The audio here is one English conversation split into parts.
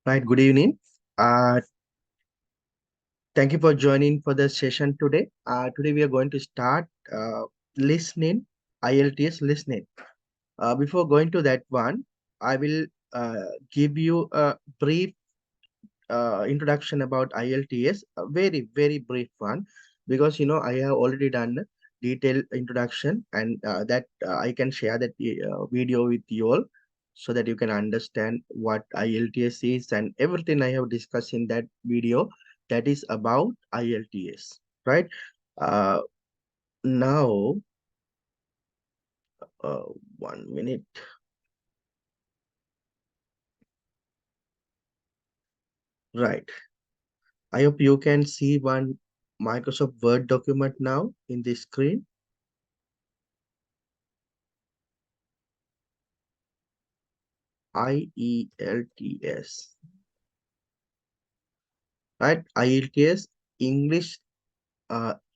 Right, good evening. Uh, Thank you for joining for the session today. Today we are going to start listening, IELTS listening. Before going to that one, I will give you a brief introduction about IELTS, a very, very brief one, because I have already done a detailed introduction and that I can share that video with you all so that you can understand what IELTS is and everything I have discussed in that video that is about IELTS, right? Uh, Now, uh, 1 minute, right? I hope you can see one Microsoft Word document now in the screen. IELTS, right? IELTS, English,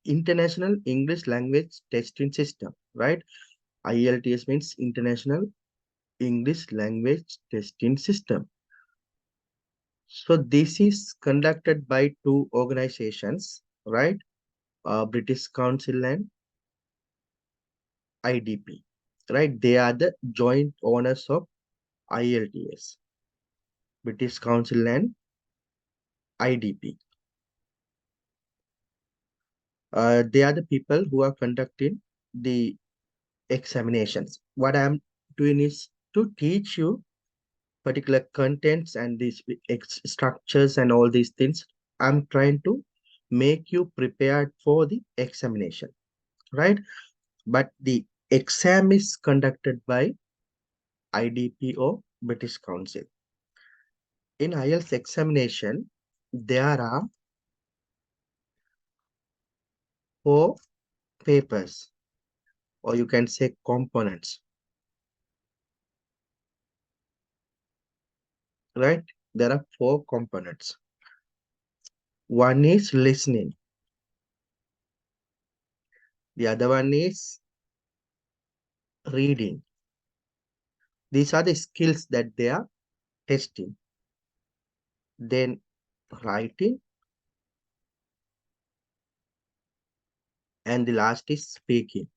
International English Language Testing System, right? IELTS means International English Language Testing System. So this is conducted by two organizations, right? British Council and IDP, right? They are the joint owners of IELTS, British Council and IDP. They are the people who are conducting the examinations. What I'm doing is to teach you particular contents and these structures and all these things. I'm trying to make you prepared for the examination, right? But the exam is conducted by IDP or British Council. In IELTS examination, there are four papers, or you can say components, right? There are four components. One is listening. The other one is reading. These are the skills that they are testing. Then writing, and the last is speaking,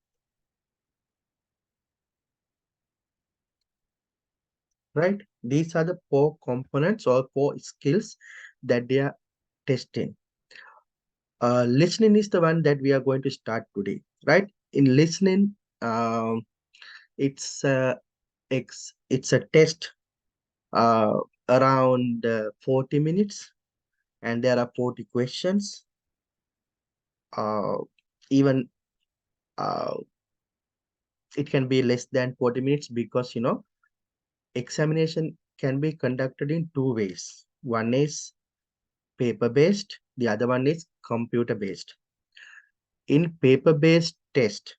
right? These are the four components or four skills that they are testing. Listening is the one that we are going to start today, right? In listening, it's it's a test uh, around 40 minutes, and there are 40 questions. Uh, Even uh, it can be less than 40 minutes because examination can be conducted in two ways. One is paper based, the other one is computer based. In paper based test,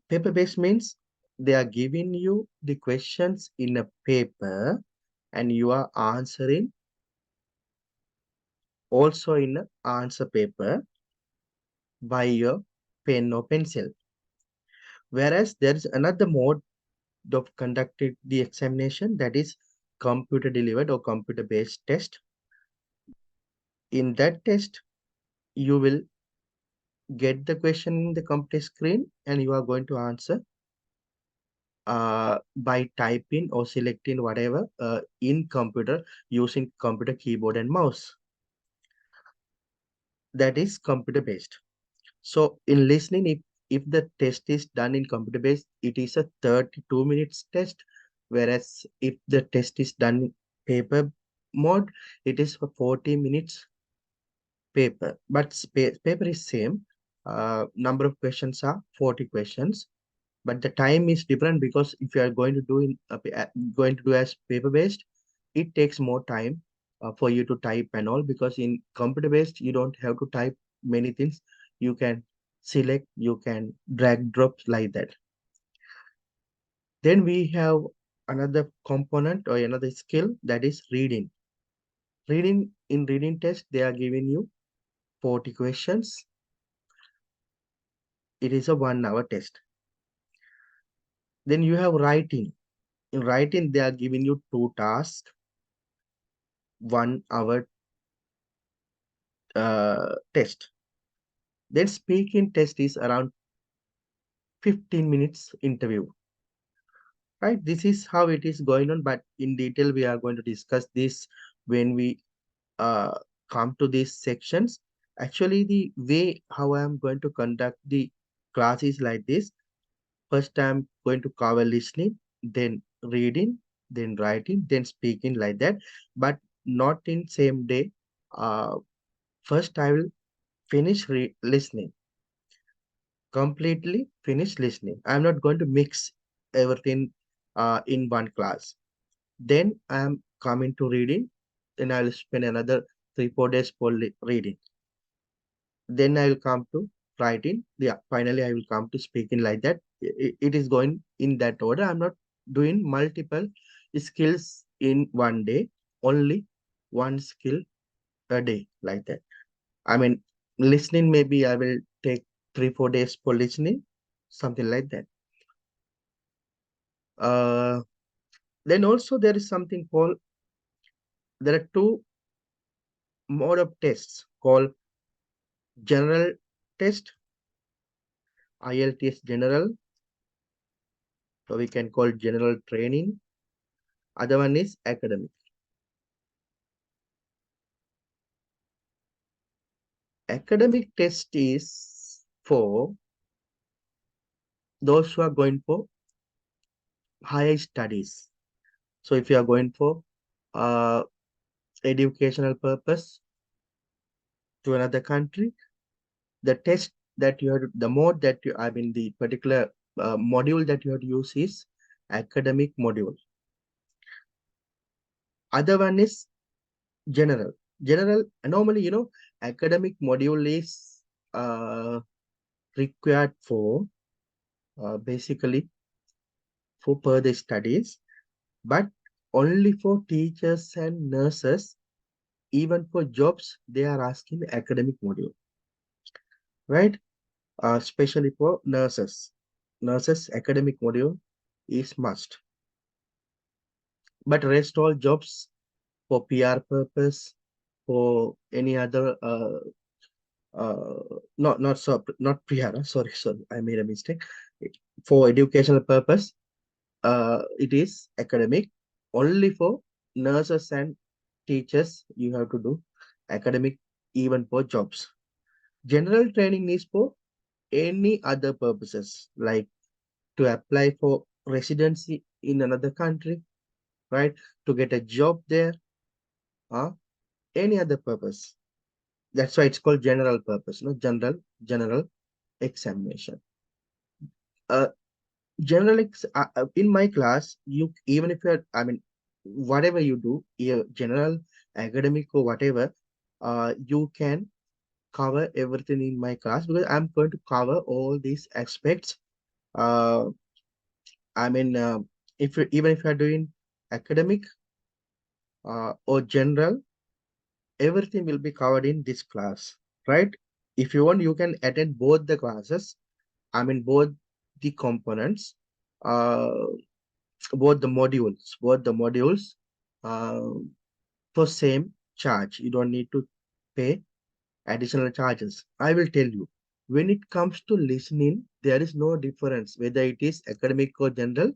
paper based means they are giving you the questions in a paper and you are answering also in an answer paper by your pen or pencil. Whereas there is another mode of conducting the examination, that is computer delivered or computer based test. In that test, you will get the question in the computer screen and you are going to answer by typing or selecting whatever in computer using computer keyboard and mouse. That is computer based. So in listening, if the test is done in computer based, it is a 32 minutes test. Whereas if the test is done in paper mode, it is for 40 minutes paper. But paper is same. Number of questions are 40 questions, but the time is different because if you are going to do going to do as paper based, it takes more time for you to type and all, because in computer based you don't have to type many things. You can select, you can drag drops like that. Then we have another component or another skill, that is reading. In reading test, they are giving you 40 questions. It is a 1 hour test. Then you have writing. In writing, they are giving you two tasks, 1 hour test. Then speaking test is around 15 minutes interview. Right? This is how it is going on, but in detail, we are going to discuss this when we uh, come to these sections. Actually, the way how I am going to conduct the class is like this. First, I'm going to cover listening, then reading, then writing, then speaking, like that, but not in same day. Uh, First, I will finish listening, completely finish listening. I'm not going to mix everything in one class. Then I'm coming to reading. Then I'll spend another 3 4 days for reading. Then I will come to writing. Yeah, finally I will come to speaking, like that. It is going in that order. I'm not doing multiple skills in one day, only one skill a day, like that. I mean, listening, maybe I will take 3 4 days for listening, something like that. Uh, then also there is something called, there are two mode of tests called general test, IELTS general, so we can call general training. Other one is academic. Academic test is for those who are going for higher studies. So if you are going for uh, educational purpose to another country, the test that you have, the mode that you, I mean, the particular module that you have to use is academic module. Other one is general. General, normally, academic module is required for basically for further studies, but only for teachers and nurses. Even for jobs, they are asking academic module, right? Especially for nurses. Nurses academic module is must. But rest all jobs, for PR purpose, for any other not PR, sorry, I made a mistake. For educational purpose, it is academic. Only for nurses and teachers, you have to do academic, even for jobs. General training is for any other purposes, like to apply for residency in another country, right? To get a job there, or any other purpose. That's why it's called general purpose, no? General examination. Uh, in my class, you, even if you're, I mean, whatever you do, general, academic, or whatever, you can cover everything in my class, because I'm going to cover all these aspects. Uh, I mean, if you, even if you're doing academic or general, everything will be covered in this class, right? If you want, you can attend both the classes. I mean, both the components, uh, both the modules, uh, for same charge. You don't need to pay additional charges. I will tell you, when it comes to listening, there is no difference whether it is academic or general.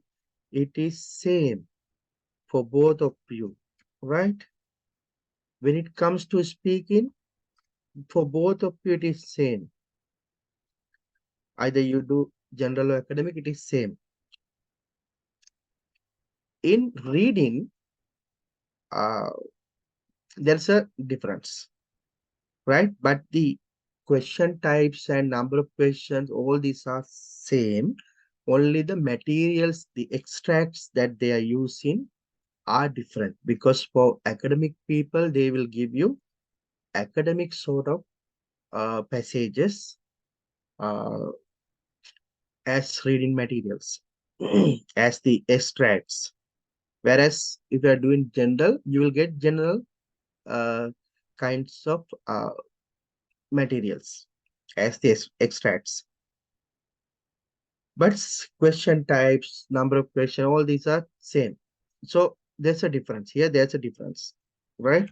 It is same for both of you, right? When it comes to speaking, for both of you, it is same. Either you do general or academic, it is same. In reading, uh, there's a difference, right? But the question types and number of questions, all these are same. Only the materials, the extracts that they are using are different, because for academic people, they will give you academic sort of passages uh, as reading materials, as the extracts. Whereas if you are doing general, you will get general uh, kinds of materials as the extracts. but question types, number of question, all these are same. So there's a difference here. There's a difference, right?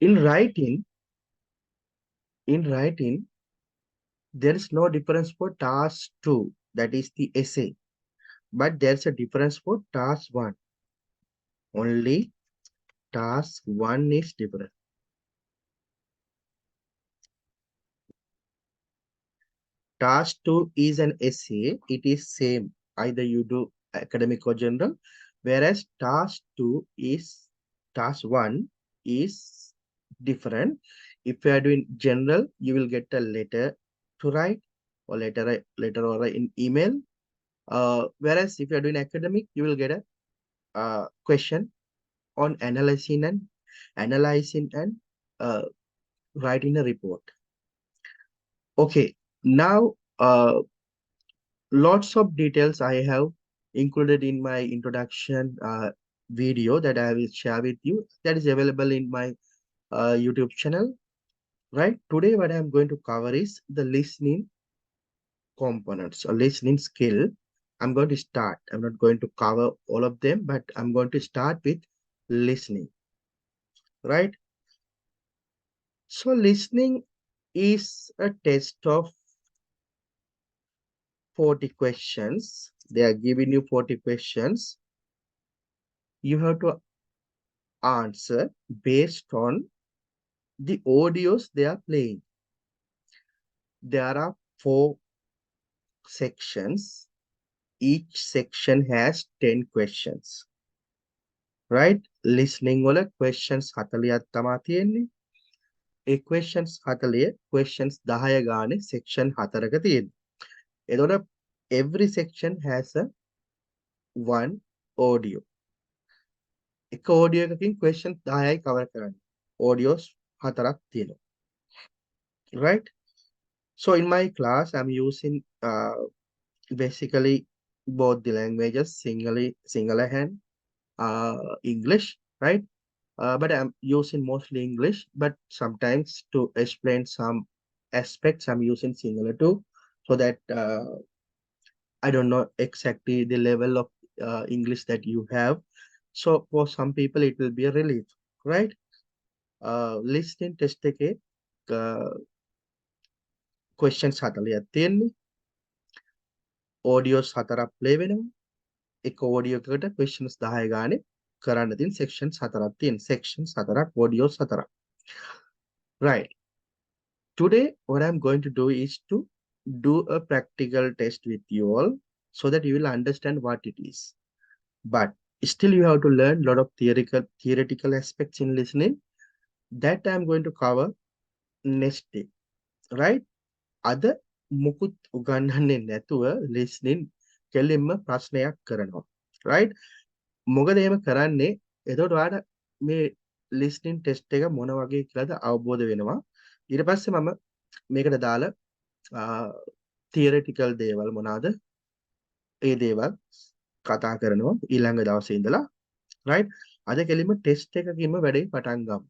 In writing, in writing, there is no difference for task two, that is the essay, but there's a difference for task one. Only task one is different. Task 2 is an essay. It is same. Either you do academic or general. Whereas task 1 is different. If you are doing general, you will get a letter to write or letter or in email. Whereas if you are doing academic, you will get a question on analyzing and uh, writing a report. Okay, now lots of details I have included in my introduction video that I will share with you, that is available in my YouTube channel. Right, today what I'm going to cover is the listening components or listening skill. I'm going to start. I'm not going to cover all of them, but I'm going to start with listening. Right. So listening is a test of 40 questions. They are giving you 40 questions. You have to answer based on the audios they are playing. There are 4 sections. Each section has 10 questions. Right? Listening වල questions 40ක් තමා තියෙන්නේ. ඒ questions 40 questions 10 ගානේ section 4ක තියෙනවා. එතකොට every section has a one audio. එක audio එකකින් questions 10යි cover කරන්නේ. Audios 4ක් තියෙනවා. Right? So in my class, I'm using basically both the languages, Sinhala and English, right? But I'm using mostly English, but sometimes to explain some aspects, I'm using Sinhala too, so that I don't know exactly the level of English that you have. So for some people, it will be a relief, right? Listening test එකේ questions 40ක් තියෙන්නේ. Audios 4ක් play වෙනවා. එක audio එකකට questions 10 ගානේ කරන්න තියෙන sections 4ක් තියෙන. sections 4ක් audios 4ක්. Right. Today what I'm going to do is to do a practical test with you all so that you will understand what it is. But still you have to learn a lot of theoretical aspects in listening that I'm going to cover next day. Right? අද මුකුත් උගන්වන්නේ නැතුව listening කෙලින්ම ප්‍රශ්නයක් කරනවා. Right? මොකද එහෙම කරන්නේ? එතකොට ඔයාලට මේ listening test එක මොන වගේ කියලාද අවබෝධ වෙනවා. ඊට පස්සේ මම මේකට දාලා theoretical දේවල් මොනවාද? ඒ දේවල් කතා කරනවා ඊළඟ දවසේ ඉඳලා. Right? අද කෙලින්ම test එකකින්ම වැඩේ පටන් ගමු.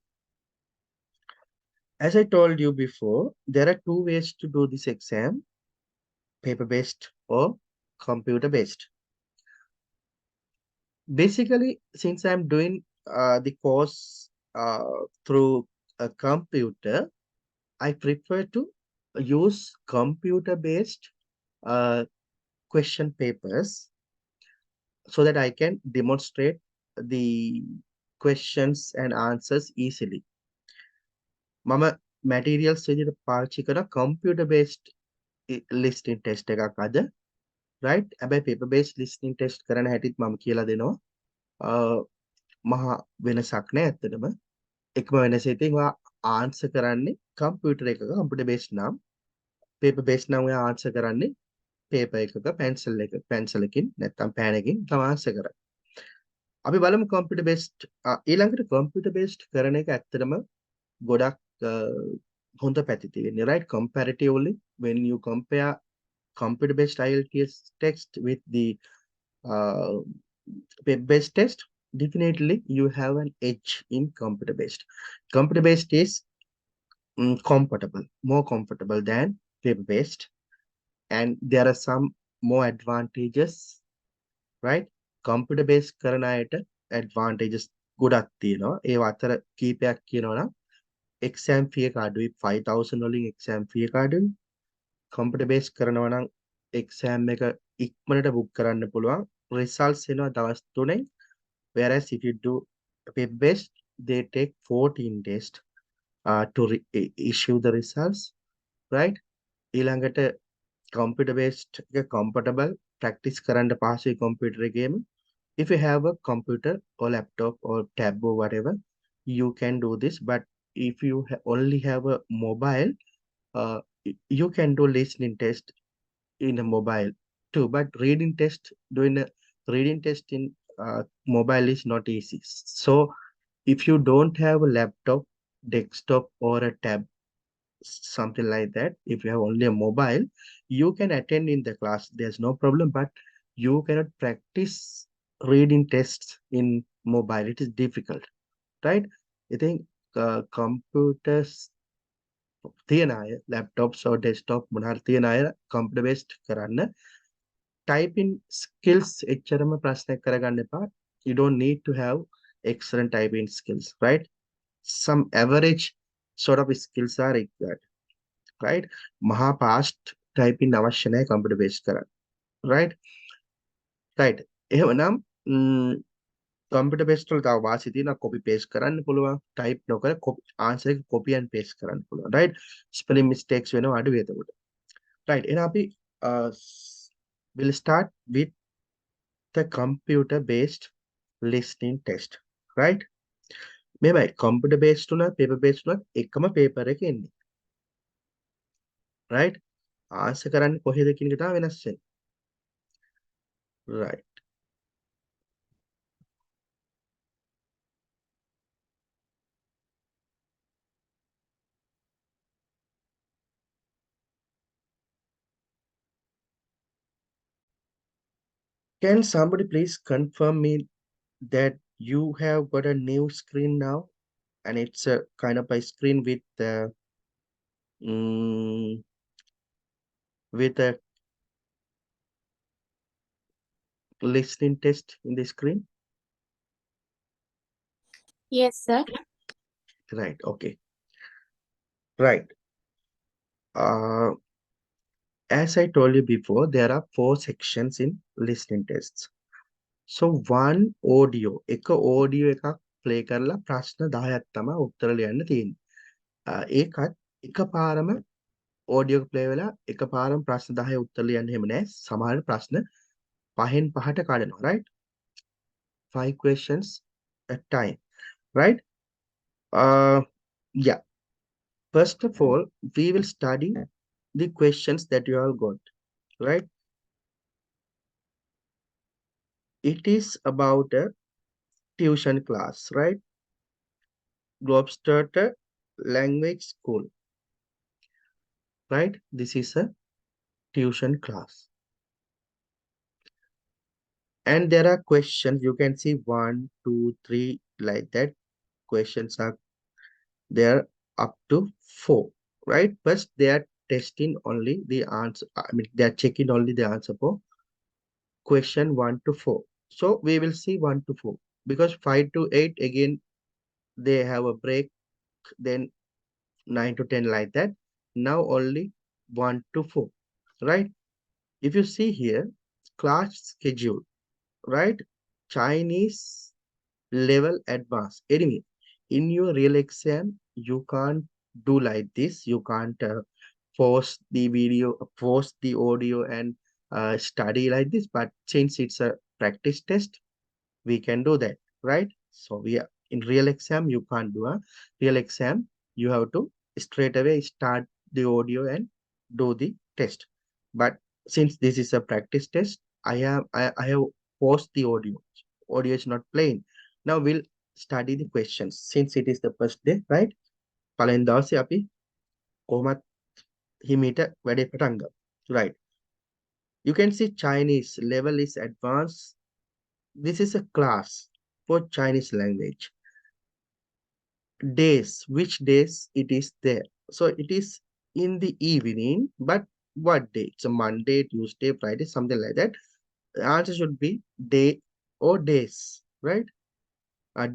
As I told you before, there are 2 ways to do this exam, paper-based or computer-based. Basically, since I'm doing the course through a computer, I prefer to use computer-based question papers so that I can demonstrate the questions and answers easily. මම materials විදිහට පාවිච්චි කරන computer-based listening test එකක් අද. Right? හැබැයි paper-based listening test කරන හැටිත් මම කියලා දෙනවා. මහා වෙනසක් නෑ ඇත්තටම. එකම වෙනස ඉතින් ඔයා answer කරන්නේ computer එකක computer based නම් paper based නම් ඔයා answer කරන්නේ paper එකක pencil එකකින් නැත්නම් pen එකකින් තමයි answer කරන්නේ. අපි බලමු computer based ඊළඟට computer based කරන එක ඇත්තටම ගොඩක් හොඳ පැති තියෙන්නේ. Right? Comparatively, when you compare computer based IELTS text with the paper-based test, definitely you have an edge in computer-based. Computer-based is more comfortable than paper-based, and there are some more advantages, right? Computer-based කරන අයට advantages ගොඩක් තියෙනවා. ඒ අතර කීපයක් කියනවා නම් exam fee එක අඩුයි 5000 වලින් exam fee එක අඩුයි. computer based කරනවා නම් exam එක ඉක්මනට book කරන්න පුළුවන්. results එනවා දවස් 3ෙන්. whereas if you do paper based they take 14 days to issue the results, right? ඊළඟට computer based එක comfortable practice කරන්න පහසුයි computer එකේම. if you have a computer or laptop or tab or whatever, you can do this. But if you only have a mobile, you can do listening test in a mobile too. But doing a reading test in mobile is not easy. So if you don't have a laptop, desktop, or a tab, something like that, if you have only a mobile, you can attend in the class. There's no problem, but you cannot practice reading tests in mobile. It is difficult, right? I think computers තියෙන අය laptops or desktop මොනවාරි තියෙන අය computer based කරන්න typing skills එච්චරම ප්‍රශ්නයක් කරගන්න එපා. You don't need to have excellent typing skills, right? Some average sort of skills are required, right? මහා fast typing අවශ්‍ය නැහැ computer based කරන්න, right? right. එහෙමනම් computer based වල තව වාසි තියෙනවා copy paste කරන්න පුළුවන්, type නොකර answer එක copy and paste කරන්න පුළුවන්, right? spelling mistakes වෙනවා අඩුයි එතකොට. right. එහෙනම් අපි we'll start with the computer based listening test, right? මෙහෙමයි computer based උනත් paper based උනත් එකම paper එකේ ඉන්නේ, right? answer කරන්නේ කොහෙද කියන එක තමයි වෙනස් වෙන්නේ, right? Can somebody please confirm me that you have got a new screen now, and it's a kind of a screen mm, with a listening test in the screen? Yes, sir. Right. Okay. Right. As I told you before, there are 4 sections in listening tests. So one audio, එක audio එකක් play කරලා ප්‍රශ්න 10ක් තමයි උත්තර ලියන්න තියෙන්නේ. ඒකත් එකපාරම audio එක play වෙලා එකපාරම ප්‍රශ්න 10 උත්තර ලියන්න එහෙම නැහැ. සමහර ප්‍රශ්න 5න් 5ට කඩනවා, right? 5 questions at time, right? Yeah. First of all, we will study the questions that you have got, right? It is about a tuition class, right? Globsterter language school, right? This is a tuition class. And there are questions, you can see 1, 2, 3, like that. Questions are there up to 4, right? But they are testing only the answer. I mean, they are checking only the answer for question 1 to 4. So we will see 1 to 4 because 5 to 8 again they have a break, then 9 to 10 like that. Now only 1 to 4, right? If you see here, class schedule, right? Chinese level advanced. Anyway, in your real exam, you can't do like this. You can't force the video, force the audio and study like this. But since it's a practice test, we can do that, right? So we are in real exam, you can't do a real exam. You have to straight away start the audio and do the test. But since this is a practice test, I have paused the audio. Audio is not playing. Now we'll study the questions. Since it is the first day, right? පළවෙනි දවසේ අපි කොහොමත් හිමීට වැඩේ පටන් ගමු. Right. You can see Chinese level is advanced. This is a class for Chinese language. Days, which days it is there? So it is in the evening, but what day? It's a Monday, Tuesday, Friday, something like that. The answer should be day or days, right?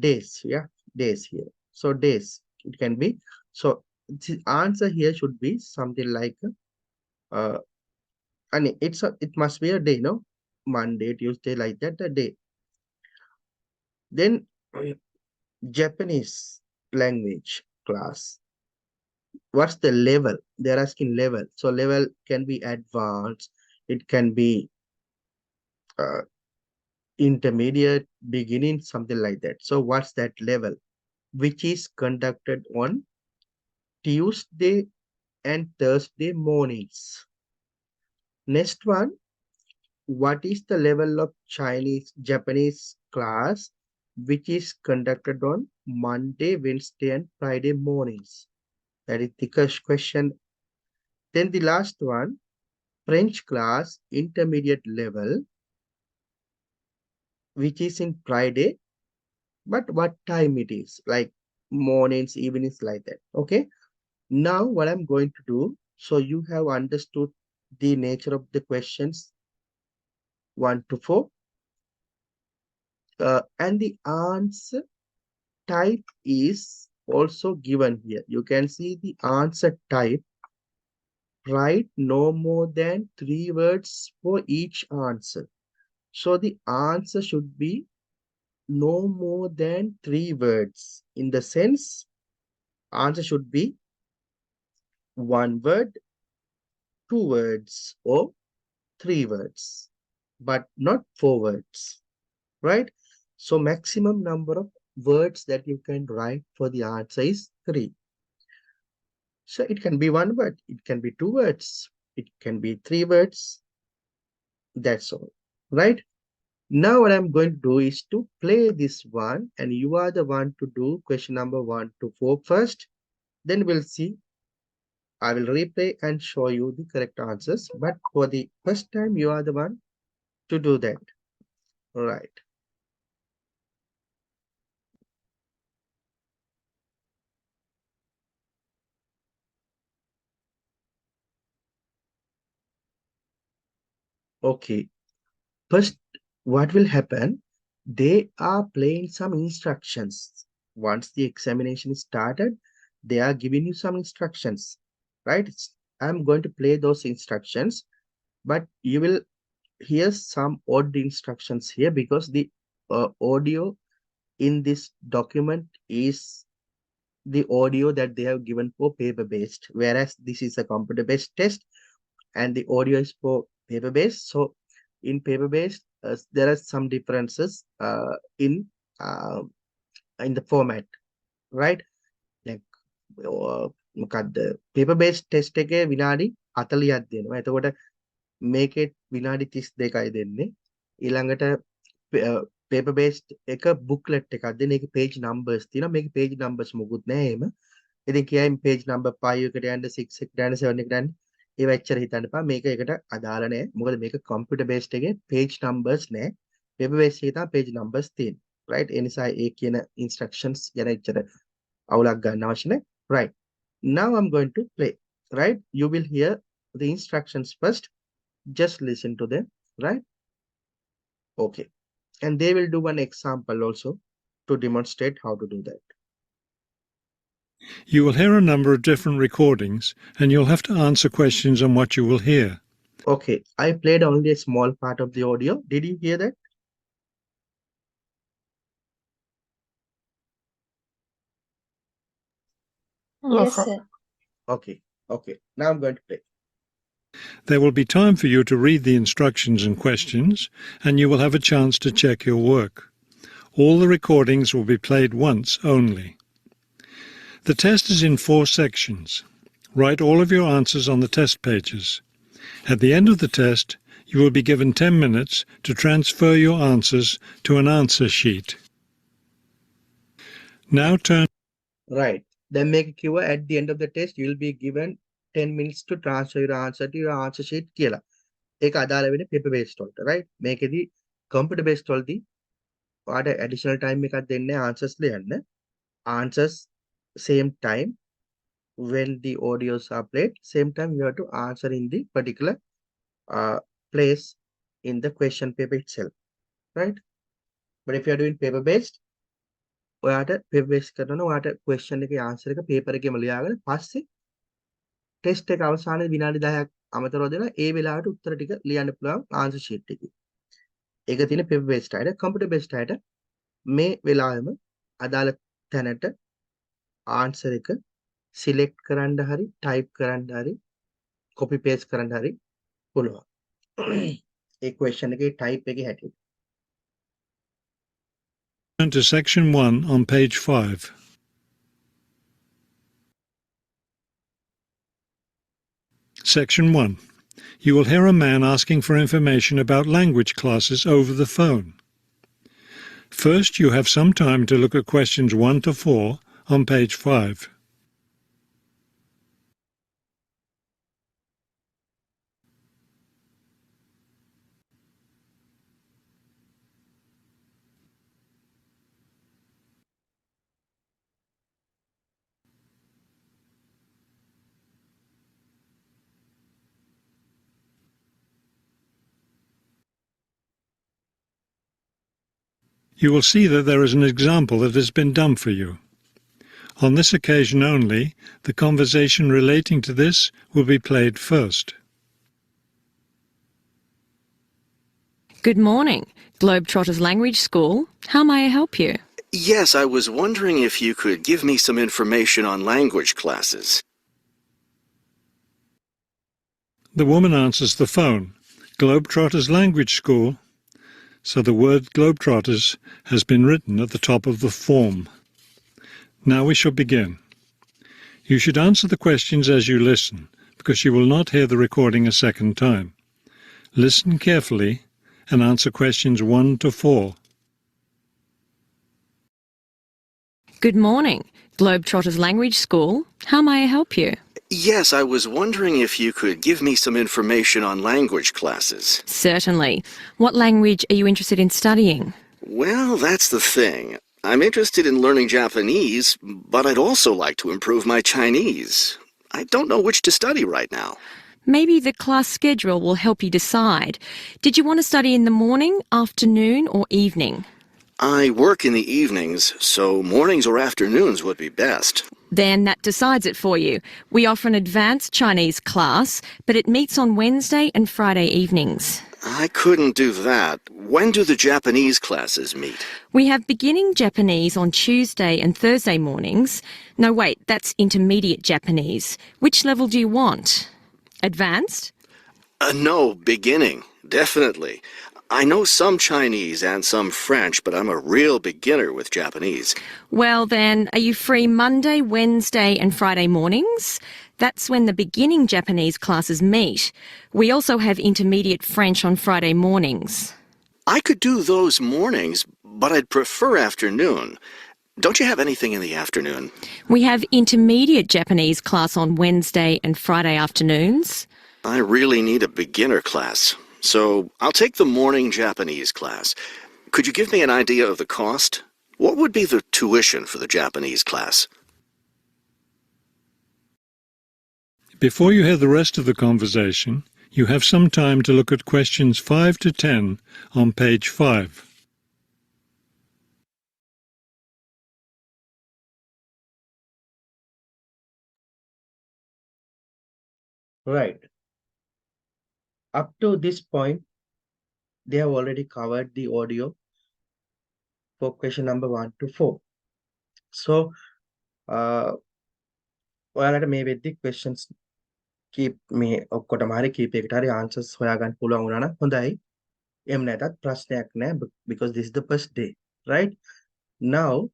Days, yeah, days here. So days, it can be. So the answer here should be something like, uh, and it must be a day, no? Monday, Tuesday, like that, a day. Then Japanese language class. What's the level? They're asking level. So level can be advanced, it can be uh, intermediate, beginning, something like that. So what's that level? Which is conducted on Tuesday and Thursday mornings. Next one, what is the level of Japanese class which is conducted on Monday, Wednesday, and Friday mornings? That is the question. Then the last one, French class intermediate level, which is in Friday, but what time it is, like mornings, evenings, like that. Okay. Now what I'm going to do, so you have understood the nature of the questions 1 to 4, and the answer type is also given here. You can see the answer type. Write no more than 3 words for each answer. So the answer should be no more than 3 words. In the sense, answer should be 1 word, 2 words, or 3 words, but not 4 words, right? So maximum number of words that you can write for the answer is 3. So it can be 1 word, it can be 2 words, it can be 3 words. That's all, right? Now what I'm going to do is to play this one, and you are the one to do question number 1 to 4 first. Then we'll see. I will replay and show you the correct answers. But for the first time, you are the one to do that. Right. Okay. First, what will happen? They are playing some instructions. Once the examination is started, they are giving you some instructions, right? I'm going to play those instructions, but you will hear some odd instructions here because the audio in this document is the audio that they have given for paper-based, whereas this is a computer-based test and the audio is for paper-based. So in paper-based, there are some differences uh, in the format, right? Like මොකක්ද paper based test එකේ විනාඩි 40ක් දෙනවා. එතකොට මේකේ විනාඩි 32යි දෙන්නේ. ඊළඟට paper based එක booklet එකක් දෙන. ඒකේ page numbers තියෙනවා. මේකේ page numbers මොකුත් නැහැ එහෙම. ඉතින් කියයි page number 5 එකට යන්න 6 එකට යන්න 7 එකට යන්න. ඒව එච්චර හිතන්න එපා. මේක එකට අදාළ නැහැ. මොකද මේක computer based එකේ page numbers නැහැ. paper based එකේ තමයි page numbers තියෙන්නේ. right? ඒ නිසා ඒ කියන instructions ගැන එච්චර අවුලක් ගන්න අවශ්‍ය නැහැ. Right. Now I'm going to play. Right? You will hear the instructions first. Just listen to them. Right? Okay. And they will do one example also to demonstrate how to do that. You will hear a number of different recordings, and you'll have to answer questions on what you will hear. Okay. I played only a small part of the audio. Did you hear that? Yes, sir. Okay. Okay. Now I'm going to play. There will be time for you to read the instructions and questions, and you will have a chance to check your work. All the recordings will be played once only. The test is in 4 sections. Write all of your answers on the test pages. At the end of the test, you will be given 10 minutes to transfer your answers to an answer sheet. Now turn. Right. Then make a keyword at the end of the test, you will be given 10 minutes to transfer your answer to your answer sheet කියලා. ඒක අදාළ වෙන්නේ paper based වලට, right? මේකෙදි computer based වලදී ඔයාට additional time එකක් දෙන්නේ answers ලියන්න. Answers same time when the audios are played. Same time you have to answer in the particular uh, place in the question paper itself, right? But if you are doing paper based, ඔයාට paper based කරනවා ඔයාට question එකේ answer එක paper එකේම ලියාගෙන පස්සේ test එක අවසානයේ විනාඩි 10ක් අමතරව දෙලා ඒ වෙලාවට උත්තර ටික ලියන්න පුළුවන් answer sheet එකේ. ඒක තියෙන paper based අයට. computer based අයට මේ වෙලාවෙම අදාළ තැනට answer එක select කරන්න හරි type කරන්න හරි copy paste කරන්න හරි පුළුවන්. ඒ question එකේ type එකේ හැටියට. Turn to section 1 on page 5. Section 1. You will hear a man asking for information about language classes over the phone. First, you have some time to look at questions 1 to 4 on page 5. You will see that there is an example that has been done for you. On this occasion only, the conversation relating to this will be played first. Good morning, Globetrotters Language School. How may I help you? Yes, I was wondering if you could give me some information on language classes. The woman answers the phone. Globetrotters Language School. So the word Globetrotters has been written at the top of the form. Now we shall begin. You should answer the questions as you listen, because you will not hear the recording a second time. Listen carefully and answer questions 1 to 4. Good morning, Globetrotters Language School. How may I help you? Yes, I was wondering if you could give me some information on language classes. Certainly. What language are you interested in studying? Well, that's the thing. I'm interested in learning Japanese, but I'd also like to improve my Chinese. I don't know which to study right now. Maybe the class schedule will help you decide. Did you want to study in the morning, afternoon, or evening? I work in the evenings, so mornings or afternoons would be best. Then that decides it for you. We offer an advanced Chinese class, but it meets on Wednesday and Friday evenings. I couldn't do that. When do the Japanese classes meet? We have beginning Japanese on Tuesday and Thursday mornings. No, wait, that's intermediate Japanese. Which level do you want? Advanced? No, beginning. Definitely. I know some Chinese and some French, but I'm a real beginner with Japanese. Well then, are you free Monday, Wednesday and Friday mornings? That's when the beginning Japanese classes meet. We also have intermediate French on Friday mornings. I could do those mornings, but I'd prefer afternoon. Don't you have anything in the afternoon? We have intermediate Japanese class on Wednesday and Friday afternoons. I really need a beginner class, so I'll take the morning Japanese class. Could you give me an idea of the cost? What would be the tuition for the Japanese class? Before you hear the rest of the conversation, you have some time to look at questions 5 to 10 on page 5. Right. Up to this point, they have already covered the audio for question number 1 to 4. So, ඔයාලට මේ වෙද්දි questions keep මේ ඔක්කොටම හරි keep එකට හරි answers හොයාගන්න පුළුවන් වුණා නම් හොඳයි. එහෙම නැතත් ප්‍රශ්නයක් නැහැ because this is the first day, right? Now,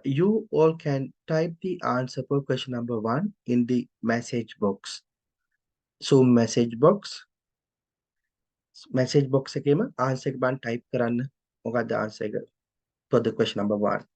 you all can type the answer for question number 1 in the message box. Zoom message box. Message box එකේම answer එක බලන්න type කරන්න. මොකක්ද answer එක for the question number 1?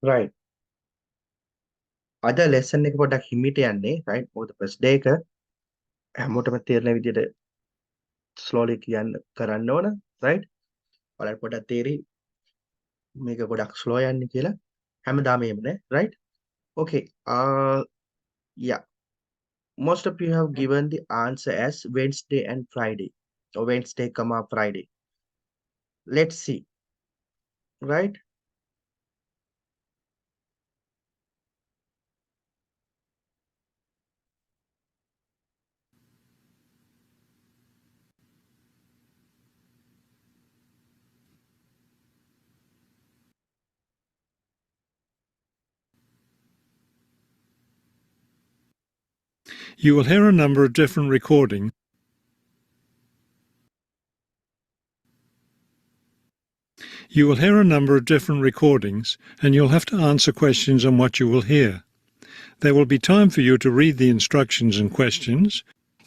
right. අද lesson එක පොඩ්ඩක් හිමිට යන්නේ right මොකද ෆස්ට් ඩේ එක හැමෝටම තේරෙන විදිහට ස්ලෝලි කියන්න කරන්න ඕන right ඔයාලට පොඩ්ඩක් තේරි මේක ගොඩක් ස්ලෝ යන්නේ කියලා හැමදාම එහෙම නේ right okay yeah most of you have given the answer as Wednesday and Friday or Wednesday comma Friday let's see right You will hear a number of different recordings. You will hear a number of different recordings, and you'll have to answer questions on what you will hear. There will be time for you to read the instructions and questions.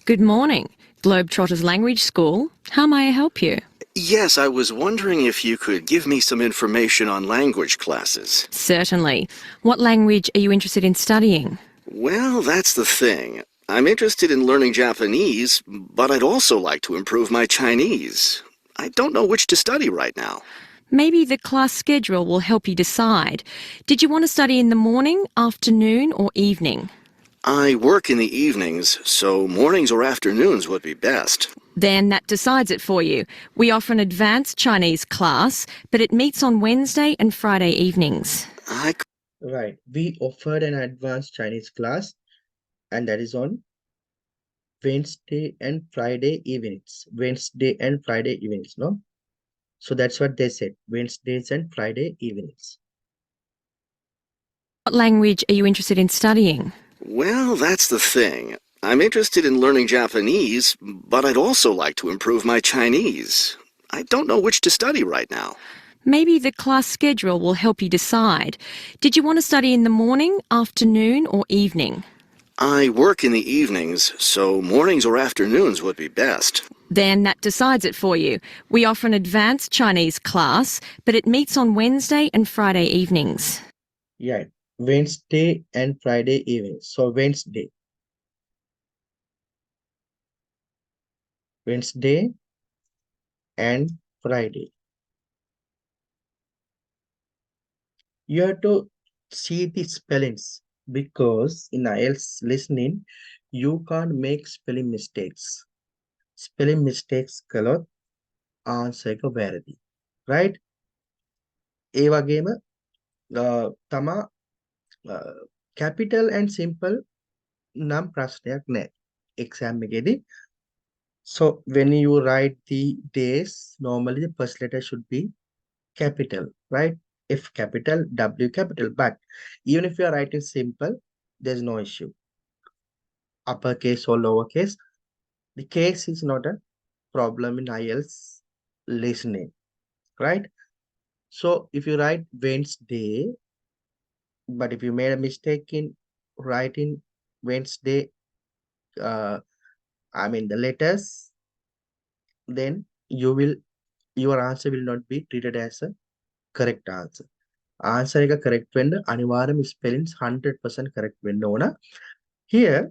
Good morning, Globetrotters Language School. How may I help you? Yes, I was wondering if you could give me some information on language classes. Certainly. What language are you interested in studying? Well, that's the thing. I'm interested in learning Japanese, but I'd also like to improve my Chinese. I don't know which to study right now. Maybe the class schedule will help you decide. Did you want to study in the morning, afternoon, or evening? I work in the evenings, so mornings or afternoons would be best. Then that decides it for you. We offer an advanced Chinese class, but it meets on Wednesday and Friday evenings. right we offered an advanced Chinese class and that is on Wednesday and Friday evenings. Wednesday and Friday evenings, no? So that's what they said. Wednesdays and Friday evenings. What language are you interested in studying? Well, that's the thing. I'm interested in learning Japanese, but I'd also like to improve my Chinese. I don't know which to study right now. Maybe the class schedule will help you decide. Did you want to study in the morning, afternoon, or evening? I work in the evenings, so mornings or afternoons would be best. Then that decides it for you. We offer an advanced Chinese class, but it meets on Wednesday and Friday evenings. Yeah, Wednesday and Friday evenings. So Wednesday and Friday. You have to see the spellings because in IELTS listening, you can't make spelling mistakes. Spelling mistakes කළොත් answer එක වැරදි. Right? ඒ වගේම තමා capital and simple නම් ප්‍රශ්නයක් නැහැ. exam එකේදී. So when you write the days, normally the first letter should be capital, right? F capital, W capital. But even if you are writing simple, there's no issue. Uppercase or lowercase. The case is not a problem in IELTS listening, right? So if you write Wednesday, but if you made a mistake in writing Wednesday, I mean the letters, then your answer will not be treated as a correct answer. Answer එක correct වෙන්න අනිවාර්යයෙන්ම spellings 100% correct වෙන්න ඕන. Here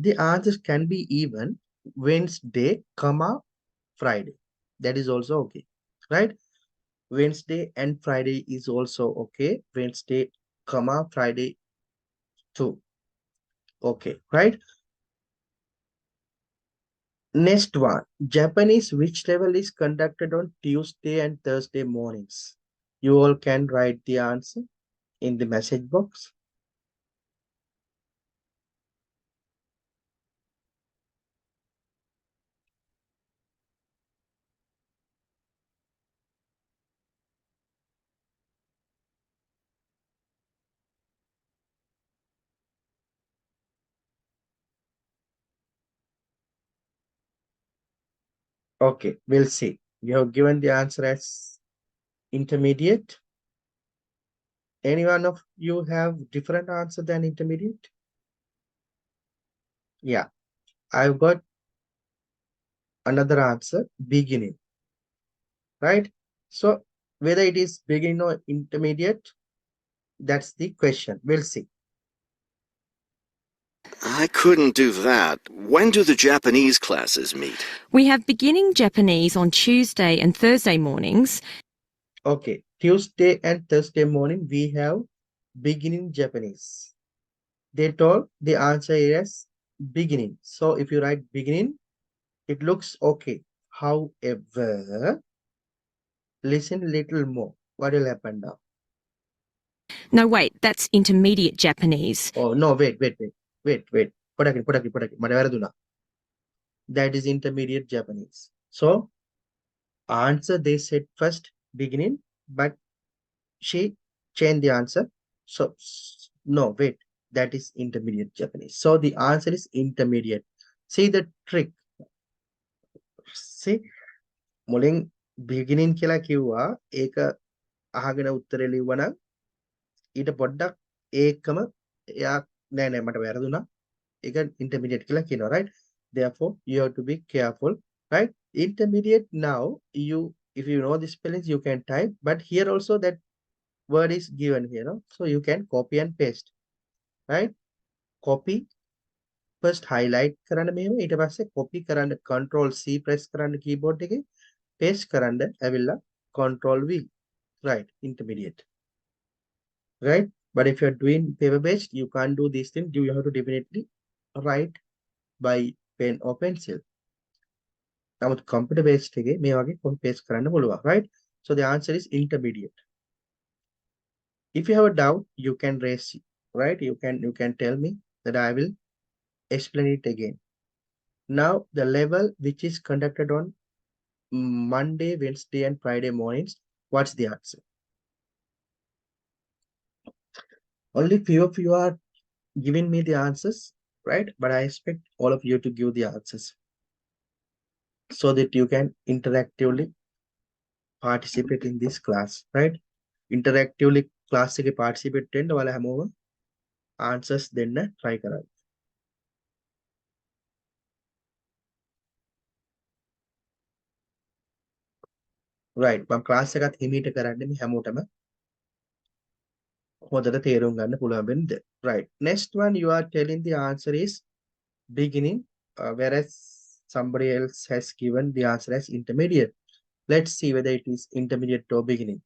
the answers can be even Wednesday, comma Friday. That is also okay, right? Wednesday and Friday is also okay. Wednesday, comma Friday too. Okay, right? Next one, Japanese which level is conducted on Tuesday and Thursday mornings? You all can write the answer in the message box. Okay, we'll see. You have given the answer as intermediate. Any one of you have different answer than intermediate? Yeah, I've got another answer, beginning, right? So whether it is beginning or intermediate, That's the question. We'll see. I couldn't do that. When do the Japanese classes meet? We have beginning Japanese on Tuesday and Thursday mornings. Okay, Tuesday and Thursday morning we have beginning Japanese. They told the answer is beginning. So if you write beginning, it looks okay. However, listen little more. What will happen now? No, wait, that's intermediate Japanese. Oh no, wait. Podaki. මට වැරදුනා. That is intermediate Japanese. So answer they said first beginning, but she changed the answer. So no, wait, that is intermediate Japanese. So the answer is intermediate. See the trick. See, මුලින් beginning කියලා කිව්වා. ඒක අහගෙන උත්තරේ ලිව්වනම් ඊට පොඩ්ඩක් ඒකම එයා නෑ මට වැරදුනා. ඒක intermediate කියලා කියනවා, right? Therefore, you have to be careful, right? Intermediate now, if you know the spellings, you can type, but here also that word is given here, no? So you can copy and paste, right? Copy, first highlight කරන්න මෙහෙම, ඊට පස්සේ copy කරන්න control C press කරන්න keyboard එකේ, paste කරන්න ඇවිල්ලා control V, right? Intermediate, right? But if you're doing paper based, you can't do these things. You have to definitely write by pen or pencil. නමුත් computer based එකේ මේ වගේ copy paste කරන්න පුළුවන්, right? So the answer is intermediate. If you have a doubt, you can raise it, right? You can tell me that I will explain it again. Now the level which is conducted on Monday, Wednesday and Friday mornings, what's the answer? Only few of you are giving me the answers, right? But I expect all of you to give the answers so that you can interactively participate in this class, right? Interactively class එකේ participate වෙන්න ඔයාලා හැමෝම answers දෙන්න try කරන්න. Right, මම class එකත් හිමීට කරන්නේ මේ හැමෝටම හොඳට තේරුම් ගන්න පුළුවන් වෙන්න. Right, next one you are telling the answer is beginning, whereas somebody else has given the answer as intermediate. Let's see whether it is intermediate or beginning.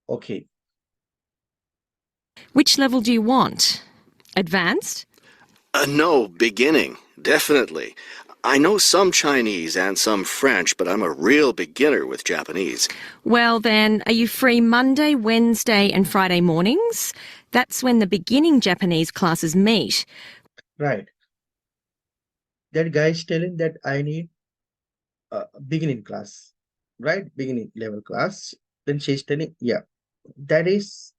Okay. Which level do you want? Advanced? No, beginning. Definitely. I know some Chinese and some French, but I'm a real beginner with Japanese. Well then, are you free Monday, Wednesday and Friday mornings? That's when the beginning Japanese classes meet. Right. That guy is telling that I need a beginning class, right? Beginning level class. Then she's telling, yeah, that is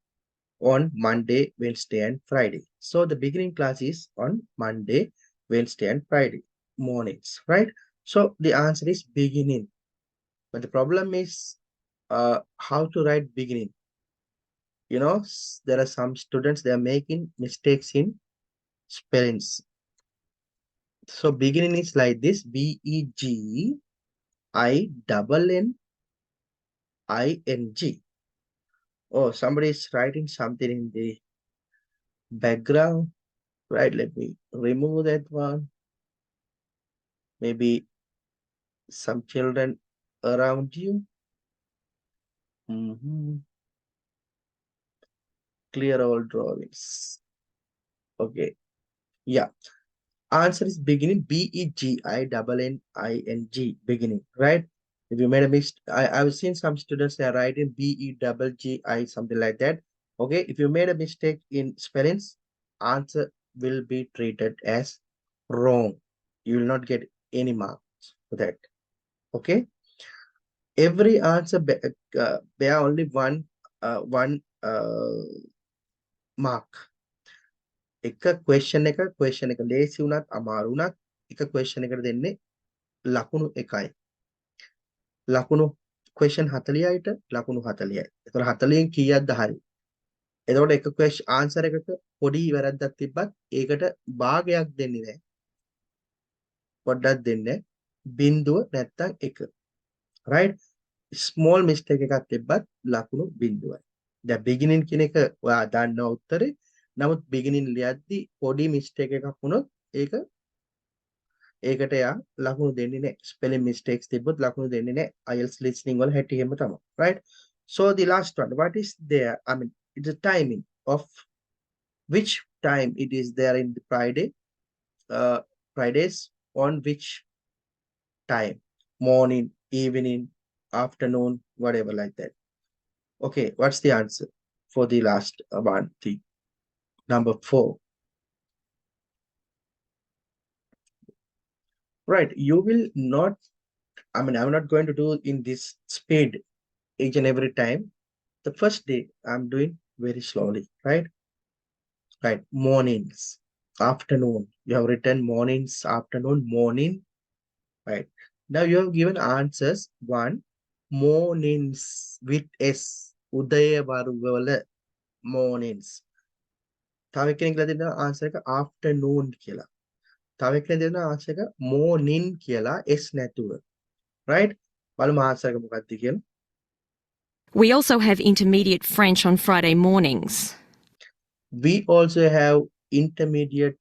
on Monday, Wednesday and Friday. So the beginning class is on Monday, Wednesday and Friday mornings, right? So the answer is beginning. But the problem is how to write beginning. You know, there are some students, they are making mistakes in spellings. So beginning is like this, BEGINNING. Oh, somebody is writing something in the background, right? Let me remove that one. Maybe some children around you. Clear all drawings. Okay, yeah, answer is beginning, BEGINNING, beginning, right? If you made a mistake, I've seen some students, they are writing BEGGI, something like that. Okay, if you made a mistake in spellings, answer will be treated as wrong. You will not get any marks for that. Okay, every answer bear only one mark. එක question එක ලේසි වුණත් අමාරු වුණත් එක question එකට දෙන්නේ ලකුණු 1යි. ලකුණු question 40යිට ලකුණු 40යි. ඒතකොට 40න් කීයක්ද හරි? එතකොට එක question answer එකක පොඩි වැරද්දක් තිබ්බත් ඒකට භාගයක් දෙන්නේ නැහැ. පොඩ්ඩක් දෙන්නේ බිංදුව නැත්තම් 1. right? Small mistake එකක් තිබ්බත් ලකුණු බිංදුවයි. දැන් beginning කියන එක ඔයා දන්නා උත්තරේ. නමුත් beginning ලියද්දි පොඩි mistake එකක් වුණොත් ඒකට එයා ලකුණු දෙන්නේ නැහැ. spelling mistakes තිබ්බොත් ලකුණු දෙන්නේ නැහැ. IELTS listening වල හැටි එහෙම තමයි. Right? So the last one, what is there? I mean, it's the timing of which time it is there in the Friday. Fridays on which time? Morning, evening, afternoon, whatever like that. Okay, what's the answer for the last one? The number 4. Right, you will not, I mean, I'm not going to do in this speed each and every time. The first day I'm doing very slowly, right? Right, mornings, afternoon. You have written mornings, afternoon, morning, right? Now you have given answers. One, mornings with S. Udaya Varugala, mornings. තව කෙනෙක් දෙන answer එක afternoon කියලා. තව කෙනෙක් දෙන answer එක morning කියලා S නැතුව. Right? බලමු ආන්සර් එක මොකක්ද කියලා. We also have intermediate French on Friday mornings. We also have intermediate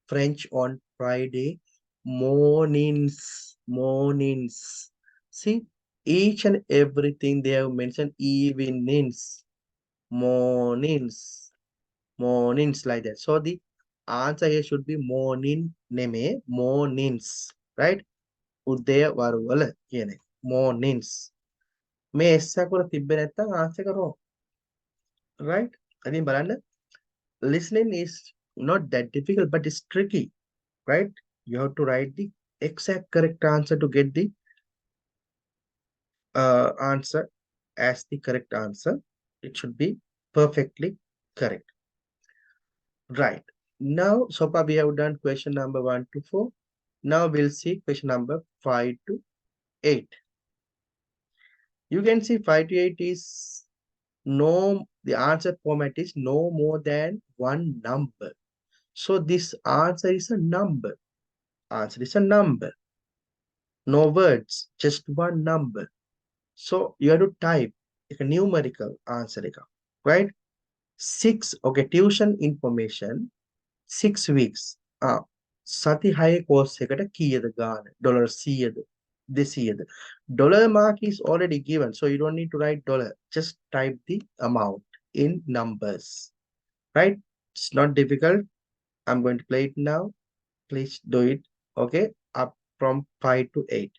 French on Friday mornings. Mornings. See, each and everything they have mentioned evenings, mornings, mornings like that. So the answer here should be morning neme, mornings, right? Udaya Varuvala කියන mornings. මේ S අකුර තිබ්බේ නැත්නම් answer එක wrong. Right? ඉතින් බලන්න, listening is not that difficult, but it's tricky, right? You have to write the exact correct answer to get the answer as the correct answer. It should be perfectly correct. Right. Now, so far we have done question number 1 to 4. Now we'll see question number 5 to 8. You can see 5 to 8 is the answer format is no more than one number. So this answer is a number. Answer is a number. No words, just one number. So you have to type like a numerical answer, right? 6, okay, tuition information, 6 weeks. සති 6 course එකට කීයද ගාන? $100ද 200ද? Dollar mark is already given, so you don't need to write dollar. Just type the amount in numbers, right? It's not difficult. I'm going to play it now. Please do it. Okay, up from 5 to 8.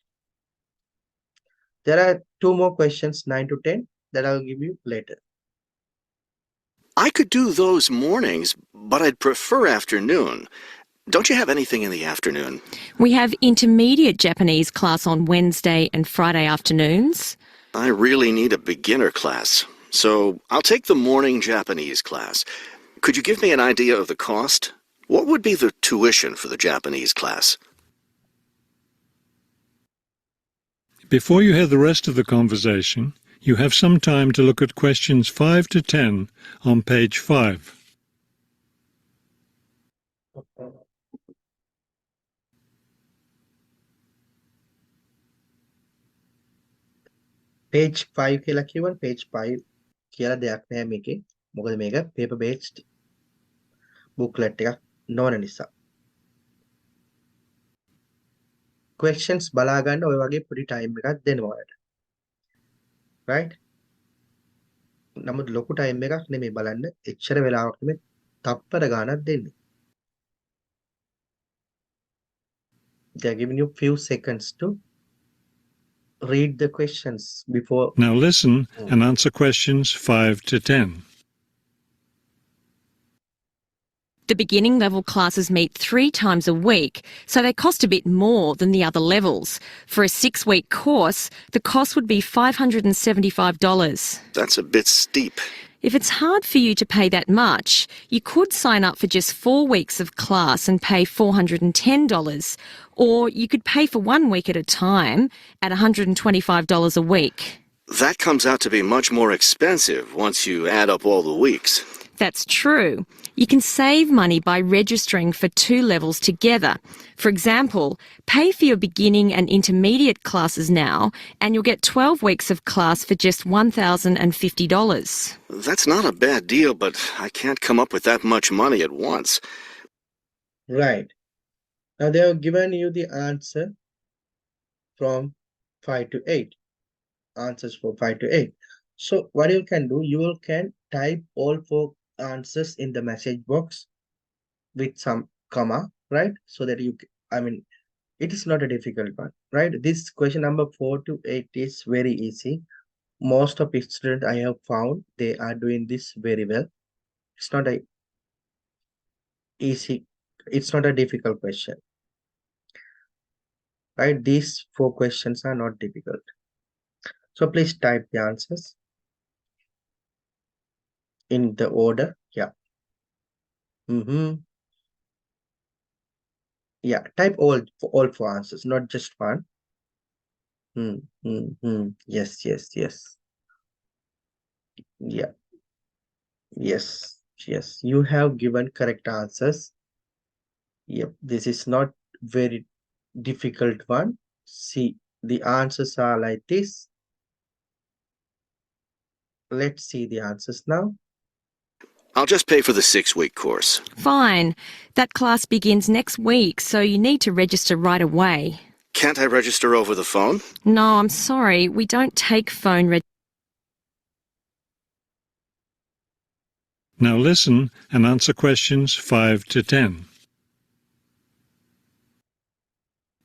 There are 2 more questions, 9 to 10, that I'll give you later. I could do those mornings, but I'd prefer afternoon. Don't you have anything in the afternoon? We have intermediate Japanese class on Wednesday and Friday afternoons. I really need a beginner class, so I'll take the morning Japanese class. Could you give me an idea of the cost? What would be the tuition for the Japanese class? Before you hear the rest of the conversation, you have some time to look at questions 5 to 10 on page 5. Page 5 කියලා කියවන page 5 කියලා දෙයක් නැහැ මේකේ. මොකද මේක paper based booklet එකක් නොවන නිසා. Questions බලා ගන්න ඔය වගේ පොඩි time එකක් දෙනවා ඔයාලට. Right? නමුත් ලොකු time එකක් නෙමෙයි බලන්න. එච්චර වෙලාවක් නෙමෙයි, තප්පර ගානක් දෙන්නේ. They are giving you few seconds to read the questions before. Now listen and answer questions 5 to 10. The beginning level classes meet 3 times a week, so they cost a bit more than the other levels. For a 6-week course, the cost would be $575. That's a bit steep. If it's hard for you to pay that much, you could sign up for just 4 weeks of class and pay $410, or you could pay for 1 week at a time at $125 a week. That comes out to be much more expensive once you add up all the weeks. That's true. You can save money by registering for 2 levels together. For example, pay for your beginning and intermediate classes now and you'll get 12 weeks of class for just $1,050. That's not a bad deal, but I can't come up with that much money at once. Right. Now they have given you the answer from 5 to 8. Answers for 5 to 8. So what you can do, you can type all 4 answers in the message box with some comma, right? So that it is not a difficult one, right? This question number 4 to 8 is very easy. Most of the students I have found, they are doing this very well. It's not a easy, it's not a difficult question, right? These 4 questions are not difficult. So please type the answers in the order. Yeah. Yeah, type all 4 answers, not just one. Yes, yes, yes. Yeah, yes, yes. You have given correct answers. Yep, this is not very difficult one. See, the answers are like this. Let's see the answers now. I'll just pay for the 6-week course. Fine. That class begins next week, so you need to register right away. Can't I register over the phone? No, I'm sorry. We don't take phone registration. Now listen and answer questions 5 to 10.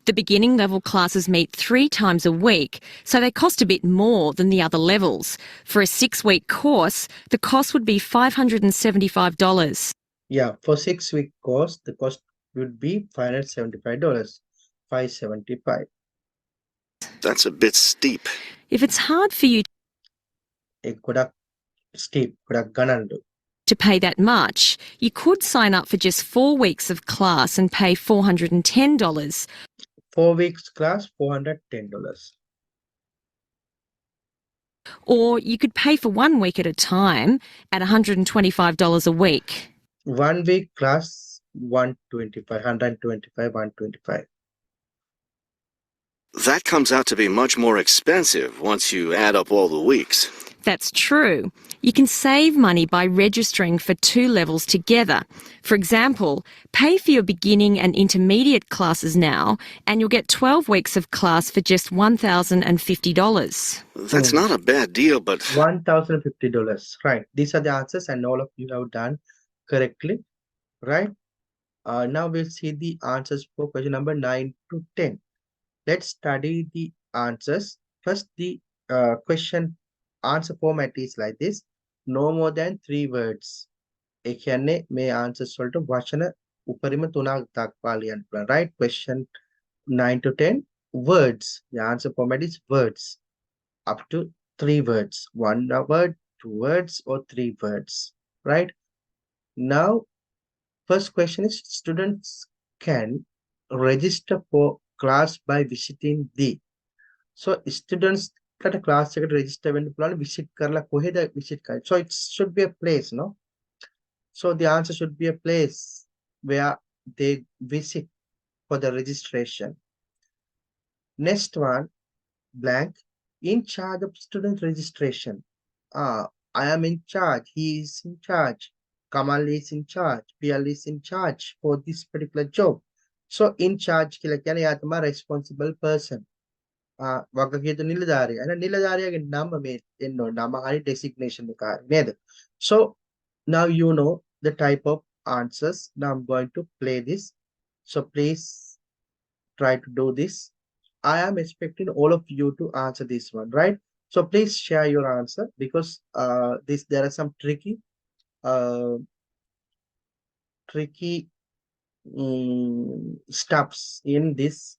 The beginning level classes meet 3 times a week, so they cost a bit more than the other levels. For a 6-week course, the cost would be $575. Yeah, for 6-week course, the cost would be $575. $575. That's a bit steep. If it's hard for you Steep, ganandu. to pay that much, you could sign up for just 4 weeks of class and pay $410. 4 weeks class, $410. Or you could pay for 1 week at a time at $125 a week. 1 week class, 125. That comes out to be much more expensive once you add up all the weeks. That's true. You can save money by registering for 2 levels together. For example, pay for your beginning and intermediate classes now and you'll get 12 weeks of class for just $1,050. That's not a bad deal, but $1,050. Right. These are the answers and all of you have done correctly. Right. Now we'll see the answers for question number 9 to 10. Let's study the answers. First, the question answer format is like this. No more than 3 words. May answer sort of vachana uparima tunak dakpaliyan. Right? Question 9 to 10. Words. The answer format is words. Up to 3 words. 1 word, 2 words, or 3 words. Right? Now, first question is students can register for class by visiting the. So students කට class එකට register වෙන්න පුළුවන් visit කරලා කොහෙද visit කරන්නේ. So it should be a place, no? So the answer should be a place where they visit for the registration. Next one, blank, in charge of student registration. I am in charge. He is in charge. Kamal is in charge. PL is in charge for this particular job. So in charge කියලා කියන්නේ යා තමයි responsible person. වගකීතු නිලධාරියා. එහෙනම් නිලධාරියාගේ නම මේ එන්න ඕන. නම හරි designation එක හරි නේද? So now you know the type of answers. Now I'm going to play this. So please try to do this. I am expecting all of you to answer this one, right? So please share your answer because there are some tricky stuffs in these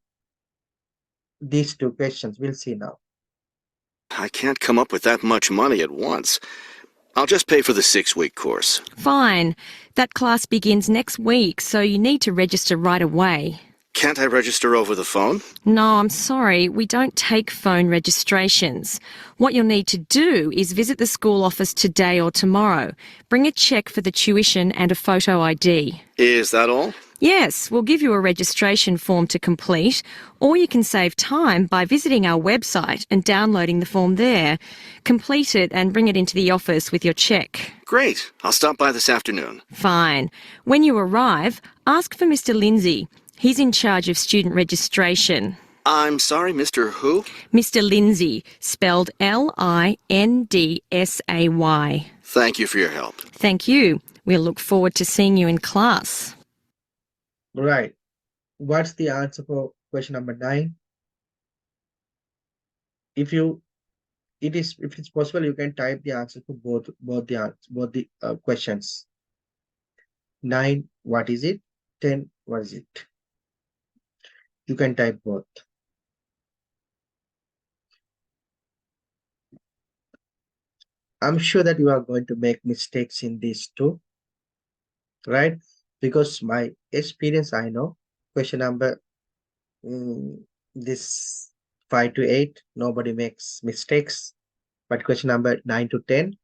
2 questions. We'll see now. I can't come up with that much money at once. I'll just pay for the 6-week course. Fine. That class begins next week, so you need to register right away. Can't I register over the phone? No, I'm sorry, we don't take phone registrations. What you'll need to do is visit the school office today or tomorrow. Bring a cheque for the tuition and a photo ID. Is that all? Yes, we'll give you a registration form to complete, or you can save time by visiting our website and downloading the form there. Complete it and bring it into the office with your cheque. Great. I'll stop by this afternoon. Fine. When you arrive, ask for Mr. Lindsay. He's in charge of student registration. I'm sorry, Mr. Who? Mr. Lindsay, spelled Lindsay. Thank you for your help. Thank you. We'll look forward to seeing you in class. Right. What's the answer for question number 9? If it's possible, you can type the answer for both the questions. 9, what is it? 10, what is it? You can type both. I'm sure that you are going to make mistakes in these too, right? Because my experience, I know question number this 5 to 8, nobody makes mistakes. But question number 9 to 10,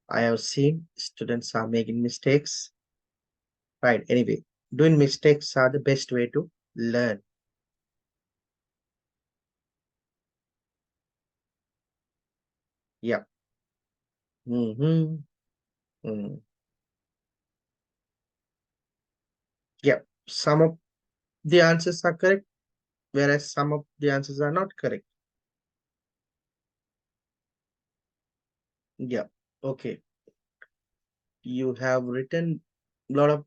I have seen students are making mistakes. Right. Anyway, doing mistakes are the best way to learn. Yeah. Yeah. Some of the answers are correct, whereas some of the answers are not correct. Yeah. Okay. You have written a lot of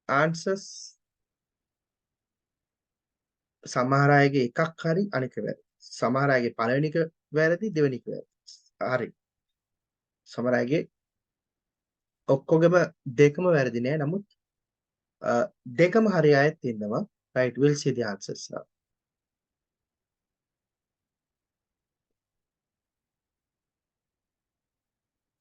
answers. සමහර අයගේ එකක් හරි අනික වැරදි. සමහර අයගේ පළවෙනි එක වැරදි දෙවෙනි එක වැරදි. හරි. සමහර අයගේ ඔක්කොගම දෙකම වැරදි නෑ. නමුත් දෙකම හරි අයත් ඉන්නවා. Right, we'll see the answers now.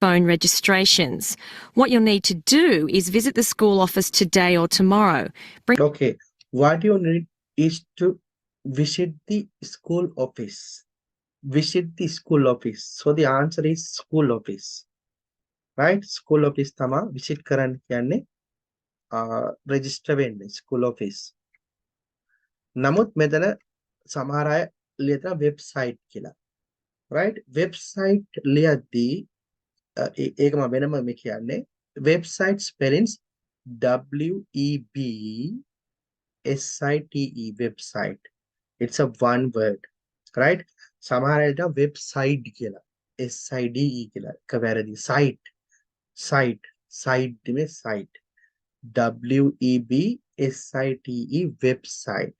Phone registrations. What you'll need to do is visit the school office today or tomorrow. Okay, what you need is to visit the school office. Visit the school office. So the answer is school office. Right? School office tama visit karan kyanne register වෙන්නේ school office. නමුත් මෙතන සමහර අය ලියන website කියලා. Right? Website ලියද්දී ඒක මම වෙනම මේ කියන්නේ website spellings WEBSITE website. It's a one word. Right? සමහර අයට website කියලා SIDE කියලා එක වැරදි site නෙමෙයි site WEBSITE website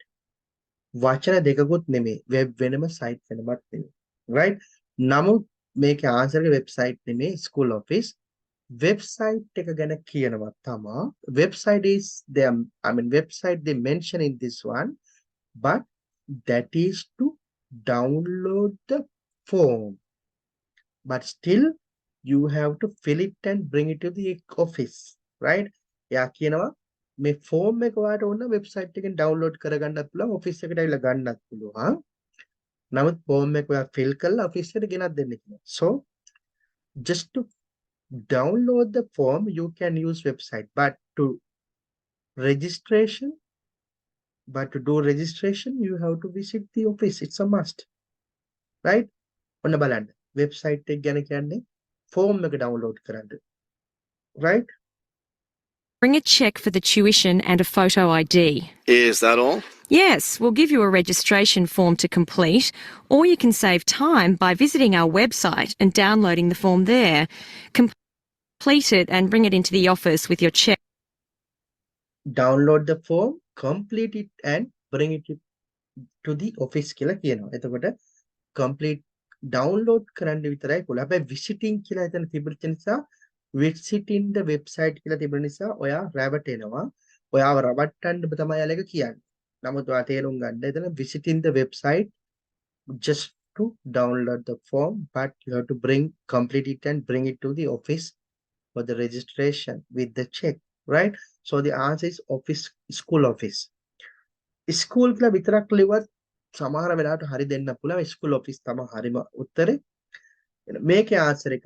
වචන දෙකකුත් නෙමෙයි web වෙනම site වෙනමත් නෙමෙයි right නමුත් මේකේ answer එක website නෙමෙයි school office website එක ගැන කියනවා තමා website is them website they mention in this one but that is to download the form but still you have to fill it and bring it to the office right එයා කියනවා මේ form එක ඔයාලට ඕන website එකෙන් download කරගන්නත් පුළුවන් office එකට ඇවිල්ලා ගන්නත් පුළුවන් නමුත් form එක ඔයා fill කරලා office එකට ගෙනත් දෙන්න කියනවා so just to download the form you can use website but to do registration you have to visit the office it's a must right ඔන්න බලන්න website එක ගැන කියන්නේ form එක download කරන්න right Bring a cheque for the tuition and a photo ID. Is that all? Yes, we'll give you a registration form to complete, or you can save time by visiting our website and downloading the form there. Complete it and bring it into the office with your cheque. Download the form, complete it and bring it to the office කියලා කියනවා. එතකොට complete download කරන්න විතරයි පුළුවන්. හැබැයි visiting කියලා හිතන තිබෙච්ච නිසා visiting the website කියලා තිබෙන නිසා ඔයා රැවටෙනවා. ඔයාව රවට්ටන්න තමයි යාලක කියන්නේ. නමුත් ඔයා තේරුම් ගන්න එතන visiting the website just to download the form but you have to complete it and bring it to the office for the registration with the check right so the answer is office school office school කියලා විතරක් ලිව්වත් සමහර වෙලාවට හරි දෙන්න පුළුවන්. School office තමයි හරිම උත්තරේ. මේකේ ආන්සර් එක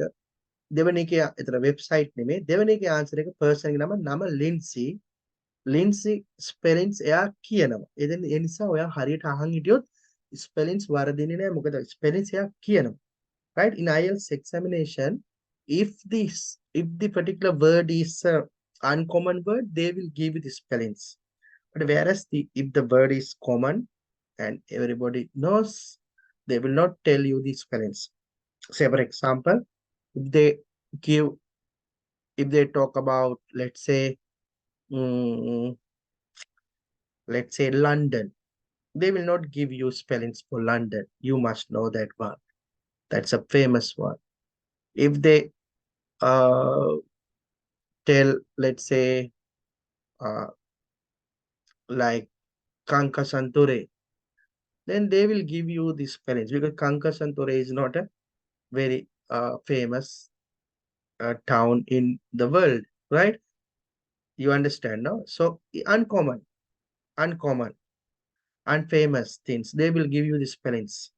දෙවෙනි එකේ එතන වෙබ්සයිට් නෙමෙයි. දෙවෙනි එකේ ආන්සර් එක පර්සන් ගේ නම ලින්සි. ලින්සි ස්පෙලින්ස් එයා කියනවා. ඒ නිසා ඔයා හරියට අහන් හිටියොත් ස්පෙලින්ස් වරදින්නේ නැහැ. මොකද ස්පෙලින්ස් එයා කියනවා. Right? In IELTS examination, if the particular word is a uncommon word, they will give you the spellings. But whereas if the word is common and everybody knows, they will not tell you the spellings. Say for example, if they give, if they talk about, mm, let's say London, they will not give you spellings for London. You must know that one. That's a famous one. If they tell, let's say, uh, like Kankasanture, then they will give you the spellings because Kankasanture is not a very famous town in the world, right? You understand now? So uncommon, unfamous things, they will give you the spellings.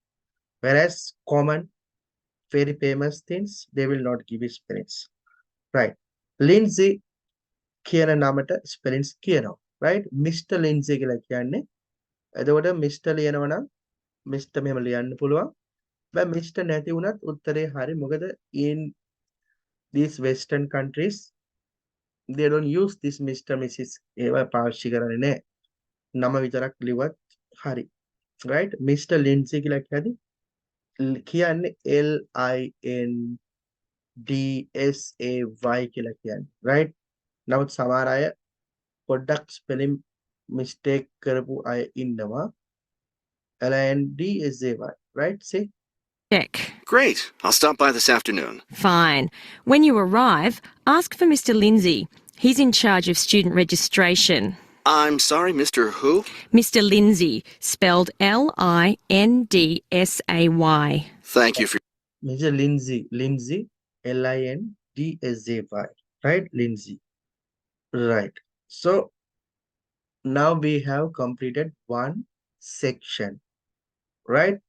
Whereas common, very famous things, they will not give you spellings. Right. Lindsay කියන නමට spellings කියනවා. Right? Mr. Lindsay කියලා කියන්නේ. එතකොට Mr. ලියනවා නම් Mr. මෙහෙම ලියන්න පුළුවන්. Mr. නැති වුණත් උත්තරේ හරි. මොකද in these western countries they don't use this Mr. Mrs. ඒවා පාවිච්චි කරන්නේ නැහැ. නම විතරක් ලිව්වත් හරි. Right? Mr. Lindsay කියලා කියන්නේ LINDSAY කියලා කියන්නේ. Right? නමුත් සමහර අය පොඩ්ඩක් ස්පෙලිං මිස්ටේක් කරපු අය ඉන්නවා. LINDSAY, right? See? Check. Great. I'll stop by this afternoon. Fine. When you arrive, ask for Mr. Lindsay. He's in charge of student registration. I'm sorry, Mr. Who? Mr. Lindsay, spelled LINDSAY. Thank you for... Mr. Lindsay, LINDSAY, right? Lindsay. Right. So now we have completed one section, right?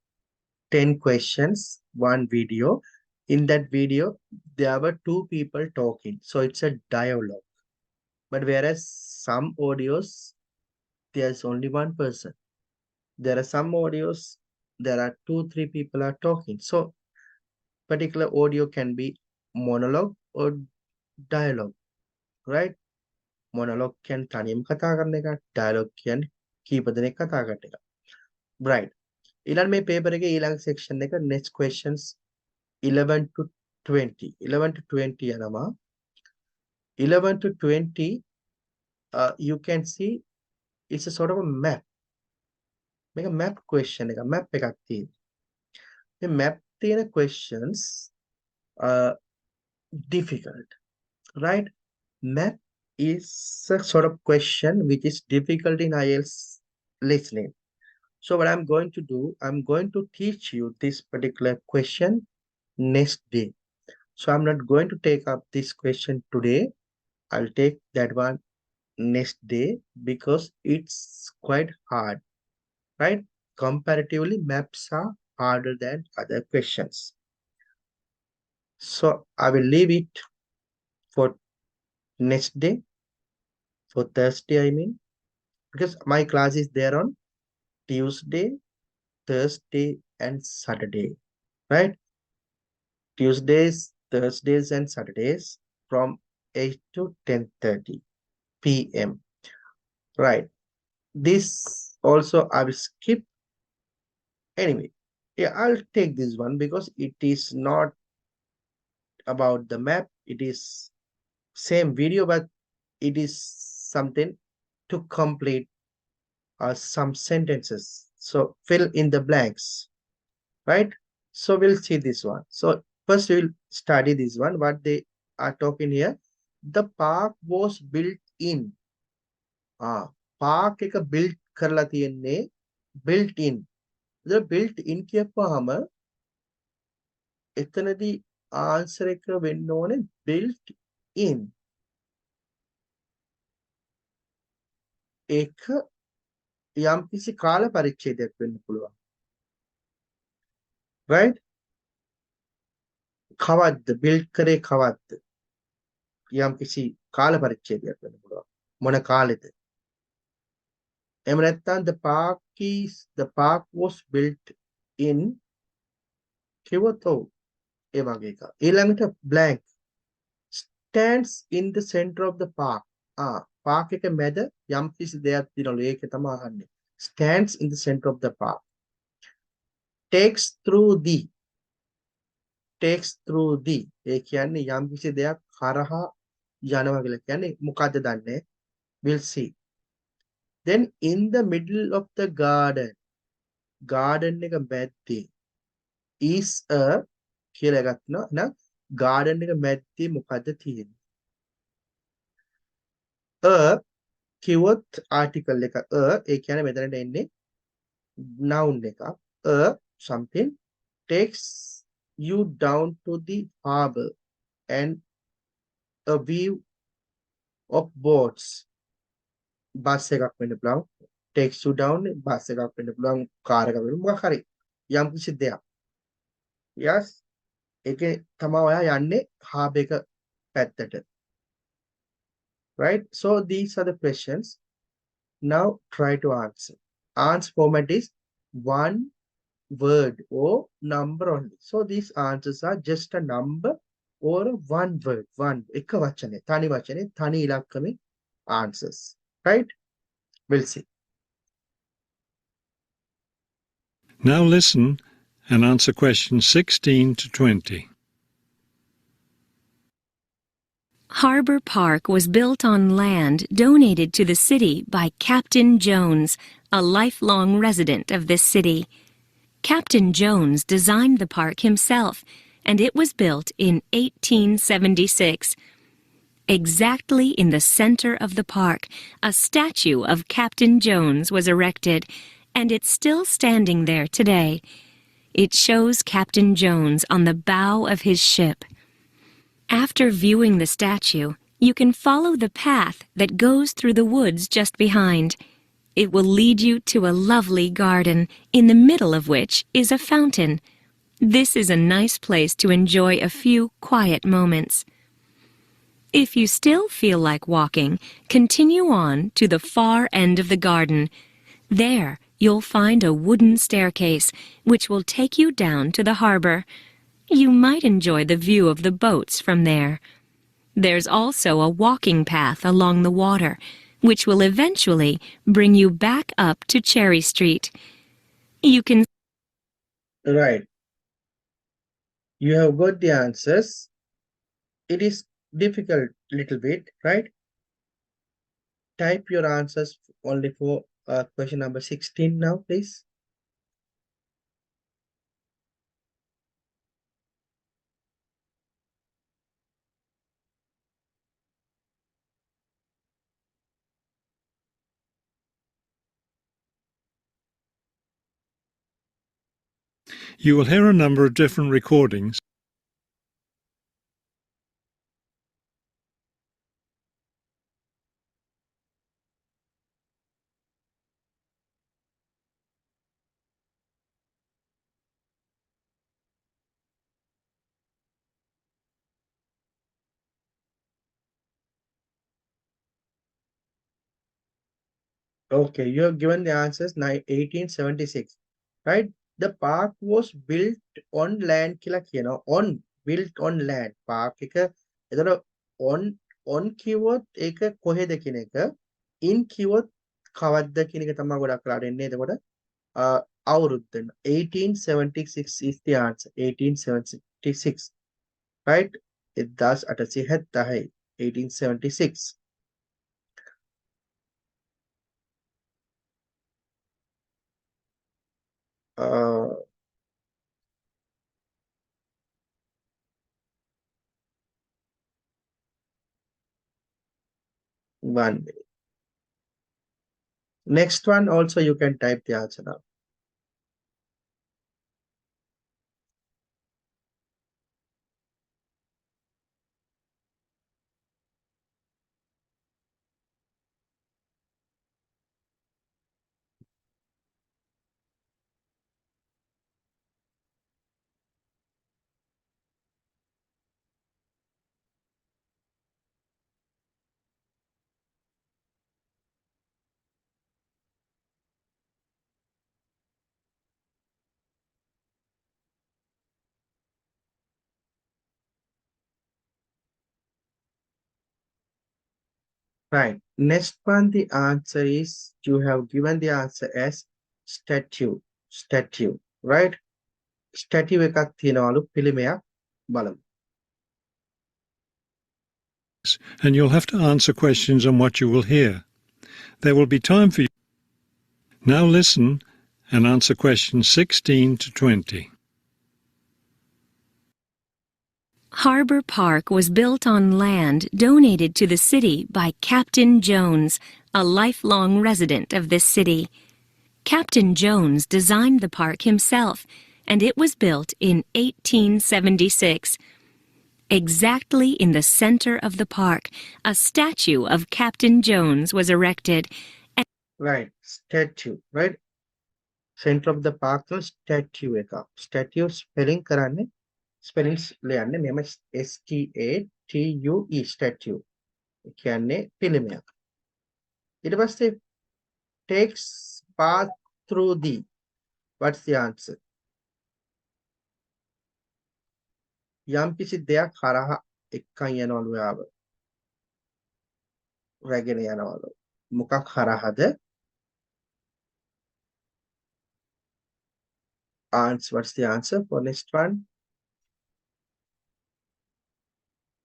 10 questions, one video. In that video, there were two people talking. So it's a dialogue. But whereas some audios, there's only one person. There are some audios, there are 2-3 people are talking. So particular audio can be monologue or dialogue, right? Monologue can තනියම කතා කරන එක, dialogue කියන්නේ කීප දෙනෙක් කතා කරන එක. Right. ඊළඟ මේ paper එකේ ඊළඟ section එක next questions 11 to 20. 11 to 20 යනවා. 11 to 20 you can see it's a sort of a map. මේක map question එක, map එකක් තියෙනවා. මේ map තියෙන questions difficult, right? Map is a sort of question which is difficult in IELTS listening. So what I'm going to do, I'm going to teach you this particular question next day. So I'm not going to take up this question today. I'll take that one next day because it's quite hard, right? Comparatively, maps are harder than other questions. So I will leave it for next day, for Thursday, I mean, because my class is there on Tuesday, Thursday, and Saturday, right? Tuesdays, Thursdays, and Saturdays from 8 to 10:30 p.m. Right. This also I will skip. Anyway, yeah, I'll take this one because it is not about the map. It is same video, but it is something to complete some sentences. So fill in the blanks, right? So we'll see this one. So first we'll study this one. What they are talking here. The park was built in. Park එක built කරලා තියෙන්නේ built in. The built in කියපුවාම එතනදී answer එක වෙන්න ඕනේ built in. ඒක යම්කිසි කාල පරිච්ඡේදයක් වෙන්න පුළුවන්. right? කවද්ද build කරේ කවද්ද? යම්කිසි කාල පරිච්ඡේදයක් වෙන්න පුළුවන්. මොන කාලෙද? එහෙම නැත්නම් the park was built in කිව්වොත් ඔව් ඒ වගේ එකක්. ඊළඟට blank stands in the center of the park. Park එක මැද යම්කිසි දෙයක් තියෙනවලු. ඒක තමයි අහන්නේ. stands in the center of the park. takes through the ඒ කියන්නේ යම්කිසි දෙයක් හරහා යනවා කියලා කියන්නේ මොකද්ද දන්නේ? we'll see. then in the middle of the garden එක මැද්දේ is a කියලා එකක් තියෙනවා. එහෙනම් garden එක මැද්දේ මොකද්ද තියෙන්නේ? a කිව්වොත් article එක ඒ කියන්නේ මෙතනට එන්නේ noun එක. a something takes you down to the harbor and a view of boats. Bus එකක් වෙන්න පුළුවන්. takes you down බස් එකක් වෙන්න පුළුවන්. කාර් එකක් වෙන්න මොකක් හරි යම්කිසි දෙයක්. yes ඒකේ තමයි ඔයා යන්නේ harbor එක පැත්තට. right? So these are the questions. Now try to answer. Answer format is one word or number only. So these answers are just a number or one word. One එක වචනේ තනි වචනේ තනි ඉලක්කමේ answers. Right? We'll see. Now listen and answer questions 16 to 20. Harbor Park was built on land donated to the city by Captain Jones, a lifelong resident of this city. Captain Jones designed the park himself, and it was built in 1876. Exactly in the center of the park, a statue of Captain Jones was erected, and it's still standing there today. It shows Captain Jones on the bow of his ship. After viewing the statue, you can follow the path that goes through the woods just behind. It will lead you to a lovely garden, in the middle of which is a fountain. This is a nice place to enjoy a few quiet moments. If you still feel like walking, continue on to the far end of the garden. There, you'll find a wooden staircase, which will take you down to the harbor. You might enjoy the view of the boats from there. There's also a walking path along the water, which will eventually bring you back up to Cherry Street. You can Right. You have got the answers. It is difficult little bit, right? Type your answers only for question number 16 now, please. You will hear a number of different recordings. Okay, you have given the answers 1876, right? The park was built on land කියලා කියනවා. On built on land. Park එක එතකොට on කිව්වොත් ඒක කොහෙද කියන එක. In කිව්වොත් කවද්ද කියන එක තමයි ගොඩක් වෙලාට එන්නේ. එතකොට අවුරුද්ද 1876 is the answer. 1876, right? 1876. 1876. One minute. Next one also you can type the answer now. Right. Next one, the answer is you have given the answer as statue. Statue. Right? Statue එකක් තියනවලු පිළිමයක් බලමු. And you'll have to answer questions on what you will hear. There will be time for you. Now listen and answer questions 16 to 20. Harbor Park was built on land donated to the city by Captain Jones, a lifelong resident of this city. Captain Jones designed the park himself, and it was built in 1876. Exactly in the center of the park, a statue of Captain Jones was erected. Right. Statue. Right? Center of the park no statue එකක්. Statue spelling කරන්නේ spellings ලියන්නේ මෙහෙම STATUE statue. ඒ කියන්නේ පිළිමයක්. ඊට පස්සේ takes path through the. What's the answer? යම්කිසි දෙයක් හරහා එක්කන් යනවලු යාව. රැගෙන යනවලු. මොකක් හරහාද? Answer. What's the answer for next one?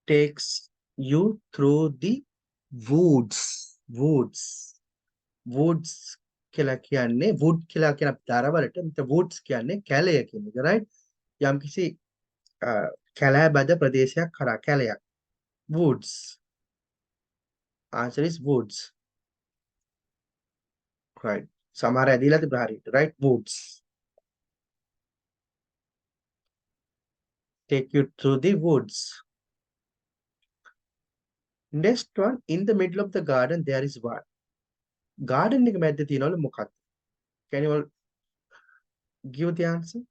Takes you through the woods. Woods. Woods කියලා කියන්නේ wood කියලා කියන තරවලට මෙතන woods කියන්නේ කැලය කියන එක, right? යම්කිසි කැලෑබද ප්‍රදේශයක් කරා කැලයක්. Woods. Answer is woods. Right. සමහර ඇදීලා තිබ්බ හරියට, right? Woods. Take you through the woods. Next one, in the middle of the garden there is what? Garden එක මැද්දේ තියෙනවලු මොකක්ද? Can you all give the answer?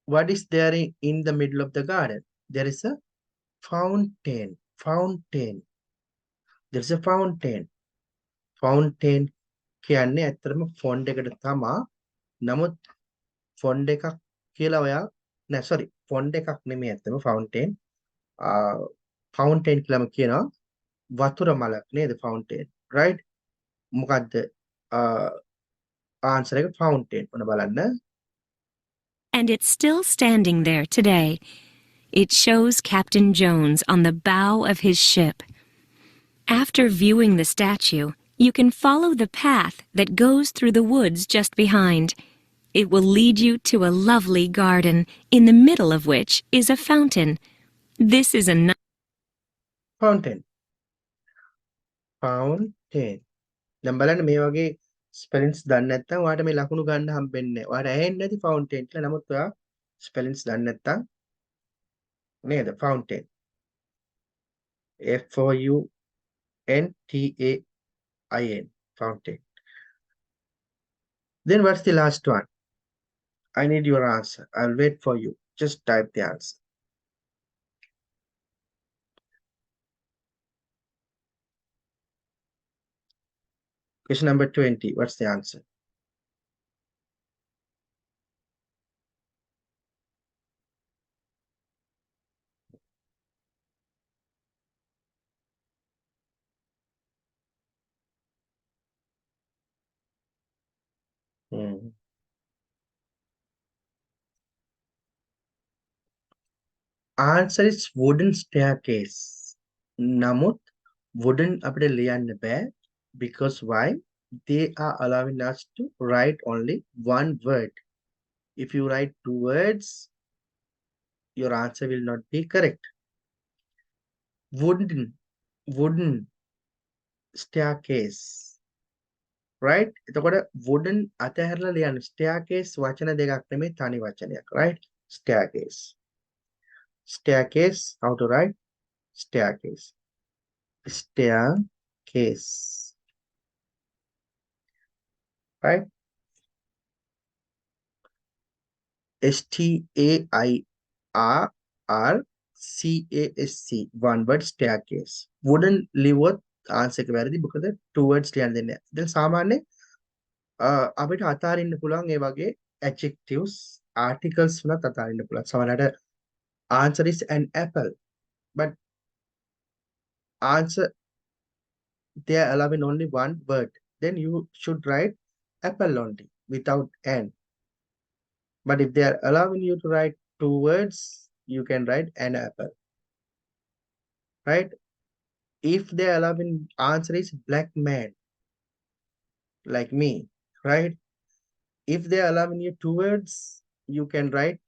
What is there in the middle of the garden? There is a fountain. Fountain. There is a fountain. Fountain කියන්නේ ඇත්තටම font එකට තමා. නමුත් font එකක් කියලා ඔයා නෑ sorry font එකක් නෙමෙයි ඇත්තම fountain. Fountain කියලාම කියනවා වතුර මලක් නේද fountain, right? මොකද්ද answer එක fountain. ඔන්න බලන්න. And it's still standing there today. It shows Captain Jones on the bow of his ship. After viewing the statue, you can follow the path that goes through the woods just behind. It will lead you to a lovely garden, in the middle of which is a fountain. This is a Fountain. Fountain. දැන් බලන්න මේ වගේ spellings දන්නේ නැත්නම් ඔයාලට මේ ලකුණු ගන්න හම්බෙන්නේ නැහැ. ඔයාලට ඇහෙන්නේ නැති fountain කියලා. නමුත් ඔයා spellings දන්නේ නැත්නම් නේද? Fountain. FOUNTAIN. Fountain. Then what's the last one? I need your answer. I'll wait for you. Just type the answer. Question number 20. What's the answer? Answer is wooden staircase. නමුත් wooden අපිට ලියන්න බෑ. Because why? They are allowing us to write only one word. If you write two words, your answer will not be correct. Wooden staircase. Right? එතකොට wooden අතහැරලා ලියන්න. Staircase වචන දෙකක් නෙමෙයි තනි වචනයක්. Right? Staircase. Staircase. How to write? Staircase. Staircase. right? STAIRCASC, one word staircase. Wouldn't leave what answer එක වැරදි මොකද two words ලියන්න දෙන්නේ නැහැ. දැන් සාමාන්‍ය අපිට අතාරින්න පුළුවන් ඒ වගේ adjectives articles වලත් අතාරින්න පුළුවන්. සමහරවිට answer is an apple, but answer they are allowing only one word. Then you should write apple only without an. But if they are allowing you to write two words, you can write an apple, right? If they are allowing answer is black man, like me, right? If they are allowing you two words, you can write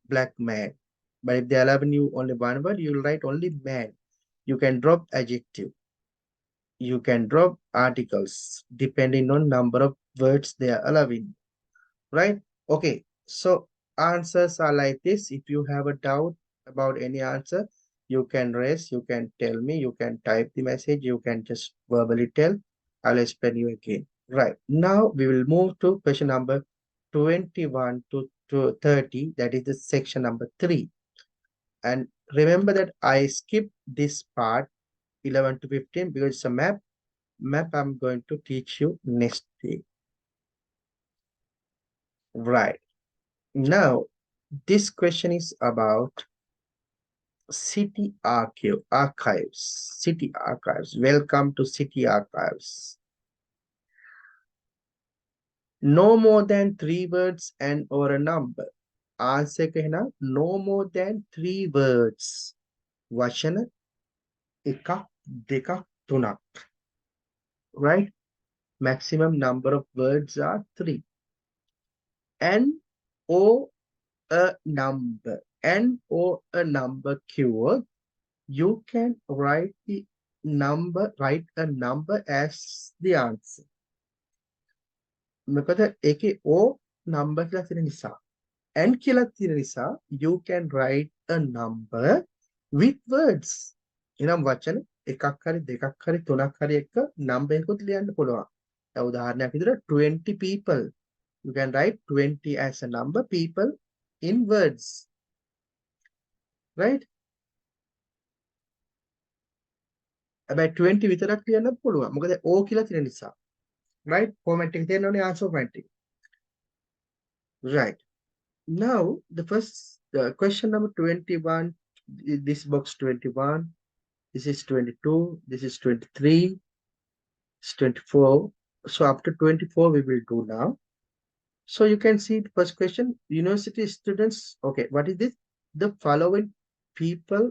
black man. But if they are allowing you only one word, you will write only man. You can drop adjective. You can drop articles depending on number of words they are allowing, right? Okay, so answers are like this. If you have a doubt about any answer, you can raise, you can tell me, you can type the message, you can just verbally tell. I'll explain you again. Right, now we will move to question number 21 to 30. That is the section number 3. And remember that I skipped this part 11 to 15 because it's a map. I'm going to teach you next week. Right, now this question is about city archives. City archives. Welcome to city archives. No more than 3 words and or a number. Answer कहना no more than 3 words. वचन එකක් දෙකක් තුනක්. Right? Maximum number of words are 3. And or a number. And or a number keyword. You can write a number as the answer. මොකද ඒකේ o number කියලා තියෙන නිසා and කියලා තියෙන නිසා you can write a number with words. එනම් වචන එකක් හරි දෙකක් හරි තුනක් හරි එක number එකකුත් ලියන්න පුළුවන්. දැන් උදාහරණයක් විදිහට 20 people. You can write 20 as a number, people in words. Right? about 20 විතරක් ලියන්න පුළුවන්. මොකද O කියලා තියෙන නිසා. Right? Format එක තියෙනවනේ answer format එක. Right. Now the first question number 21, this box 21, this is 22, this is 23, it's 24. So after 24 we will do now. So you can see the first question, university students. Okay, what is this? The following people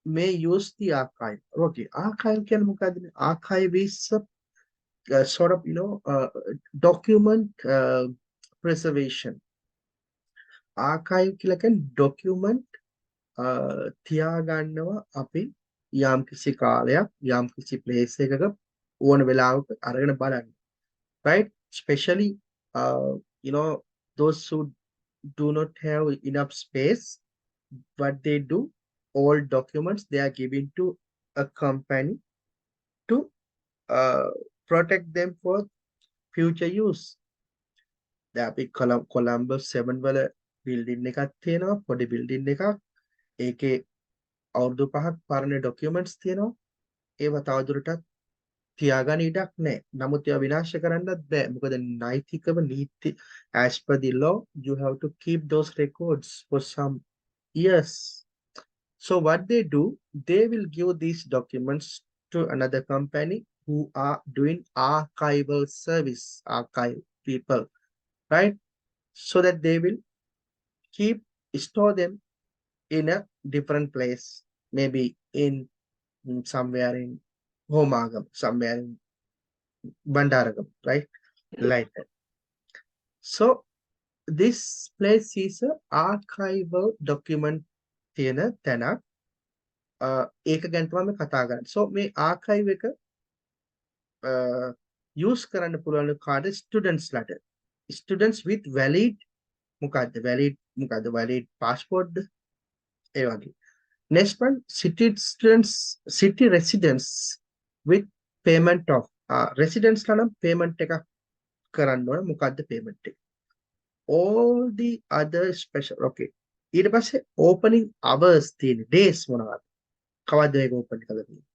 may use the archive. Okay, archive කියන්නේ මොකද්ද? Archive is sort of document preservation. Archive කියලා කියන්නේ document තියාගන්නවා අපි යම් කිසි කාලයක් යම් කිසි place එකක ඕන වෙලාවක අරගෙන බලන්න. Right? Especially those who do not have enough space, what they do, all documents they are giving to a company to protect them for future use. දැන් අපි කොළඹ 7 වල building එකක් තියෙනවා, පොඩි building එකක්. ඒකේ අවුරුදු 5ක් පරණ documents තියෙනවා. ඒවා තවදුරටත් තියාගන්න ඉඩක් නැහැ. නමුත් ඒවා විනාශ කරන්නත් බෑ. මොකද නෛතිකව නීති as per the law you have to keep those records for some years. So what they do, they will give these documents to another company who are doing archival service, archive people, right? So that they will store them in a different place, maybe in somewhere in Homagam, somewhere in Bandaragam, right? Like that. So this place is a archival document තියෙන තැනක්. ඒක ගැන තමයි කතා කරන්නේ. So මේ archive එක use කරන්න පුළුවන් කාට students ලට. Students with valid valid passport ඒ වගේ. Next one, city residents with payment of residents ලා නම් payment එකක් කරන්න ඕන මොකද්ද payment එක. All the other special okay. ඊට පස්සේ opening hours තියෙන days මොනවද? කවද්ද මේක open කරලා තියෙන්නේ?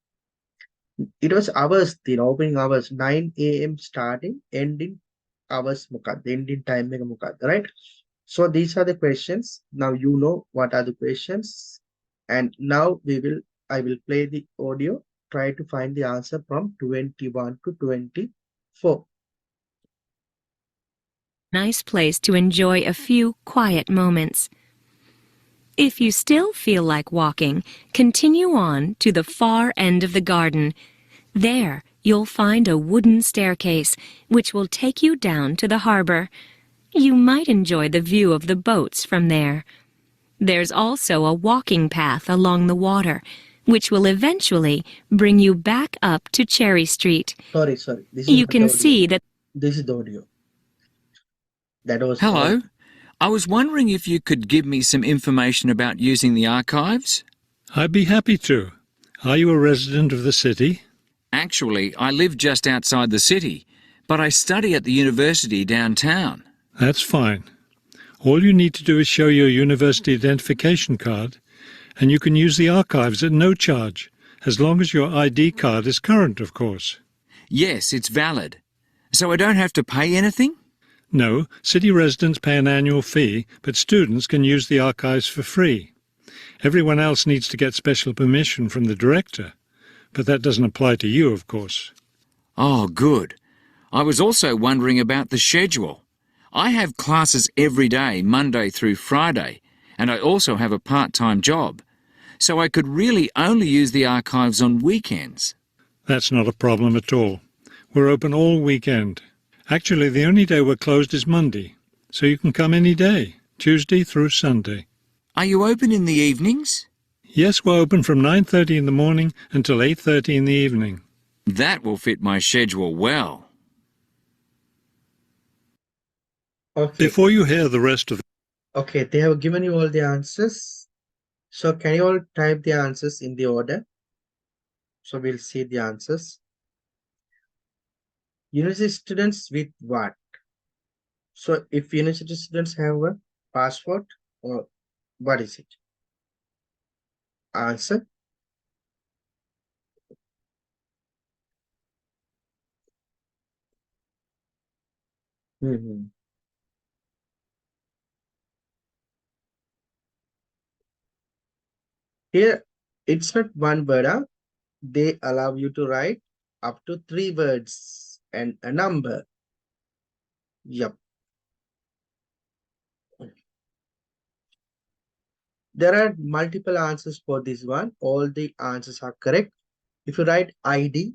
ඊට පස්සේ hours තියෙන opening hours 9 am starting ending hours මොකක්ද? Ending time එක මොකක්ද? Right? So these are the questions. Now you know what are the questions. And now I will play the audio. Try to find the answer from 21 to 24. Nice place to enjoy a few quiet moments. If you still feel like walking, continue on to the far end of the garden. There, you'll find a wooden staircase, which will take you down to the harbor. You might enjoy the view of the boats from there. There's also a walking path along the water, which will eventually bring you back up to Cherry Street. Sorry. This is You not can audio. see that This is the audio. That was Hello. I was wondering if you could give me some information about using the archives. I'd be happy to. Are you a resident of the city? Actually, I live just outside the city, but I study at the university downtown. That's fine. All you need to do is show your university identification card, and you can use the archives at no charge, as long as your ID card is current, of course. Yes, it's valid. So I don't have to pay anything? No, city residents pay an annual fee, but students can use the archives for free. Everyone else needs to get special permission from the director, but that doesn't apply to you, of course. Oh, good. I was also wondering about the schedule. I have classes every day, Monday through Friday, and I also have a part-time job. So I could really only use the archives on weekends. That's not a problem at all. We're open all weekend. Actually, the only day we're closed is Monday, so you can come any day, Tuesday through Sunday. Are you open in the evenings? Yes, we're open from 9:30 in the morning until 8:30 in the evening. That will fit my schedule well. okay. Before you hear the rest of Okay, they have given you all the answers. So can you all type the answers in the order? So we'll see the answers. University students with what? So if university students have a passport, or what is it? Answer. Mhm. Here, it's not one word. They allow you to write up to 3 words and a number. Yep. There are multiple answers for this one. All the answers are correct. If you write ID,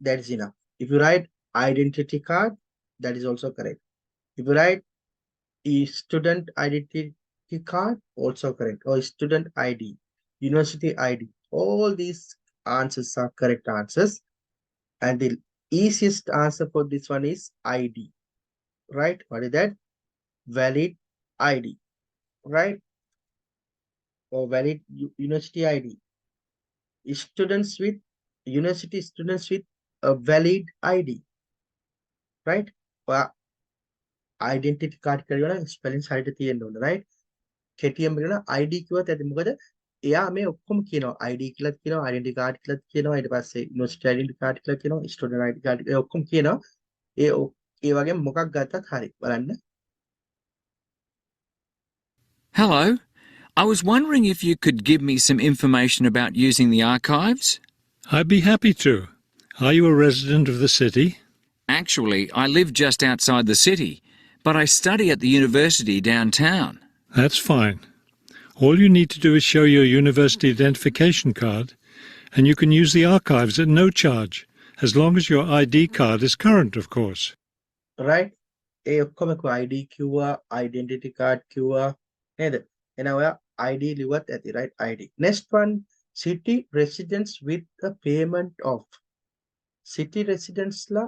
that is enough. If you write identity card, that is also correct. If you write student identity card, also correct. Or student ID, university ID. All these answers are correct answers. And the easiest answer for this one is ID. Right? What is that? Valid ID. Right? Or valid university ID. University students with a valid ID. Right? Identity card කරලා spelling side තියෙන්න ඕන, right? KTM කරන ID කිව්වත් ඇති. මොකද එයා මේ ඔක්කොම කියනවා. ID කියලාත් කියනවා, identity card කියලාත් කියනවා, ඊට පස්සේ university identity card කියලා කියනවා, student ID card ඒ ඔක්කොම කියනවා. ඒ වගේ මොකක් ගත්තත් හරි. බලන්න. Hello. I was wondering if you could give me some information about using the archives. I'd be happy to. Are you a resident of the city? Actually, I live just outside the city, but I study at the university downtown. That's fine. All you need to do is show your university identification card, and you can use the archives at no charge, as long as your ID card is current, of course. Right? ඒ ඔක්කොම ID කිව්වා, identity card කිව්වා, නේද? එහෙනම් ඔයා ID ලිව්වත් ඇති, right? ID. Next one, city residents with the payment of. City residents ලා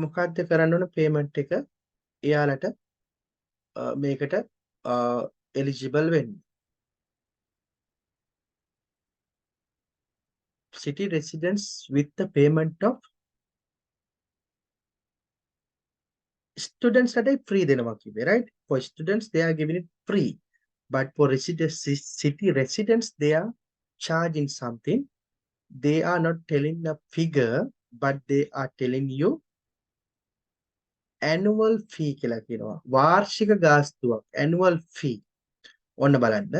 මොකක්ද කරන්න ඕන payment එක එයාලට මේකට eligible වෙන්න. City residents with the payment of students are free දෙනවා කිව්වේ, right? For students they are giving it free, but for city residents they are charging something. They are not telling a figure, but they are telling you annual fee කියලා කියනවා. වාර්ෂික ගාස්තුවක්, annual fee. ඔන්න බලන්න.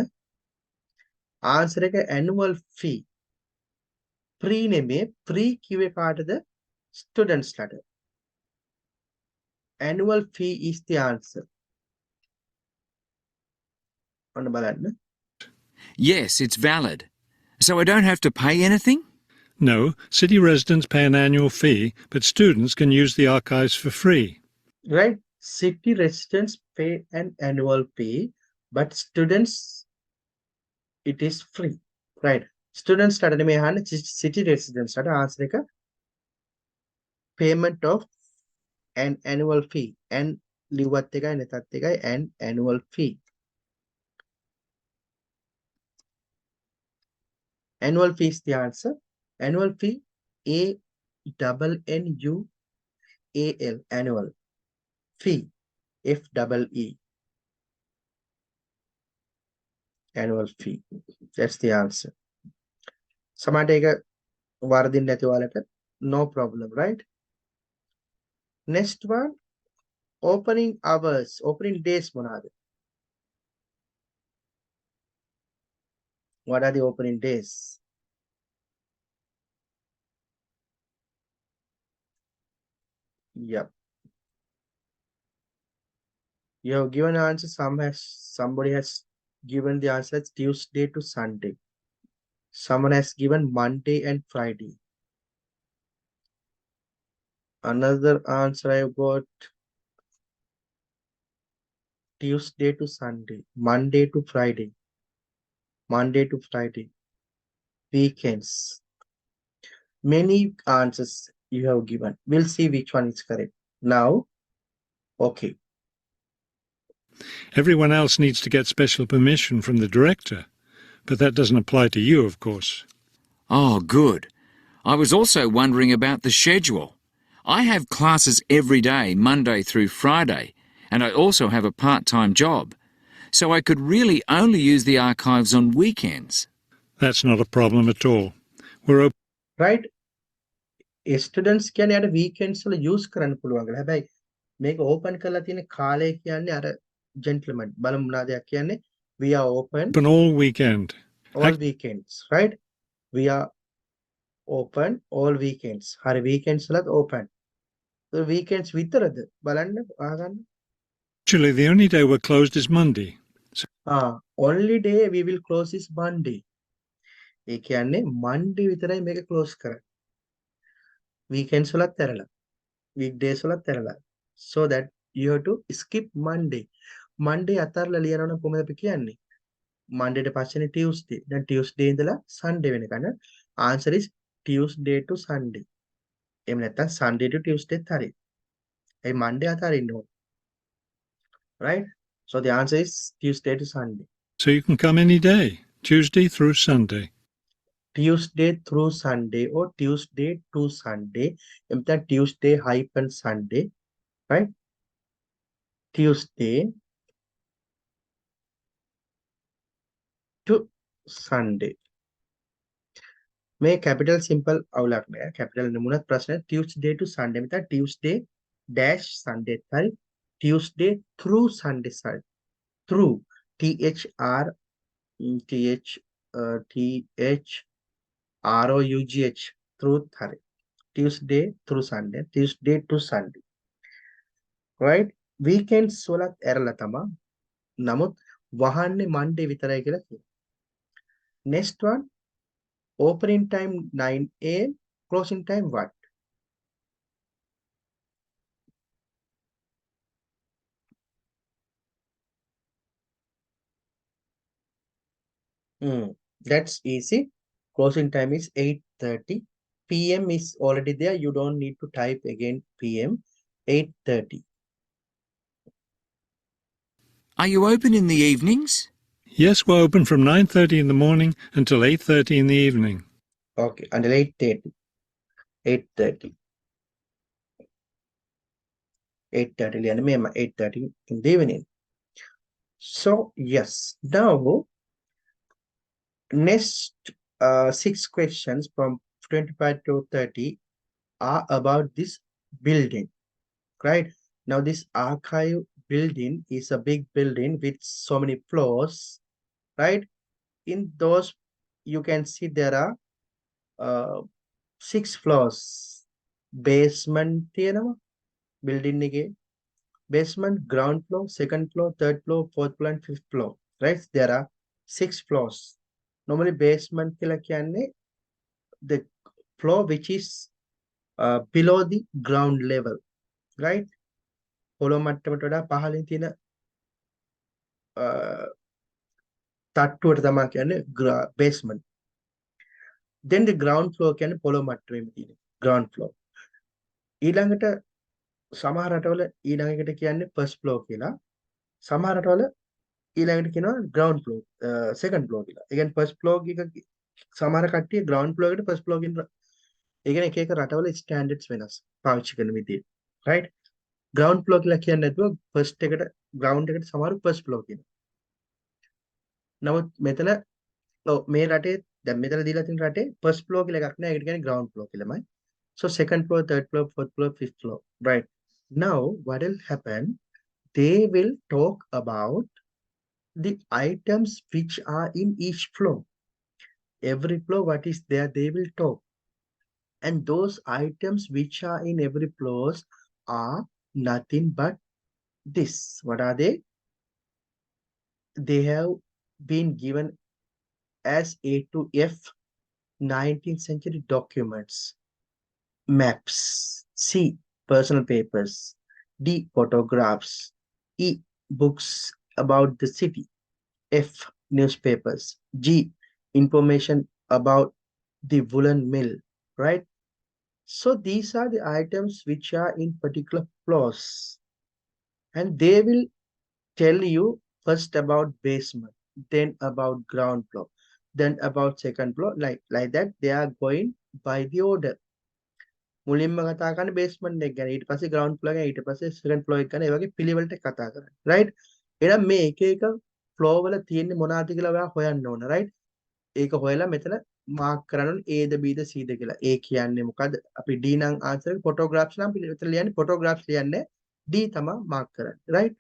answer එක annual fee. free නෙමේ, free කිව්වේ කාටද? students ලට. annual fee is the answer. ඔන්න බලන්න. Yes, it's valid. So I don't have to pay anything? No, city residents pay an annual fee, but students can use the archives for free. Right? City residents pay an annual fee, but students it is free. Right? Students ලට නෙමෙයි අහන්නේ, city residents ලට answer එක payment of an annual fee. And ලිව්වත් එකයි නැතත් එකයි an annual fee. Annual fee is the answer. Annual fee, ANNUAL, annual. Fee, FEE. Annual fee. That's the answer. සමහරට ඒක වර්ධින්න නැති ඔයාලට no problem, right? Next one, opening hours, opening days මොනවාද? What are the opening days? Yep. You have given answer. Somebody has given the answer as Tuesday to Sunday. Someone has given Monday and Friday. Another answer I got Tuesday to Sunday, Monday to Friday, Monday to Friday, weekends. Many answers you have given. We'll see which one is correct. Now, okay. Everyone else needs to get special permission from the director, but that doesn't apply to you, of course. Oh, good. I was also wondering about the schedule. I have classes every day, Monday through Friday, and I also have a part-time job. So I could really only use the archives on weekends. That's not a problem at all. We're open. Right? Students කියන්නේ අර weekends වල use කරන්න පුළුවන් කියලා. හැබැයි මේක open කරලා තියෙන කාලය කියන්නේ අර gentleman බලමු මොනවාද කියන්නේ. We are open all weekend. all weekends, right? We are open all weekends. හරි weekends වලත් open. So weekends විතරද බලන්න අහගන්න. Actually, the only day we're closed is Monday. Only day we will close is Monday. ඒ කියන්නේ Monday විතරයි මේක close කරන්නේ. Weekends වලත් ඇරලා. Weekdays වලත් ඇරලා. So that you have to skip Monday. Monday අතරලා ලියනවනම් කොහොමද අපි කියන්නේ? Monday ට පස්සේනේ Tuesday. දැන් Tuesday ඉඳලා Sunday වෙනකන් answer is Tuesday to Sunday. එහෙම නැත්නම් Sunday to Tuesday හරි. ඒ Monday අතරින්න ඕනේ. Right? So the answer is Tuesday to Sunday. So you can come any day, Tuesday through Sunday. Tuesday through Sunday or Tuesday to Sunday. එතන Tuesday hyphen Sunday. Right? Tuesday to Sunday. මේ capital simple අවුලක් නෑ. capital නෙමුණත් ප්‍රශ්නේ Tuesday to Sunday. මෙතන Tuesday dash Sunday හරි. Tuesday through Sunday side. Through THROUGH through හරි. Tuesday through Sunday. Tuesday to Sunday. Right? Weekends වලත් ඇරලා තමා. නමුත් වහන්නේ Monday විතරයි කියලා කියනවා. Next one, opening time 9 AM, closing time what? That's easy. Closing time is 8:30. PM is already there. You don't need to type again PM. 8:30. Are you open in the evenings? Yes, we're open from 9:30 in the morning until 8:30 in the evening. Okay, until 8:30. 8:30. 8:30 ලියන්න මෙහෙම 8:30 in the evening. So yes, now next 6 questions from 25 to 30 are about this building, right? Now this archive building is a big building with so many floors, right? In those you can see there are 6 floors. Basement තියෙනවා building එකේ. Basement, ground floor, second floor, third floor, fourth floor and fifth floor, right? There are 6 floors. Normally basement කියලා කියන්නේ the floor which is below the ground level, right? පොළොව මට්ටමට වඩා පහළින් තියෙන තට්ටුවට තමයි කියන්නේ basement. Then the ground floor කියන්නේ පොළොව මට්ටමේම තියෙන ground floor. ඊළඟට සමහර රටවල ඊළඟ එකට කියන්නේ first floor කියලා. සමහර රටවල ඊළඟට කියනවා ground floor, second floor කියලා. ඒ කියන්නේ first floor එක සමහර කට්ටිය ground floor එකට first floor කියන ඒ කියන්නේ එක එක රටවල standards වෙනස් පාවිච්චි කරන විදිය. right? ground floor කියලා කියන්නේ නැතුව first එකට ground එකට සමහර first floor කියනවා. නමුත් මෙතන මේ රටේ දැන් මෙතන දීලා තියෙන රටේ first floor කියලා එකක් නෑ. ඒකට කියන්නේ ground floor කියලාමයි. So second floor, third floor, fourth floor, fifth floor, right? Now what will happen? They will talk about the items which are in each floor. Every floor, what is there, they will talk. And those items which are in every floors are nothing but this. What are they? They have been given as A to F 19th century documents. Maps. C. Personal papers. D. Photographs. E. Books about the city. F. Newspapers. G. Information about the woolen mill. Right? So these are the items which are in particular floors. And they will tell you first about basement, then about ground floor, then about second floor. Like that, they are going by the order. මුලින්ම කතා කරන්නේ basement එක ගැන, ඊට පස්සේ ground floor ගැන, ඊට පස්සේ second floor එක ගැන, ඒ වගේ පිළිවෙලට කතා කරන්නේ, right? එහෙනම් මේ එක එක floor වල තියෙන්නේ මොනවාද කියලා ඔයා හොයන්න ඕන, right? ඒක හොයලා මෙතන mark කරන්න ඕන A the B the C ද කියලා. A කියන්නේ මොකද්ද? අපි D නම් answer එක photographs නම් මෙතන ලියන්නේ photographs ලියන්නේ D තමයි mark කරන්නේ, right?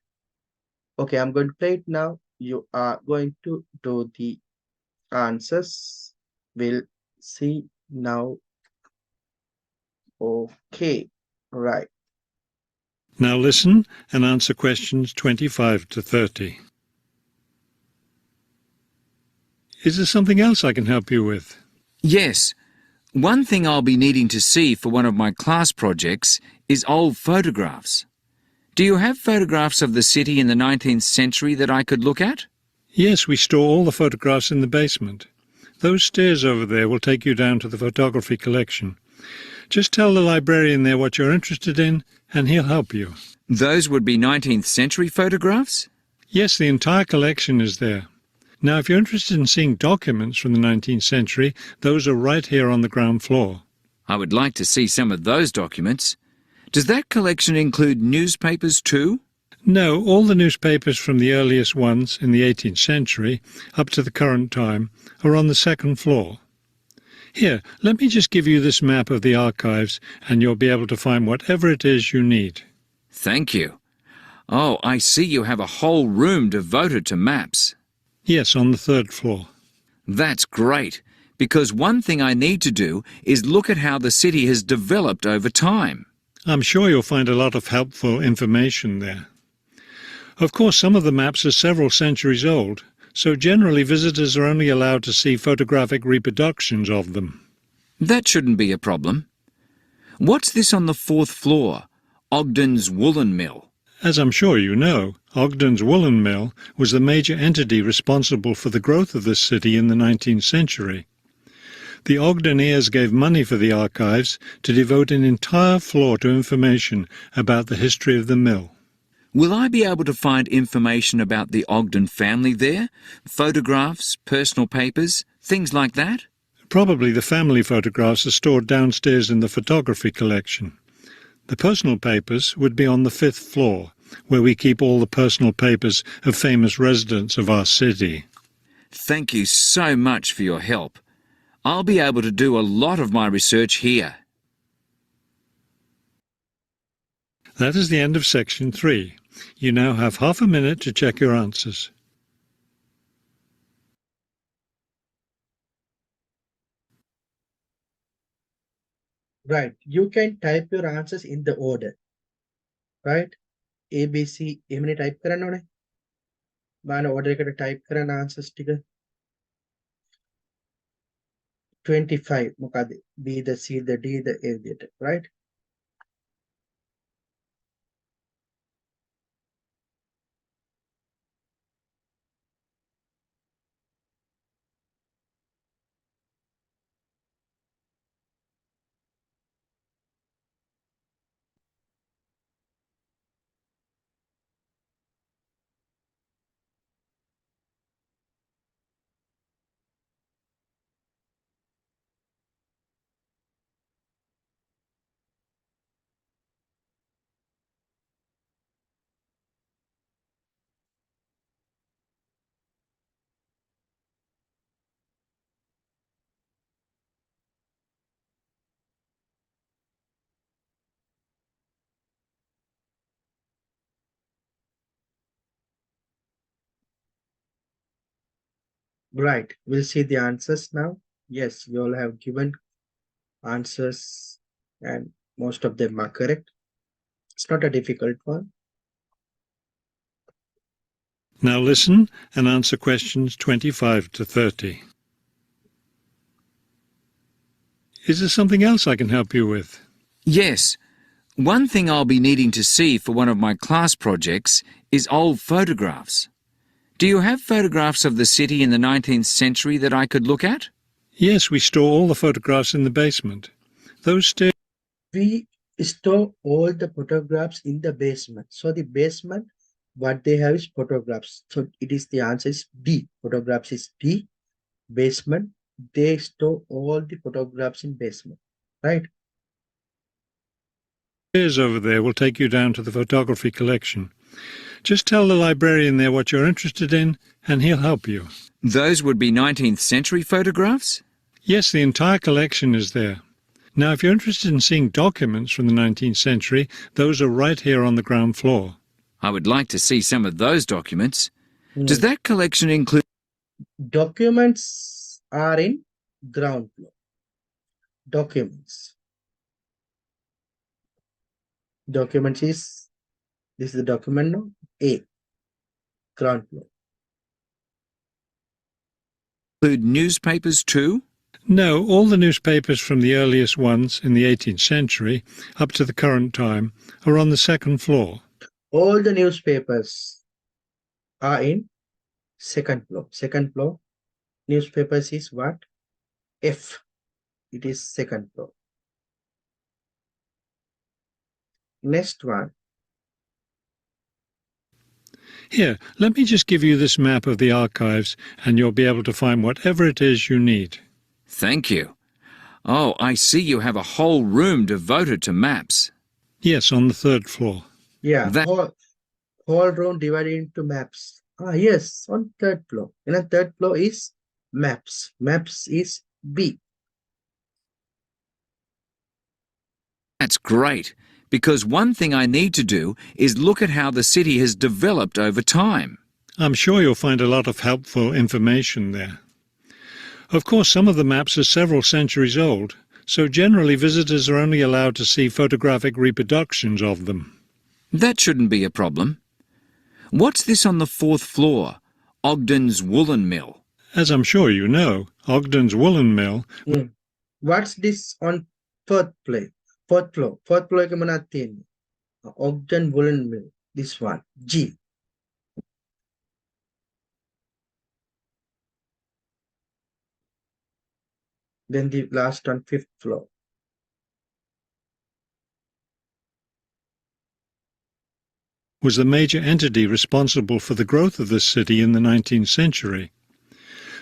Okay, I'm going to play it now. You are going to do the answers. We'll see now. Okay, right. Now listen and answer questions 25 to 30. Is there something else I can help you with? Yes. One thing I'll be needing to see for one of my class projects is old photographs. Do you have photographs of the city in the 19th century that I could look at? Yes, we store all the photographs in the basement. Those stairs over there will take you down to the photography collection. Just tell the librarian there what you're interested in, and he'll help you. Those would be 19th century photographs? Yes, the entire collection is there. Now, if you're interested in seeing documents from the 19th century, those are right here on the ground floor. I would like to see some of those documents. Does that collection include newspapers too? No, all the newspapers from the earliest ones in the 18th century up to the current time are on the second floor. Here, let me just give you this map of the archives and you'll be able to find whatever it is you need. Thank you. Oh, I see you have a whole room devoted to maps. Yes, on the third floor. That's great, because one thing I need to do is look at how the city has developed over time. I'm sure you'll find a lot of helpful information there. Of course, some of the maps are several centuries old, so generally visitors are only allowed to see photographic reproductions of them. That shouldn't be a problem. What's this on the fourth floor? Ogden's woolen mill. As I'm sure you know, Ogden's woolen mill was the major entity responsible for the growth of this city in the 19th century. The Ogdeniers gave money for the archives to devote an entire floor to information about the history of the mill. Will I be able to find information about the Ogden family there? Photographs, personal papers, things like that? Probably the family photographs are stored downstairs in the photography collection. The personal papers would be on the 5th floor, where we keep all the personal papers of famous residents of our city. Thank you so much for your help. I'll be able to do a lot of my research here. That is the end of section 3. You now have half a minute to check your answers. Right. You can type your answers in the order. Right? A, B, C. එමනේ type කරන්න ඕනේ. බලන්න order එකට type කරන answers ටික. 25 මොකද? B, the C, the D, the A විදියට. Right? Right. We'll see the answers now. Yes, you all have given answers and most of them are correct. It's not a difficult one. Now listen and answer questions 25 to 30. Is there something else I can help you with? Yes. One thing I'll be needing to see for one of my class projects is old photographs. Do you have photographs of the city in the 19th century that I could look at? Yes, we store all the photographs in the basement. Those stairs. We store all the photographs in the basement. So the basement, what they have is photographs. So it is the answer is D. Photographs is D. Basement. They store all the photographs in basement. Right? Stairs over there will take you down to the photography collection. Just tell the librarian there what you're interested in, and he'll help you. Those would be 19th century photographs? Yes, the entire collection is there. Now, if you're interested in seeing documents from the 19th century, those are right here on the ground floor. I would like to see some of those documents. Does that collection include... Documents are in ground floor. Documents. Documents is, this is the document now, A. Ground floor. include newspapers too? No, all the newspapers from the earliest ones in the 18th century up to the current time are on the second floor. All the newspapers are in second floor. Second floor. Newspapers is what? F. It is second floor. Next one. Here, let me just give you this map of the archives and you'll be able to find whatever it is you need. Thank you. Oh, I see you have a whole room devoted to maps. Yes, on the third floor. Yeah, That- whole room divided into maps. Yes, on third floor. And the third floor is maps. Maps is B. That's great, because one thing I need to do is look at how the city has developed over time. I'm sure you'll find a lot of helpful information there. Of course, some of the maps are several centuries old, so generally visitors are only allowed to see photographic reproductions of them. That shouldn't be a problem. What's this on the fourth floor? Ogden's Woolen Mill. As I'm sure you know, Ogden's Woolen Mill. What's this on fourth floor? Fourth floor. Fourth floor එක මොනවද තියෙන්නේ? Ogden Woolen Mill. This one. G. Then the last on fifth floor. Was the major entity responsible for the growth of this city in the 19th century.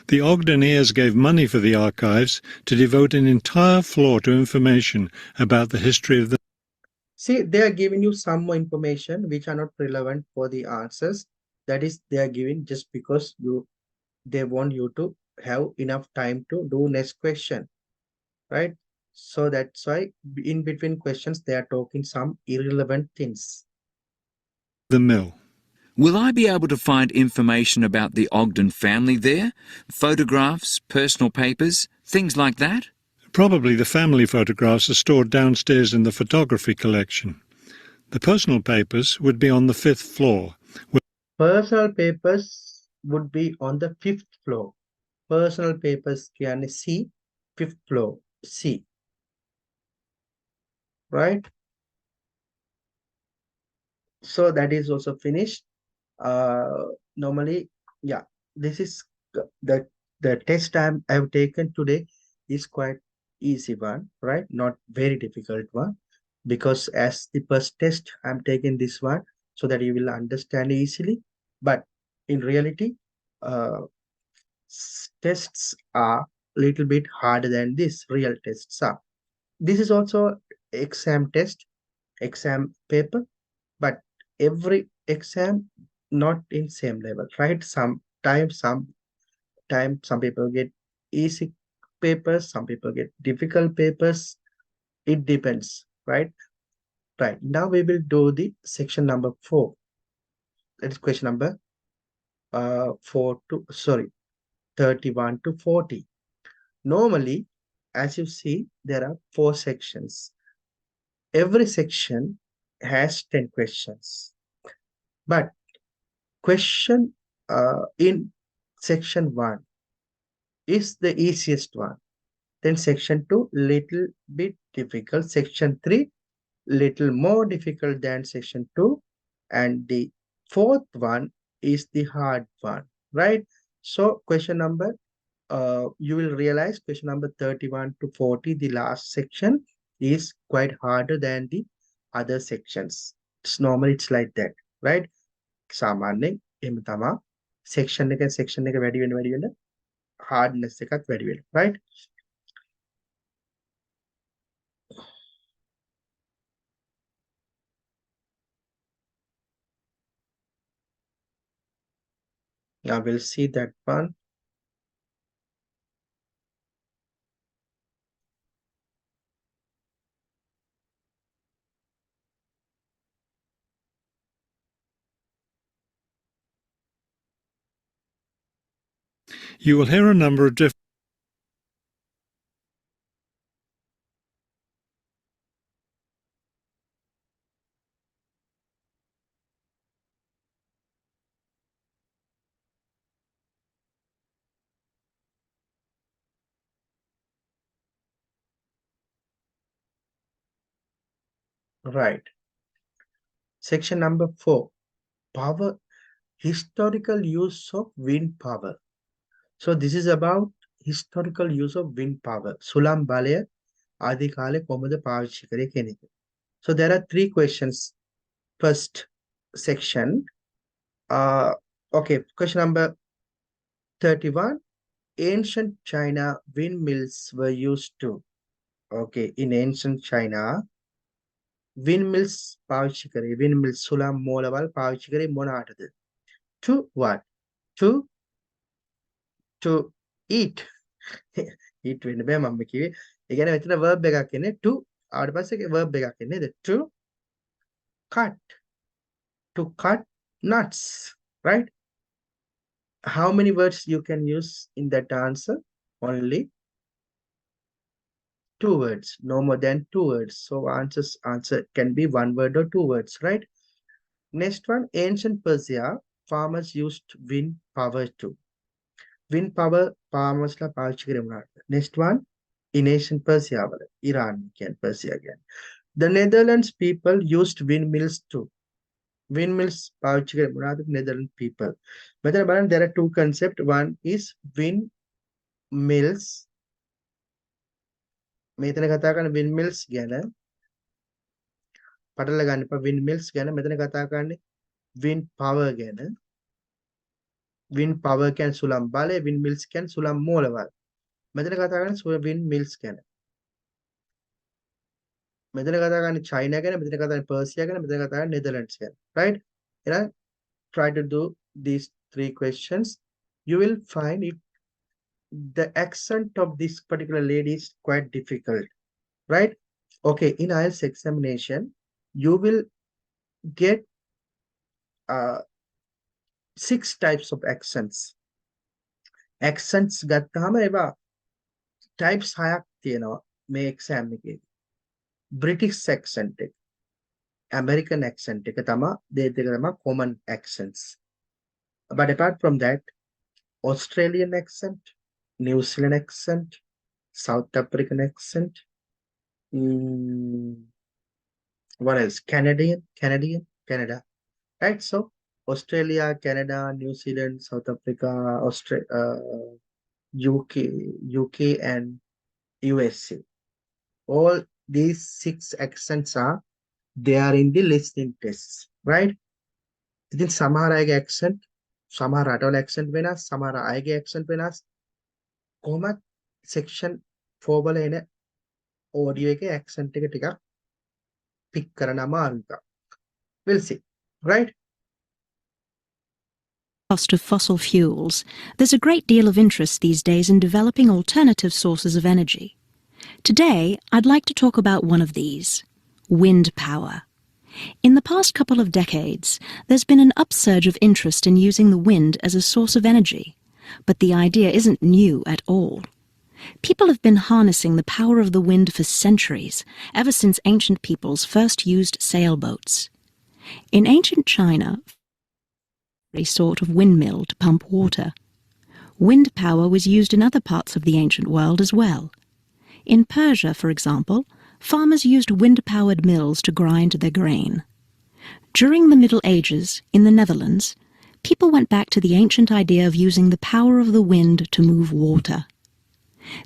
The Ogdeniers gave money for the archives to devote an entire floor to information about the history of the... See, they are giving you some more information which are not relevant for the answers. That is, they are giving just because they want you to have enough time to do next question, right? So that's why in between questions they are talking some irrelevant things. The mill. Will I be able to find information about the Ogden family there? Photographs, personal papers, things like that? Probably the family photographs are stored downstairs in the photography collection. The personal papers would be on the 5th floor. Personal papers would be on the 5th floor. Personal papers can C, 5th floor, C, right? So that is also finished. Normally, yeah, this is the test I've taken today is quite easy one, right? Not very difficult one, because as the first test I'm taking this one so that you will understand easily. But in reality, uh, tests are a little bit harder than this real tests are. This is also exam test, exam paper, but every exam not in same level, right? Some people get easy papers, some people get difficult papers. It depends, right? Right, now we will do the section number 4. That is question number 31 to 40. Normally, as you see, there are 4 sections. Every section has 10 questions, but question in section 1 is the easiest one. Then section 2 little bit difficult. Section 3 little more difficult than section 2, and the fourth one is the hard one, right? So question number you will realize question number 31 to 40, the last section, is quite harder than the other sections. It's normally it's like that, right? සාමාන්‍යයෙන් එහෙම තමා section එක වැඩි වෙන hardness එකත් වැඩි වෙනවා, right? Now we'll see that one. You will hear a number of different Right. Section number 4, power, historical use of wind power. So this is about historical use of wind power. Sulam Balaya Adi Kale Komada පාවිච්චි කරේ කියන එක. So there are 3 questions. First section. Okay, question number 31. Ancient China windmills were used to. Okay, in ancient China, windmills පාවිච්චි කරේ. Windmills සුළම් මෝලවල් පාවිච්චි කරේ මොනකටද? To what? To eat. eat වෙන්න බෑ මම කිව්වේ. ඒ කියන්නේ මෙතන verb එකක් එන්නේ to ආවට පස්සේ verb එකක් එන්නේ නේද? To cut nuts, right? How many words you can use in that answer? Only 2 words, no more than 2 words. So answer can be 1 word or 2 words, right? Next one, ancient Persia, farmers used wind power too. Wind power farmers la පාවිච්චි කරේ මොනවාද? Next one, in ancient Persia වල, Iran again, Persia again. The Netherlands people used windmills too. Windmills පාවිච්චි කරේ මොනවාද? Netherlands people. මෙතන බලන්න there are 2 concepts. One is windmills. මෙතන කතා කරන windmills ගැන පටල ගන්න එපා. windmills ගැන මෙතන කතා කරන්නේ wind power ගැන. Wind power can sulam bale, windmills can sulam molawal. මෙතන කතා කරන්නේ windmills ගැන. මෙතන කතා කරන්නේ චයිනා ගැන, මෙතන කතා කරන්නේ පර්සියා ගැන, මෙතන කතා කරන්නේ නෙදර්ලන්ඩ්ස් ගැන. Right? Try to do these 3 questions. You will find it the accent of this particular lady is quite difficult. Right? Okay, in IELTS examination, you will get 6 types of accents. Accents ගත්තාම ඒවා types 6ක් තියෙනවා මේ exam එකේ. British accent එක, American accent එක තමයි දෙක තමයි common accents. But apart from that, Australian accent, New Zealand accent, South African accent, what else? Canada. Right? So Australia, Canada, New Zealand, South Africa, UK and USA. All these 6 accents are there in the listening tests. Right? ඉතින් සමහර අයගේ accent, සමහර රටවල accent වෙනස්, සමහර අයගේ accent වෙනස්. කොහොමත් section 4 වල එන audio එකේ accent එක ටිකක් pick කරන්න අමාරුයි. We'll see. Right? Cost of fossil fuels, there's a great deal of interest these days in developing alternative sources of energy. Today, I'd like to talk about one of these, wind power. In the past couple of decades, there's been an upsurge of interest in using the wind as a source of energy, but the idea isn't new at all. People have been harnessing the power of the wind for centuries, ever since ancient peoples first used sailboats. In ancient China, a sort of windmill to pump water. Wind power was used in other parts of the ancient world as well. In Persia, for example, farmers used wind-powered mills to grind their grain. During the Middle Ages, in the Netherlands, people went back to the ancient idea of using the power of the wind to move water.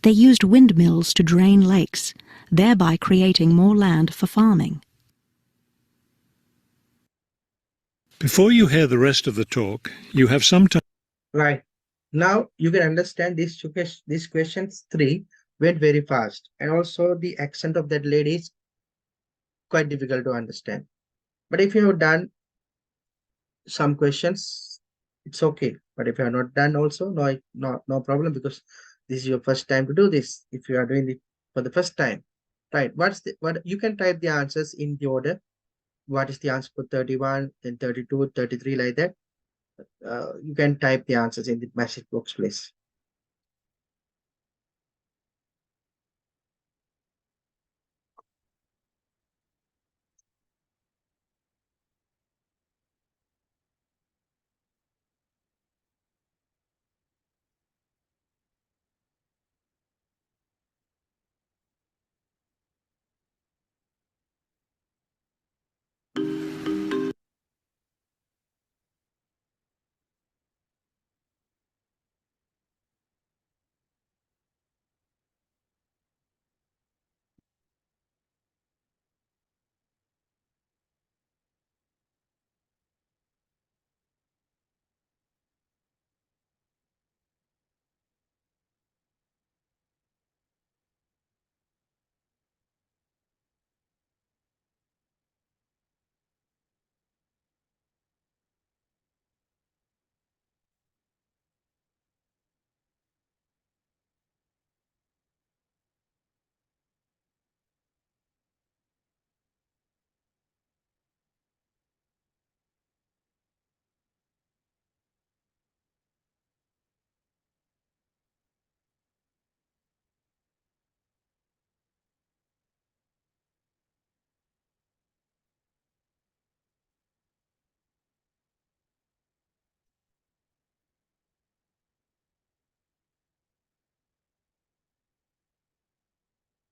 They used windmills to drain lakes, thereby creating more land for farming. Before you hear the rest of the talk, you have some time. Right. Now you can understand these questions 3 went very fast, and also the accent of that lady is quite difficult to understand. But if you have done some questions, it's okay. But if you have not done also, no problem, because this is your first time to do this. If you are doing it for the first time, right? What you can type the answers in the order. What is the answer for 31, then 32, 33, like that? You can type the answers in the message box, please.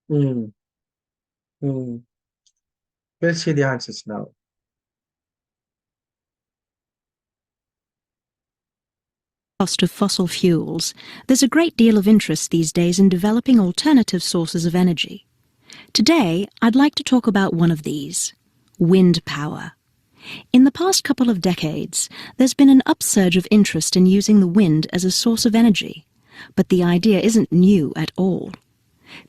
Hmm. We'll see the answers now. Cost of fossil fuels, there's a great deal of interest these days in developing alternative sources of energy. Today, I'd like to talk about one of these, wind power. In the past couple of decades, there's been an upsurge of interest in using the wind as a source of energy, but the idea isn't new at all.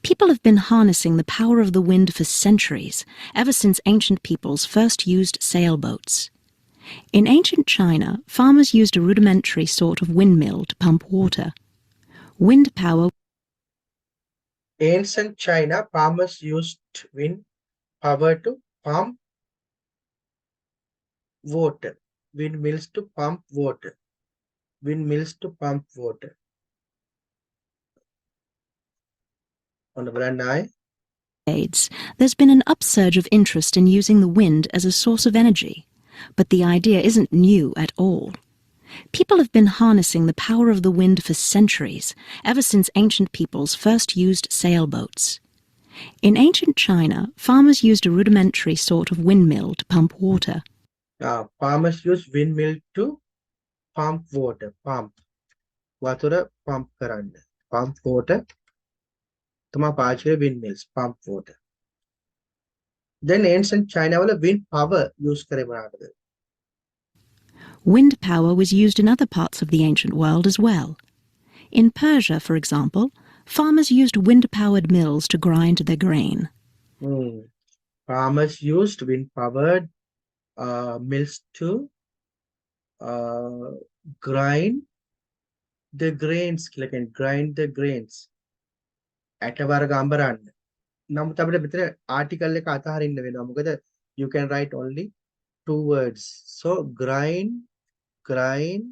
People have been harnessing the power of the wind for centuries, ever since ancient peoples first used sailboats. In ancient China, farmers used a rudimentary sort of windmill to pump water. Wind power Ancient China, farmers used wind power to pump water. Windmills to pump water. Windmills to pump water. On the veranda, decades, there's been an upsurge of interest in using the wind as a source of energy. But the idea isn't new at all. People have been harnessing the power of the wind for centuries, ever since ancient peoples first used sailboats. In ancient China, farmers used a rudimentary sort of windmill to pump water. farmers use windmill to pump water. Pump. Water pump karanda. Pump water. Tama paachire windmills. Pump water. Then ancient China wala wind power use kare banada. Wind power was used in other parts of the ancient world as well. In Persia, for example, farmers used wind-powered mills to grind their grain. Farmers used wind-powered mills to grind the grains. Grind the grains. Atawara gambaran. නමුත් අපිට මෙතන ආටිකල් එක අතහරින්න වෙනවා. මොකද you can write only two words. So grind grains.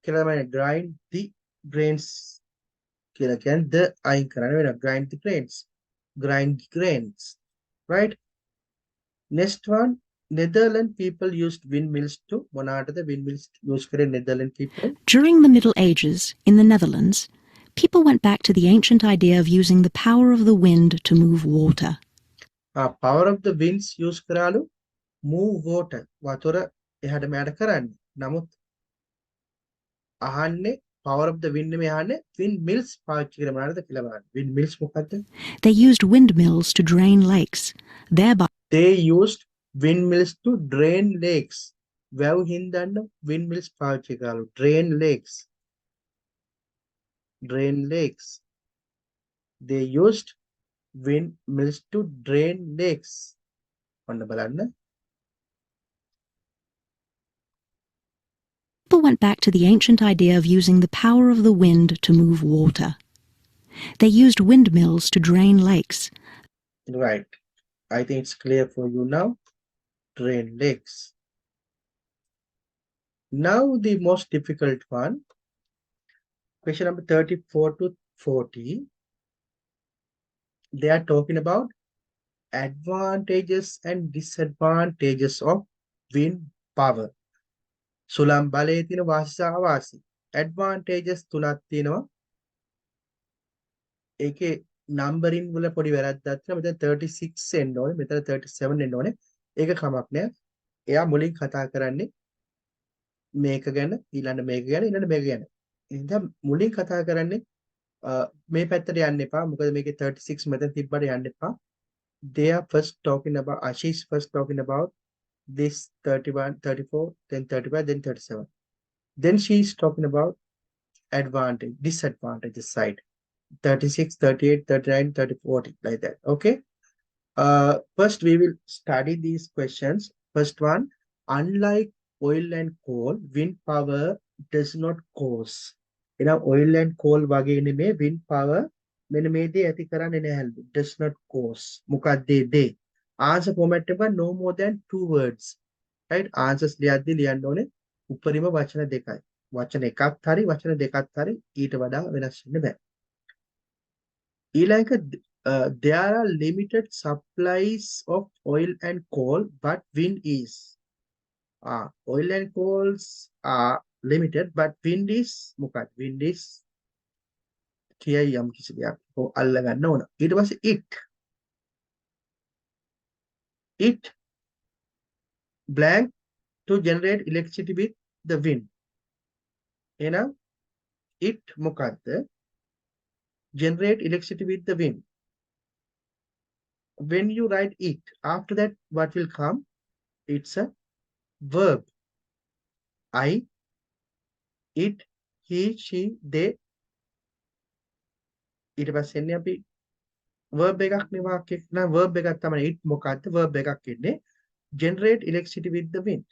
කියලා මම grind the grains කියලා කියන්නේ the අයින් කරන්න වෙනවා. Grind the grains. Grind the grains. Right? Next one, Netherlands people used windmills too. මොනවාටද windmills use කරේ Netherlands people? During the Middle Ages, in the Netherlands, people went back to the ancient idea of using the power of the wind to move water. Power of the winds use කරාලු move water. වතුර එහාට මෙහාට කරන්න. නමුත් අහන්නේ power of the wind නෙමෙයි අහන්නේ windmills පාවිච්චි කරේ මොනවාටද කියලා බලන්න. Windmills මොකද්ද? They used windmills to drain lakes, thereby They used windmills to drain lakes. වැව් හින්දන්න windmills පාවිච්චි කරාලු. Drain lakes. Drain lakes. They used windmills to drain lakes. ඔන්න බලන්න. people went back to the ancient idea of using the power of the wind to move water. They used windmills to drain lakes. Right. I think it's clear for you now. Drain lakes. Now the most difficult one. Question number 34 to 40. They are talking about advantages and disadvantages of wind power. සුළං බලයේ තියෙන වාසි සහ අවාසි. Advantages තුනක් තියෙනවා. ඒකේ නම්බරින් වල පොඩි වැරද්දක් තියෙනවා. මෙතන 36 එන්න ඕනේ. මෙතන 37 එන්න ඕනේ. ඒක කමක් නෑ. එයා මුලින් කතා කරන්නේ මේක ගැන, ඊළඟ මේක ගැන, ඊළඟ මේක ගැන. එහෙනම් මුලින් කතා කරන්නේ මේ පැත්තට යන්න එපා. මොකද මේකේ 36 මෙතන තිබ්බට යන්න එපා. They are first talking about, she's first talking about this 31, 34, then 35, then 37. Then she's talking about advantage, disadvantages side. 36, 38, 39, 30, 40, like that. Okay. First we will study these questions. First one, unlike oil and coal, wind power does not cause. Oil and coal වගේ නෙමේ wind power මෙන්න මේ දේ ඇති කරන්නේ නැහැලු. Does not cause. මොකක්ද දේ? Answer format එක no more than 2 words. Right? Answers ලියද්දි ලියන්න ඕනේ උපරිම වචන දෙකයි. වචන එකක් හරි වචන දෙකක් හරි ඊට වඩා වෙනස් වෙන්න බෑ. ඊළඟ there are limited supplies of oil and coal, but wind is. Oil and coals are limited, but wind is මොකක්ද? Wind is කියයි යම් කිසි දෙයක් අල්ල ගන්න ඕන. ඊට පස්සේ it blank to generate electricity with the wind. එහෙනම් it මොකක්ද? Generate electricity with the wind. When you write it, after that what will come? It's a verb. I it, he, she, they. ඊට පස්සේ එන්නේ අපි verb එකක් නේ වාක්‍යයක් නම් verb එකක් තමයි it මොකක්ද verb එකක් එන්නේ generate electricity with the wind.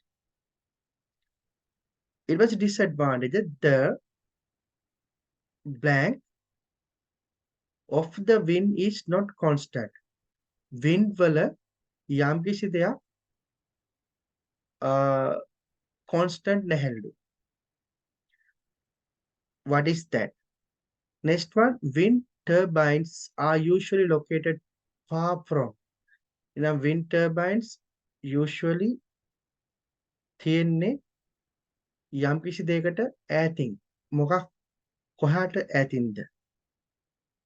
It was a disadvantage. The blank of the wind is not constant. Wind වල යම් කිසි දෙයක් constant නැහැලු. What is that? Next one, wind turbines are usually located far from. Wind turbines usually තියෙන්නේ යම් කිසි දෙයකට ඈතින්. මොකක් කොහාට ඈතින්ද?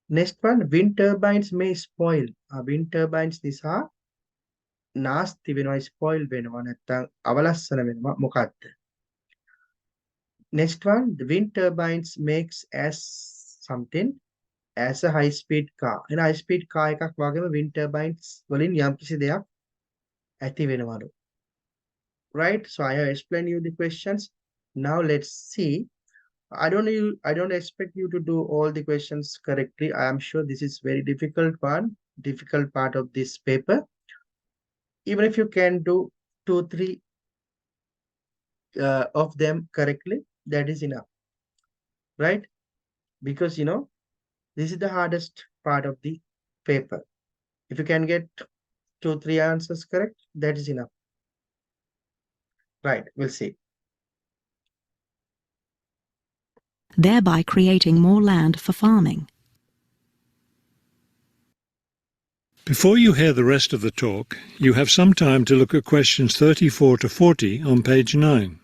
Next one, wind turbines may spoil. Wind turbines නිසා නාස්ති වෙනවා, spoil වෙනවා, නැත්නම් අවලස්සන වෙනවා. මොකක්ද? Next one, the wind turbines makes as something as a high speed car. In a high speed car එකක් වගේම wind turbines වලින් යම් කිසි දෙයක් ඇති වෙනවලු. Right? So I have explained you the questions. Now let's see. I don't expect you to do all the questions correctly. I am sure this is very difficult part of this paper. Even if you can do 2-3 of them correctly, that is enough, right? Because this is the hardest part of the paper. If you can get 2-3 answers correct, that is enough, right? We'll see. Thereby creating more land for farming. Before you hear the rest of the talk, you have some time to look at questions 34 to 40 on page 9.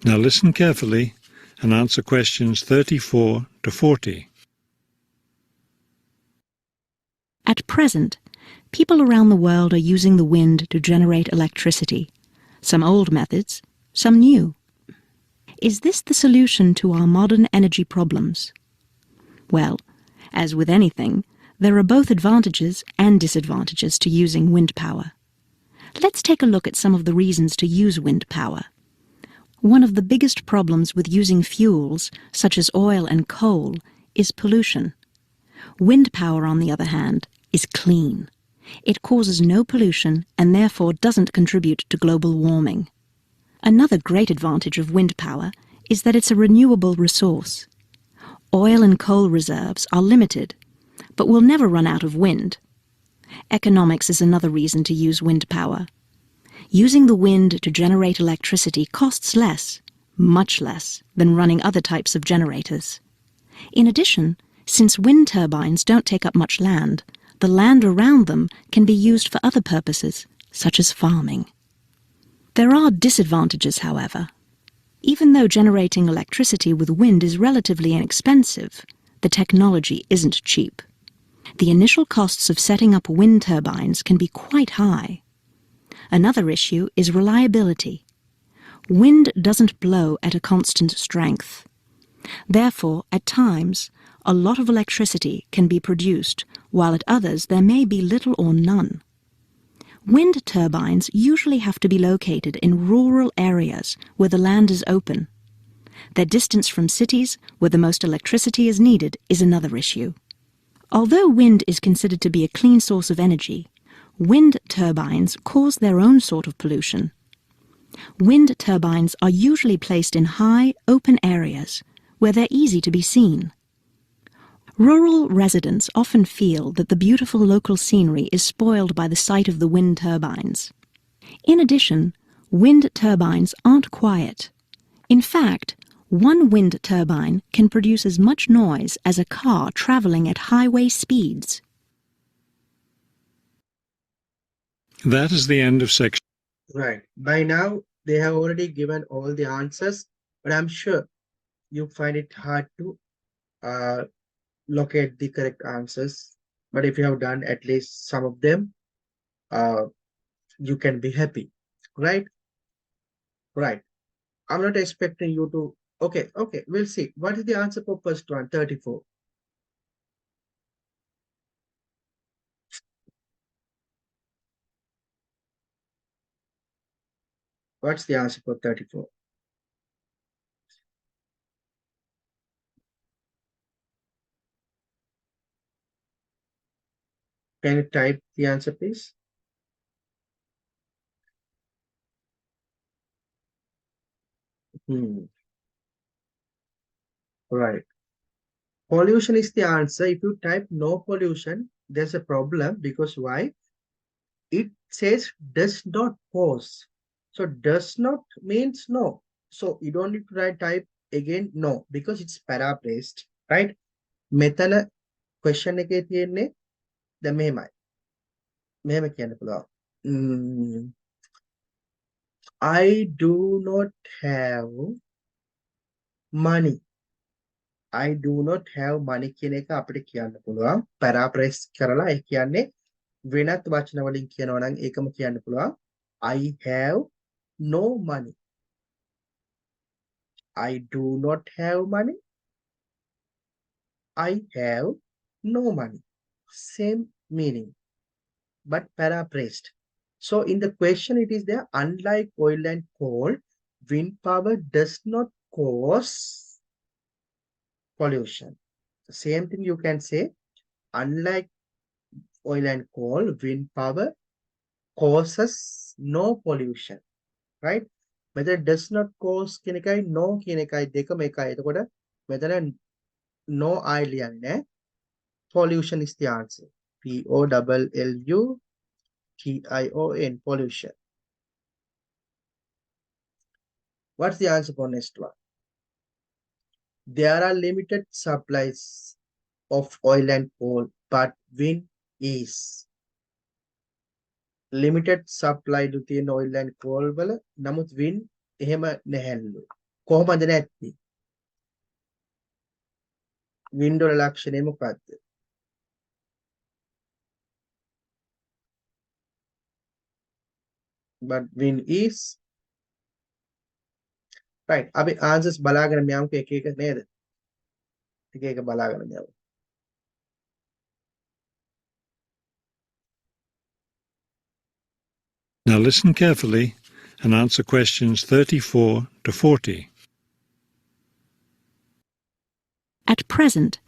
Now listen carefully and answer questions 34 to 40. At present, people around the world are using the wind to generate electricity. Some old methods, some new. Is this the solution to our modern energy problems? Well, as with anything, there are both advantages and disadvantages to using wind power. Let's take a look at some of the reasons to use wind power. One of the biggest problems with using fuels, such as oil and coal, is pollution. Wind power, on the other hand, is clean. It causes no pollution and therefore doesn't contribute to global warming. Another great advantage of wind power is that it's a renewable resource. Oil and coal reserves are limited, but we'll never run out of wind. Economics is another reason to use wind power. Using the wind to generate electricity costs less, much less, than running other types of generators. In addition, since wind turbines don't take up much land, the land around them can be used for other purposes, such as farming. There are disadvantages, however. Even though generating electricity with wind is relatively inexpensive, the technology isn't cheap. The initial costs of setting up wind turbines can be quite high. Another issue is reliability. Wind doesn't blow at a constant strength. Therefore, at times, a lot of electricity can be produced, while at others there may be little or none. Wind turbines usually have to be located in rural areas where the land is open. Their distance from cities where the most electricity is needed is another issue. Although wind is considered to be a clean source of energy, wind turbines cause their own sort of pollution. Wind turbines are usually placed in high, open areas where they're easy to be seen. Rural residents often feel that the beautiful local scenery is spoiled by the sight of the wind turbines. In addition, wind turbines aren't quiet. In fact, one wind turbine can produce as much noise as a car traveling at highway speeds. That is the end of section. Right. By now, they have already given all the answers, but I'm sure you find it hard to locate the correct answers. But if you have done at least some of them, uh, you can be happy. Right? Right. I'm not expecting you to. Okay, okay, we'll see. What is the answer for first one? 34. What's the answer for 34? Can you type the answer, please? Right. Pollution is the answer. If you type no pollution, there's a problem because why? It says does not cause. So does not means no. So you don't need to type again no because it's paraphrased, right? මෙතන question එකේ තියෙන්නේ දැන් මෙහෙමයි. මෙහෙම කියන්න පුළුවන්. I do not have money. I do not have money කියන එක අපිට කියන්න පුළුවන්. paraphrase කරලා ඒ කියන්නේ වෙනත් වචන වලින් කියනවා නම් ඒකම කියන්න පුළුවන්. I have no money. I do not have money. I have no money. Same meaning, but paraphrased. So in the question it is there, unlike oil and coal, wind power does not cause pollution. The same thing you can say, unlike oil and coal, wind power causes no pollution, right? Whether does not cause කියන එකයි no කියන එකයි දෙකම එකයි. එතකොට මෙතන no I ලියන්නේ pollution is the answer. POLLUTION, pollution. What's the answer for next one? There are limited supplies of oil and coal, but wind is limited supply to the oil and coal වල නමුත් wind එහෙම නැහැලු. කොහොමද නැත්ති? wind වල ලක්ෂණය මොකක්ද? But wind is right. අපි answers බලාගෙන යමුකෝ එක එක නේද? එක එක බලාගෙන යමු. Now listen carefully and answer questions 34 to 40. At present,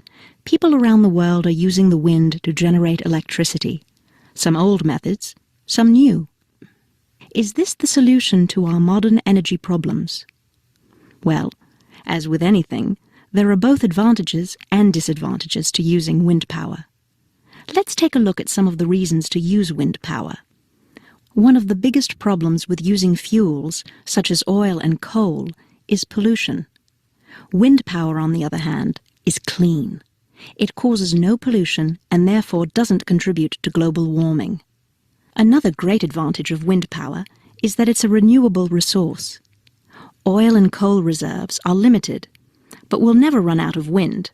people around the world are using the wind to generate electricity. Some old methods, some new. Is this the solution to our modern energy problems? Well, as with anything, there are both advantages and disadvantages to using wind power. Let's take a look at some of the reasons to use wind power. One of the biggest problems with using fuels, such as oil and coal, is pollution. Wind power, on the other hand, is clean. It causes no pollution and therefore doesn't contribute to global warming. Another great advantage of wind power is that it's a renewable resource. Oil and coal reserves are limited, but we'll never run out of wind.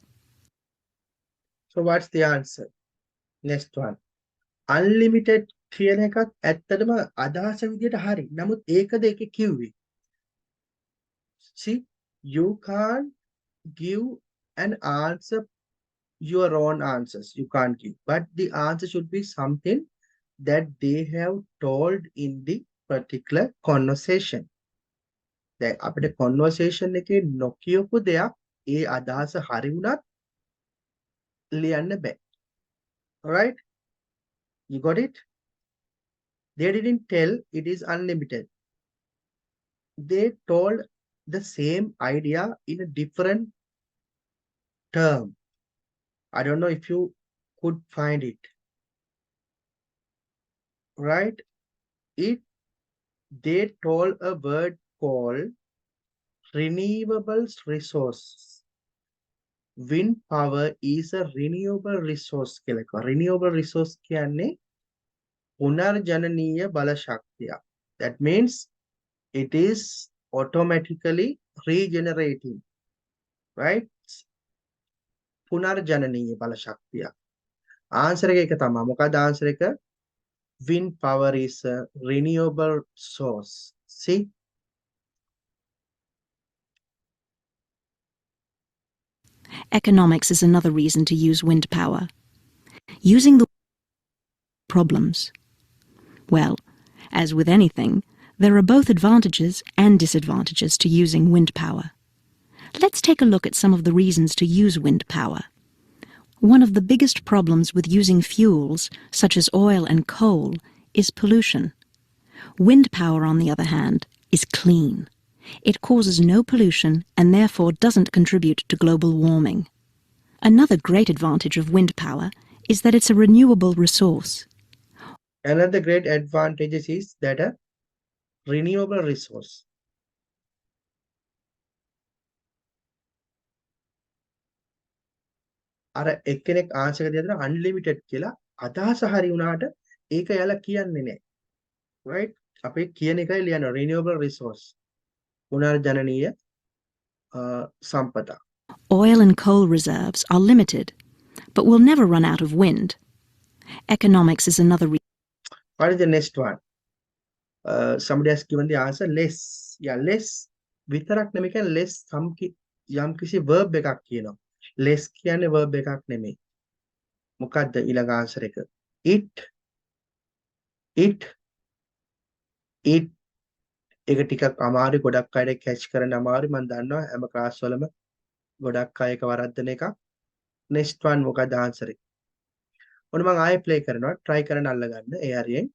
So what's the answer? Next one. Unlimited කියන එකත් ඇත්තටම අදහස විදියට හරි. නමුත් ඒකද ඒකේ කිව්වේ. See, you can't give an answer, your own answers. You can't give. But the answer should be something that they have told in the particular conversation. දැන් අපිට conversation එකේ නොකියපු දෙයක් ඒ අදහස හරි වුණත් ලියන්න බෑ. Alright? You got it? They didn't tell it is unlimited. They told the same idea in a different term. I don't know if you could find it. Right? They told a word called renewable resources. Wind power is a renewable resource. Renewable resource කියන්නේ punarjananiya bala shaktiya. That means it is automatically regenerating, right? punarjananiya bala shaktiya. Answer එක එක තමයි. මොකද answer එක? Wind power is a renewable source. See? Economics is another reason to use wind power. Using the problems. Well, as with anything, there are both advantages and disadvantages to using wind power. Let's take a look at some of the reasons to use wind power. One of the biggest problems with using fuels, such as oil and coal, is pollution. Wind power, on the other hand, is clean. It causes no pollution and therefore doesn't contribute to global warming. Another great advantage of wind power is that it's a renewable resource. Another great advantage is that a renewable resource. අර එක්කෙනෙක් answer එක දෙනවා unlimited කියලා අදහස හරි වුණාට ඒක යාලා කියන්නේ නැහැ. right? අපි කියන එකයි ලියනවා renewable resource. පුනර්ජනනීය සම්පත. Oil and coal reserves are limited, but will never run out of wind. Economics is another reason. What is the next one? Somebody has given the answer less. Yeah, less. විතරක් නෙමෙයි කියන්නේ less යම් කිසි verb එකක් කියනවා. less කියන්නේ verb එකක් නෙමෙයි. මොකද්ද ඊළඟ answer එක? it ඒක ටිකක් අමාරු ගොඩක් අයට catch කරන්න අමාරු මම දන්නවා හැම class වලම ගොඩක් අය එක වරද්දන එකක්. next one මොකක්ද answer එක? ඔන්න මම ආයෙ play කරනවා try කරන්න අල්ලගන්න ඒ හරියෙන්.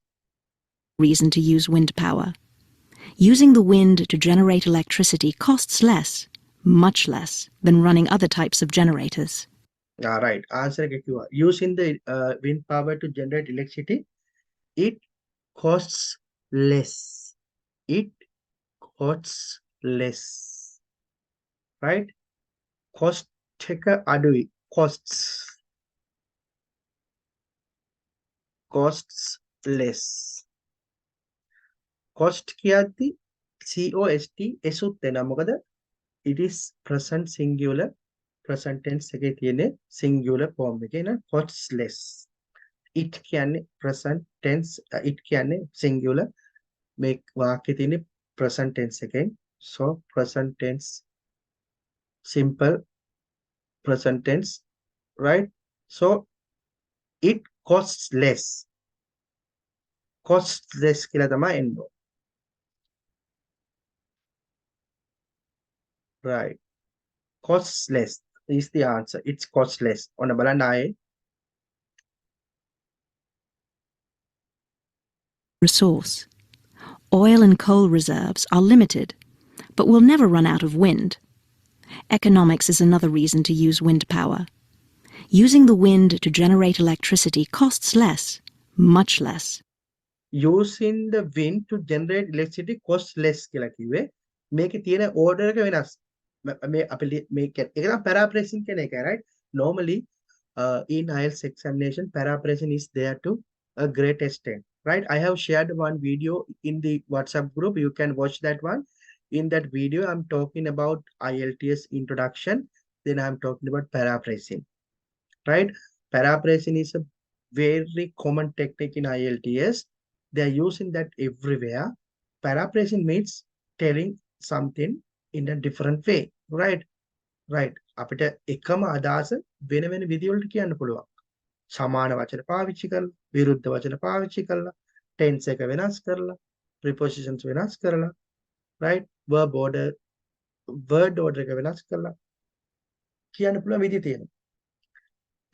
Reason to use wind power. Using the wind to generate electricity costs less, much less, than running other types of generators. Right. Answer එක කිව්වා. Using the wind power to generate electricity, it costs less. It costs less. Right? Cost එක අඩුයි. Costs less. Cost කියද්දි COST එසුත් වෙනවා. මොකද it is present singular present tense එකේ තියෙන singular form එකේ න costs less. it කියන්නේ present tense it කියන්නේ singular මේ වාක්‍යයේ තියෙන present tense එකෙන් so present tense simple present tense right so it costs less කියලා තමයි එන්නේ. right costs less is the answer. It's cost less. ඔන්න බලන්න ආයේ. Resource. Oil and coal reserves are limited, but will never run out of wind. Economics is another reason to use wind power. Using the wind to generate electricity costs less, much less. Using the wind to generate electricity costs less කියලා කිව්වේ. මේකේ තියෙන order එක වෙනස්. මේ අපි මේක ඒක තමයි paraphrasing කියන එක right normally in IELTS examination paraphrasing is there to a great extent right. I have shared one video in the WhatsApp group. You can watch that one. In that video I'm talking about IELTS introduction, then I'm talking about paraphrasing right. Paraphrasing is a very common technique in IELTS. They are using that everywhere. Paraphrasing means telling something in a different way right අපිට එකම අදහස වෙන වෙන විදිහ වලට කියන්න පුළුවන්. සමාන වචන පාවිච්චි කරලා විරුද්ධ වචන පාවිච්චි කරලා tense එක වෙනස් කරලා prepositions වෙනස් කරලා right verb order word order එක වෙනස් කරලා කියන්න පුළුවන් විදිහ තියෙනවා.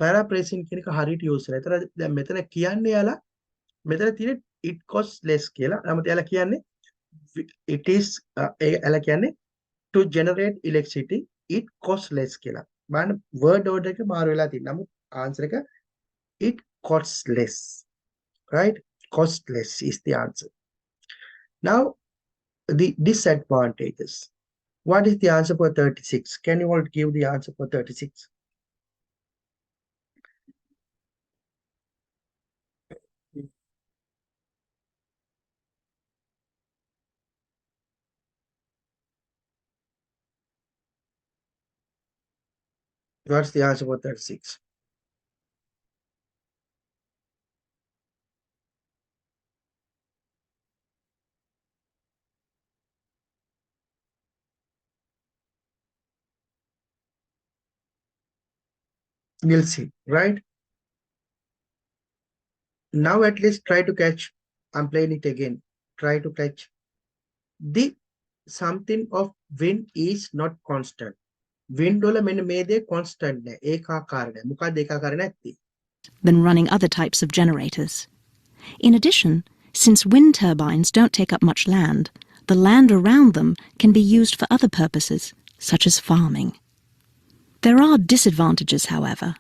paraphrasing කියන එක හරියට use කරලා. ඒතර දැන් මෙතන කියන්නේ යාලා මෙතන තියෙන it costs less කියලා. නමුත් යාලා කියන්නේ it is යාලා කියන්නේ to generate electricity it costs less කියලා. බලන්න word order එක මාරු වෙලා තියෙනවා. නමුත් answer එක it costs less. right cost less is the answer. Now the disadvantages. What is the answer for 36? Can you all give the answer for 36? What's the answer for 36? We'll see, right? Now at least try to catch. I'm playing it again. Try to catch. The something of wind is not constant. Wind වල මෙන්න මේ දේ constant නෑ. ඒකාකාර නෑ. මොකක්ද ඒකාකාර නැත්තේ? than running other types of generators. In addition, since wind turbines don't take up much land, the land around them can be used for other purposes, such as farming. There are disadvantages, however.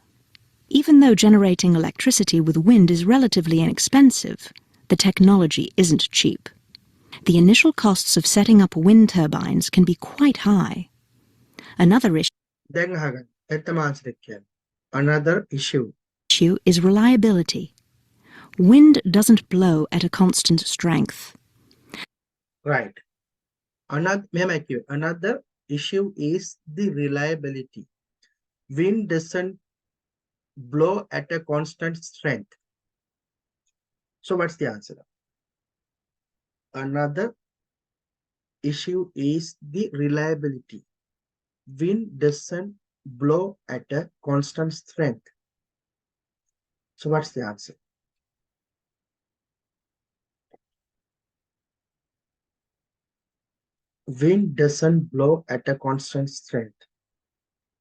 Even though generating electricity with wind is relatively inexpensive, the technology isn't cheap. The initial costs of setting up wind turbines can be quite high. Another දැන් අහගන්න. ඇත්තම answer එක කියන්න. Another issue. issue is reliability. Wind doesn't blow at a constant strength. Right. Another issue is the reliability. Wind doesn't blow at a constant strength. So what's the answer? Another issue is the reliability. Wind doesn't blow at a constant strength. So what's the answer? Wind doesn't blow at a constant strength.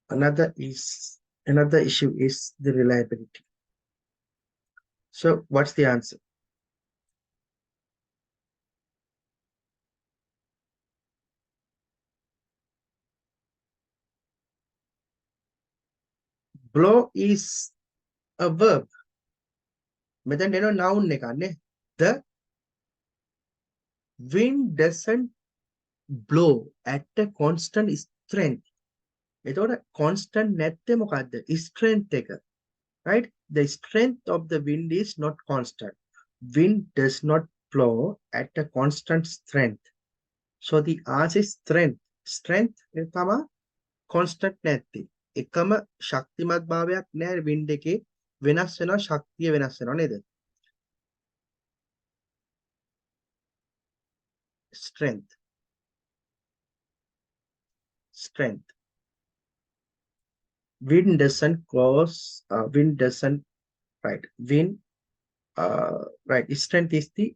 Another issue is the reliability. So what's the answer? Blow is a verb. මෙතන එන noun එකක් නේ. The wind doesn't blow at a constant strength. එතකොට constant නැත්තේ මොකද්ද? Strength එක. Right? The strength of the wind is not constant. Wind does not blow at a constant strength. So the answer is strength. Strength තමයි constant නැත්තේ. එකම ශක්තිමත් භාවයක් නැහැ wind එකේ. වෙනස් වෙනවා, ශක්තිය වෙනස් වෙනවා නේද? Strength. Wind doesn't cause wind doesn't right wind right strength is the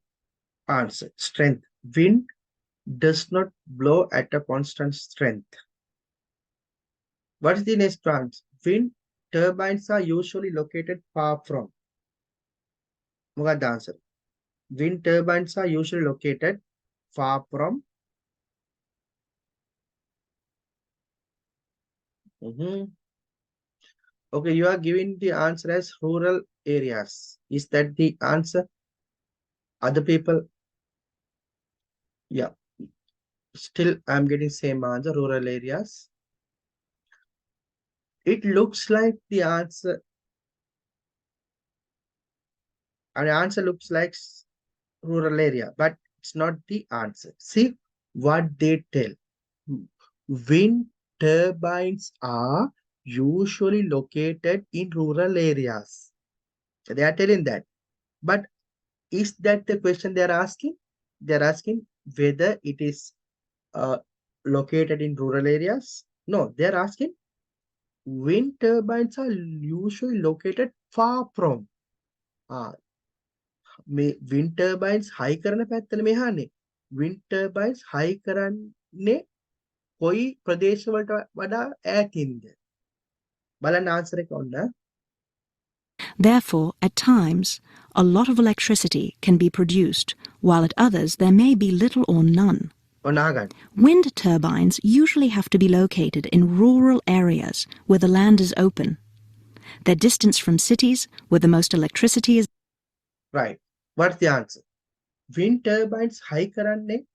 answer. Strength. Wind does not blow at a constant strength. What is the next answer? Wind turbines are usually located far from. What the answer? Wind turbines are usually located far from. Okay, you are giving the answer as rural areas. Is that the answer? Other people? Yeah. Still, I'm getting same answer, rural areas. It looks like the answer. And the answer looks like rural area, but it's not the answer. See what they tell. Wind turbines are usually located in rural areas. They are telling that. But is that the question they are asking? They are asking whether it is located in rural areas. No, they are asking wind turbines are usually located far from. Wind turbines high කරන පැත්තනේ මෙහානේ. Wind turbines high කරන්නේ කොයි ප්‍රදේශවලට වඩා ඈතින්ද? බලන්න answer එක ඔන්න. Therefore, at times, a lot of electricity can be produced, while at others there may be little or none. ඔන්න අහගන්න. Wind turbines usually have to be located in rural areas where the land is open. Their distance from cities where the most electricity is. Right. What's the answer? Wind turbines high කරන්නේ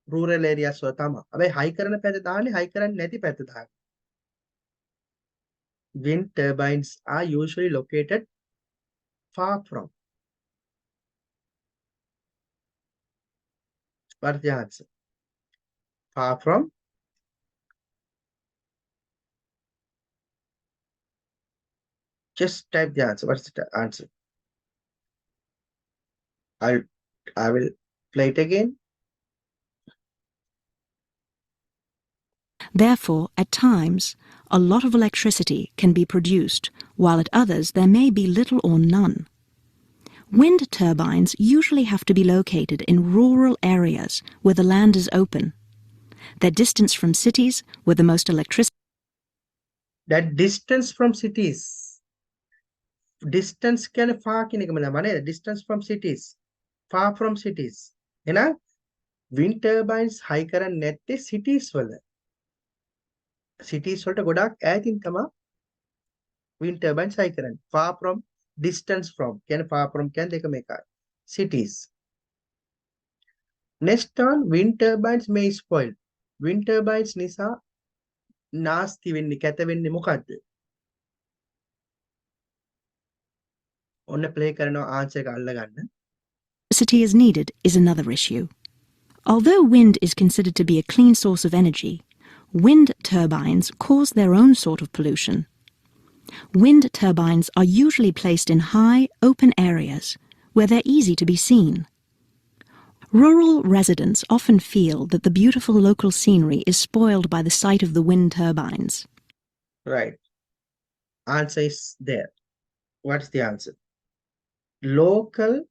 rural areas වල තමයි. හැබැයි high කරන පැත්ත දාන්නේ high කරන්නේ නැති පැත්ත දාන්න. Wind turbines are usually located far from. What's the answer? Far from. Just type the answer. What's the answer? I will play it again. Therefore, at times, a lot of electricity can be produced, while at others there may be little or none. Wind turbines usually have to be located in rural areas where the land is open. They're distant from cities where the most electricity That distance from cities. Distance can far distance from cities. Far from cities. Wind turbines high කරන්නේ නැත්තේ cities වල. Cities වලට ගොඩක් ඈතින් තමයි wind turbines high කරන්නේ. Far from, distance from. කියන්නේ far from කියන්නේ දෙකම එකයි. Cities. Next on, wind turbines may spoil. Wind turbines නිසා නාස්ති වෙන්නේ කැත වෙන්නේ මොකද්ද? ඔන්න play කරනවා answer එක අල්ලගන්න. is needed is another issue. Although wind is considered to be a clean source of energy, wind turbines cause their own sort of pollution. Wind turbines are usually placed in high, open areas where they're easy to be seen. Rural residents often feel that the beautiful local scenery is spoiled by the sight of the wind turbines. Right. Answer is there. What's the answer? Local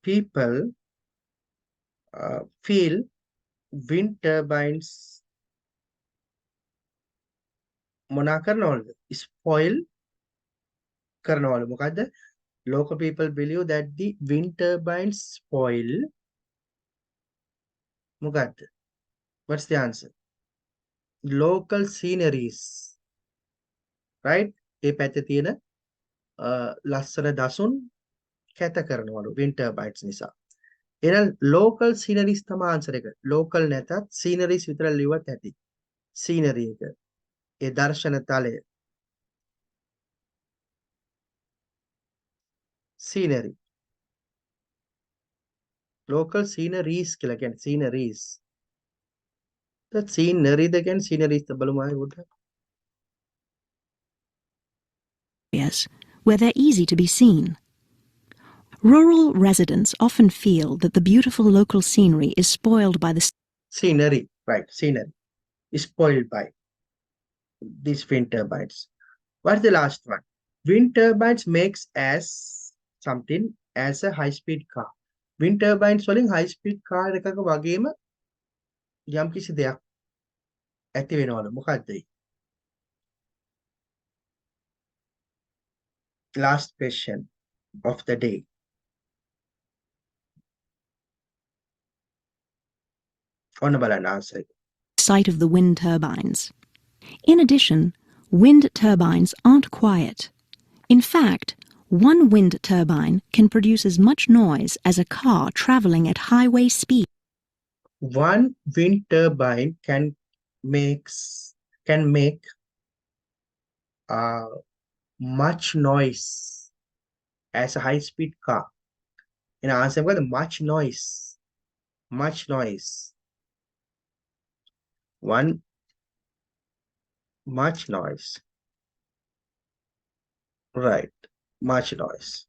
people feel wind turbines මොනා කරනවලු? Spoil කරනවලු. මොකද්ද? Local people believe that the wind turbines spoil මොකද්ද? What's the answer? Local sceneries. Right? ඒ පැත්තේ තියෙන ලස්සන දසුන් කැත කරනවලු wind turbines නිසා. එහෙනම් local sceneries තමයි answer එක. Local නැතත් sceneries විතර ලියුවත් ඇති. Scenery එක. ඒ දර්ශන තලය. Scenery. Local sceneries කියලා කියන්නේ sceneries. That scenery ද කියන්නේ sceneries ද බලමු ආයෙ උඩ. Areas where they're easy to be seen. Rural residents often feel that the beautiful local scenery is spoiled by the Scenery. Right. Scenery. Is spoiled by these wind turbines. What's the last one? Wind turbines makes as something as a high speed car. Wind turbines වලින් high speed car එකක වගේම යම් කිසි දෙයක් ඇති වෙනවලු. මොකක්ද ඒ? Last question of the day. ඔන්න බලන්න answer එක. sight of the wind turbines. In addition, wind turbines aren't quiet. In fact, one wind turbine can produce as much noise as a car travelling at highway speed. One wind turbine can make much noise as a high speed car. In answer got much noise. Much noise. One much noise. Right. Much noise.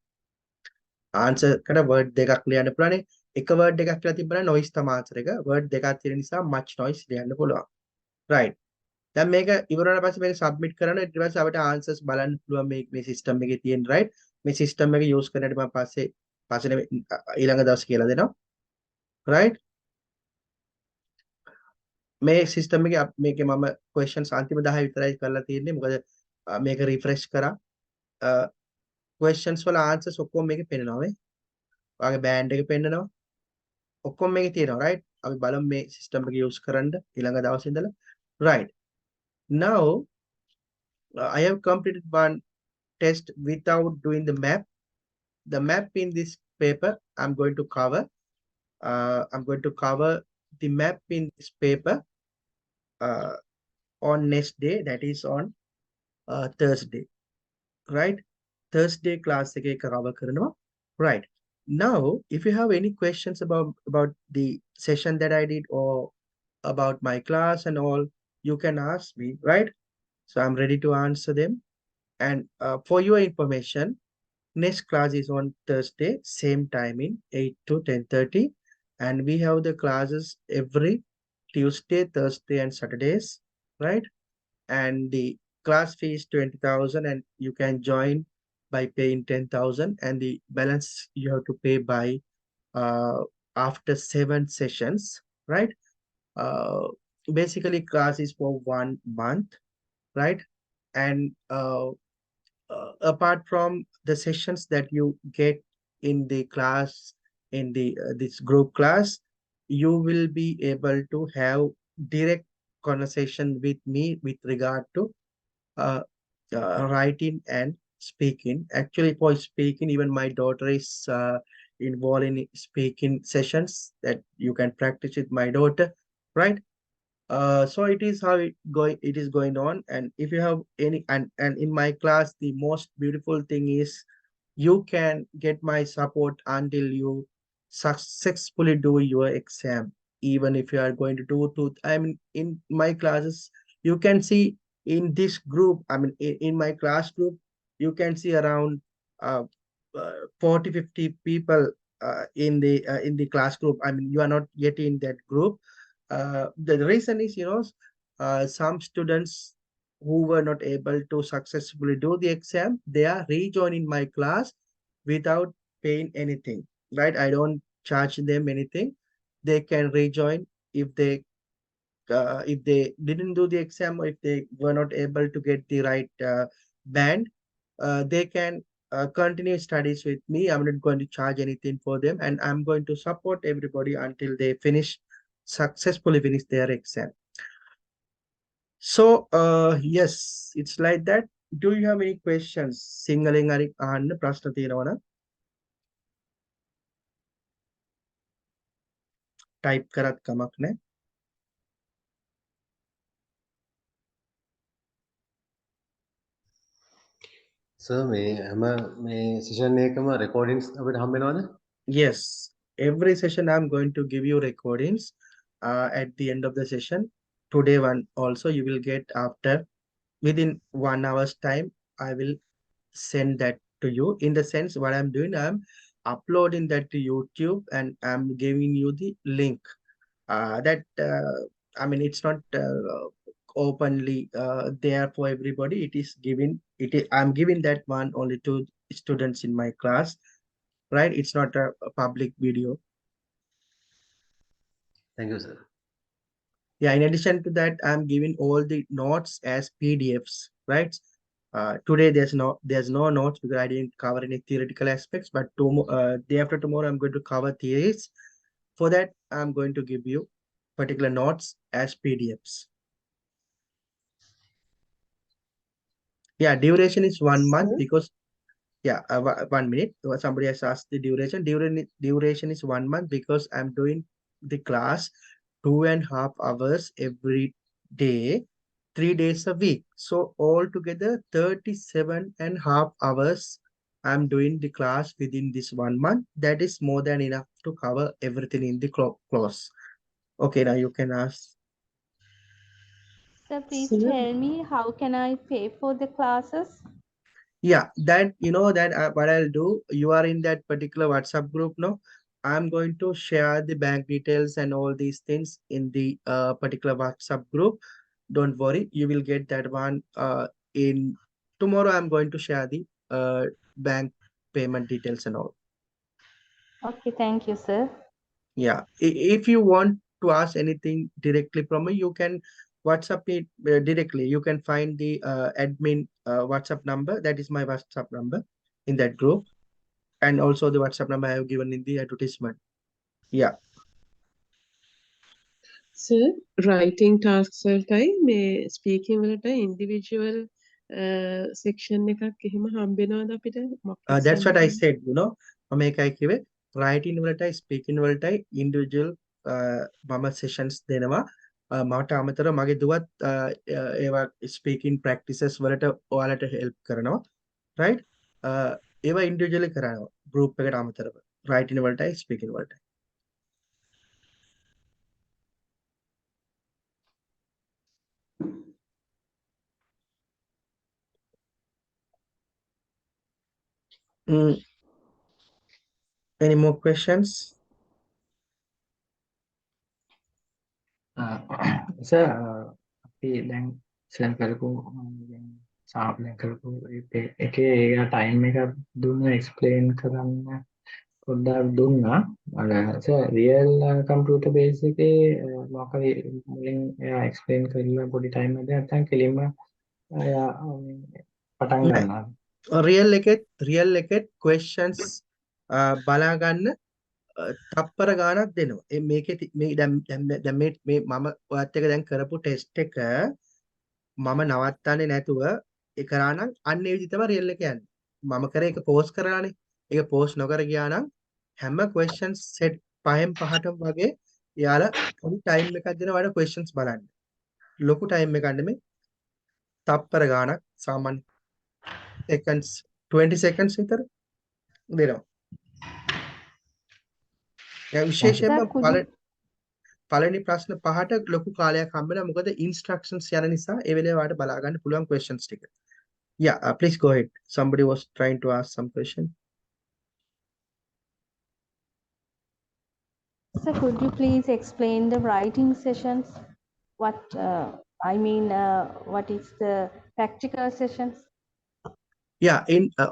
Answer කට word දෙකක් ලියන්න පුළුවන්. එක word එකක් කියලා තිබ්බනම් noise තමයි answer එක. word දෙකක් තියෙන නිසා much noise ලියන්න පුළුවන්. Right. දැන් මේක ඉවර වුණාට පස්සේ මේක submit කරනවා. ඊට පස්සේ අපිට answers බලන්න පුළුවන් මේ system එකේ තියෙන right. මේ system එක use කරනකොට මම පස්සේ ඊළඟ දවස් කියලා දෙනවා. Right. මේ system එකේ මේකේ මම questions අන්තිම 10 විතරයි කරලා තියෙන්නේ. මොකද මේක refresh කරා. questions වල answers ඔක්කොම මේකේ පෙන්නනවා නේ. ඔයාගේ band එක පෙන්නනවා. ඔක්කොම මේකේ තියෙනවා right. අපි බලමු මේ system එක use කරන්න ඊළඟ දවසේ ඉඳලා. Right. Now I have completed one test without doing the map. The map in this paper I'm going to cover. I'm going to cover the map in this paper on next day, that is on Thursday. Right? Thursday class එකේ cover කරනවා. Right. Now, if you have any questions about the session that I did or about my class and all, you can ask me, right? So I'm ready to answer them. And for your information, next class is on Thursday, same timing, 8 to 10:30. And we have the classes every Tuesday, Thursday, and Saturdays, right? And the class fee is 20,000 and you can join by paying 10,000, and the balance you have to pay by uh, after 7 sessions, right? Uh, Basically class is for 1 month, right? And apart from the sessions that you get in the class, in the this group class, you will be able to have direct conversation with me with regard to uh, writing and speaking. Actually, for speaking, even my daughter is involved in speaking sessions that you can practice with my daughter, right? So it is how it is going on. And if you have any, and in my class, the most beautiful thing is you can get my support until you successfully do your exam. Even if you are going to do to, I mean, in my classes, you can see in this group, I mean, in my class group, you can see around uh, 40 50 people in the class group. I mean, you are not yet in that group. The reason is, some students who were not able to successfully do the exam, they are rejoining my class without paying anything, right? I don't charge them anything. They can rejoin if they didn't do the exam, or if they were not able to get the right band, they can continue studies with me. I'm not going to charge anything for them, and I'm going to support everybody until they successfully finish their exam. So, yes, it's like that. Do you have any questions? Singaling ari ahanna prashna තියෙනවනම් type කරත් කමක් නැහැ. Sir මේ හැම මේ session එකම recordings අපිට හම්බ වෙනවද? Yes, every session I'm going to give you recordings at the end of the session. Today one also you will get after within 1 hour's time. I will send that to you. In the sense, what I'm doing, I'm uploading that to YouTube and I'm giving you the link. I mean, it's not openly there for everybody. It is given. I'm giving that one only to students in my class, right? It's not a public video. Thank you, sir. Yeah, in addition to that, I'm giving all the notes as PDFs, right? Today there's no notes because I didn't cover any theoretical aspects, but day after tomorrow I'm going to cover theories. For that, I'm going to give you particular notes as PDFs. Yeah, duration is 1 month because yeah, 1 minute. Somebody has asked the duration. Duration is 1 month because I'm doing the class 2.5 hours every day, 3 days a week. So altogether 37.5 hours I'm doing the class within this 1 month. That is more than enough to cover everything in the clause. Okay, now you can ask. Sir, please tell me how can I pay for the classes? Yeah, that that what I'll do, you are in that particular WhatsApp group, no? I'm going to share the bank details and all these things in the particular WhatsApp group. Don't worry, you will get that one in tomorrow. I'm going to share the bank payment details and all. Okay, thank you, sir. Yeah, if you want to ask anything directly from me, you can WhatsApp it directly. You can find the admin WhatsApp number. That is my WhatsApp number in that group, and also the WhatsApp number I have given in the advertisement. Yeah. Sir, writing tasks වලටයි මේ speaking වලටයි individual section එකක් එහෙම හම්බෙනවද අපිට mock That's exam what I එකේ? said, මේකයි කිව්වේ writing වලටයි speaking වලටයි individual මම sessions දෙනවා. මට අමතරව මගේ දුවත් ඒවා speaking practices වලට ඔයාලට help කරනවා, right? ඒවා individually කරනවා group එකට අමතරව writing වලටයි speaking වලටයි. Mm, any more questions? Sir අපි දැන් ඉස්සෙල්ලා කරපු දැන් දැන් කරපු එකේ ඒ ටයිම් එකක් දුන්න එක්ස්ප්ලেইন කරන්න පොඩ්ඩක් දුන්නා. සර් රියල් කම්පියුටර් බේස් එකේ මොකක්ද මුලින් එයා එක්ස්ප්ලেইন කරලා පොඩි ටයිම් එකක් නැත්නම් කෙලින්ම එයා පටන් ගන්නවා. රියල් එකෙත් questions බලා ගන්න තප්පර ගාණක් දෙනවා. මේකේ මේ දැන් මේ මම ඔයත් එක දැන් කරපු ටෙස්ට් එක මම නවත්තන්නේ නැතුව ඒ කරා නම් අන්න ඒ විදිහ තමයි රියල් එක යන්නේ. මම කරේ ඒක පෝස්ට් කරලානේ. ඒක පෝස්ට් නොකර ගියා නම් හැම questions set 5න් 5ටම වගේ යාලා පොඩි ටයිම් එකක් දෙනවා ඔයාලා questions බලන්න. ලොකු ටයිම් එකක් නෙමෙයි. තප්පර ගාණක් සාමාන්‍ය seconds 20 seconds විතර දෙනවා. දැන් විශේෂයෙන්ම Sir, could you පළවෙනි ප්‍රශ්න 5ට ලොකු කාලයක් හම්බ වෙනවා. මොකද instructions යන නිසා ඒ වෙලේ ඔයාලට බලා ගන්න පුළුවන් questions ටික. Yeah, please go ahead. Somebody was trying to ask some question. Sir, could you please explain the writing sessions? What what is the practical sessions? Yeah,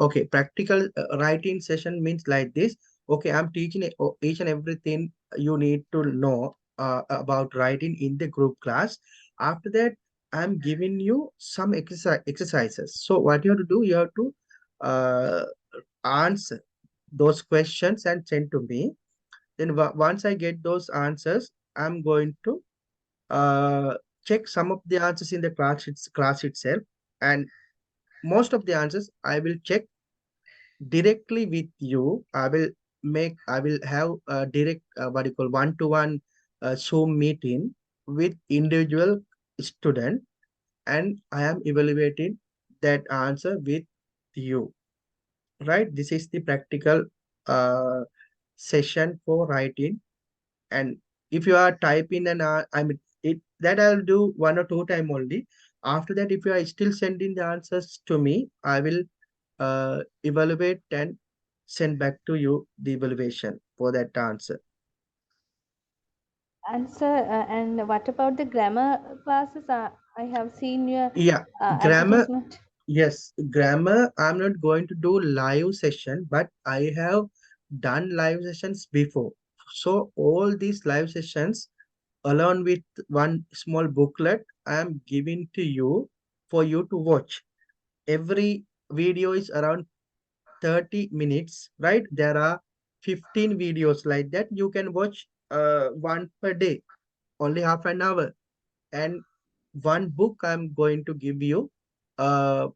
okay, practical writing session means like this. Okay, I'm teaching each and everything you need to know about writing in the group class. After that, I'm giving you some exercises. So what you have to do, you have to answer those questions and send to me. Then once I get those answers, I'm going to check some of the answers in the class itself, and most of the answers I will check directly with you. I will have a direct what you call one-to-one Zoom meeting with individual student, and I am evaluating that answer with you. Right? This is the practical session for writing. And if you are typing and I mean it, that I'll do 1 or 2 time only. After that, if you are still sending the answers to me, I will evaluate and send back to you the evaluation for that answer. And sir, and what about the grammar classes? I have seen your Yeah, grammar. advertisement. Yes, grammar. I'm not going to do live session, but I have done live sessions before. So all these live sessions, along with one small booklet, I am giving to you for you to watch. Every video is around 30 minutes, right? There are 15 videos like that. You can watch one per day, only half an hour. And one book I'm going to give you uh,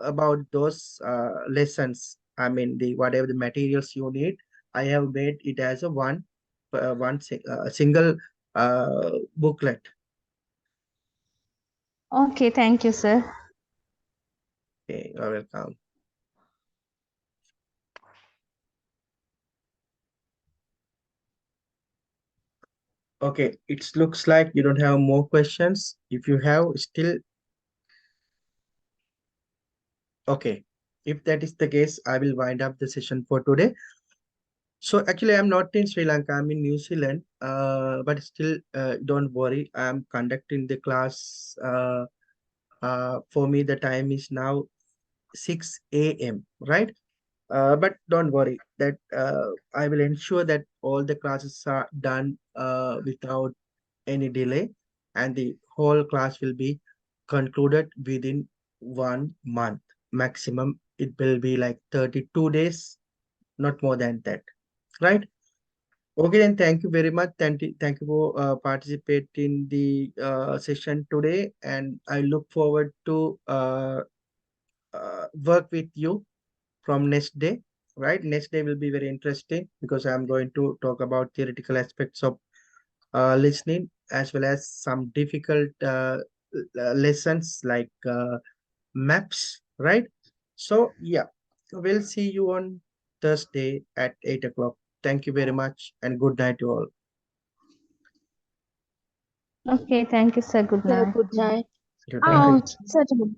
about those lessons. I mean, whatever the materials you need, I have made it as a single booklet. Okay, thank you, sir. Okay, you're welcome. Okay, it looks like you don't have more questions. If you have still, okay. If that is the case, I will wind up the session for today. So actually, I'm not in Sri Lanka. I'm in New Zealand. But still, don't worry. I'm conducting the class. For me, the time is now 6 a.m. Right? But don't worry. That I will ensure that all the classes are done without any delay, and the whole class will be concluded within 1 month. Maximum, it will be like 32 days, not more than that. Right? Okay, then thank you very much. Thank you for participating in the session today, and I look forward to work with you from next day. Right? Next day will be very interesting because I'm going to talk about theoretical aspects of listening, as well as some difficult lessons like maps, right? So yeah, we'll see you on Thursday at 8 o'clock. Thank you very much and good night to all. Okay, thank you, sir. Good night. Good night. Good night. Certainly.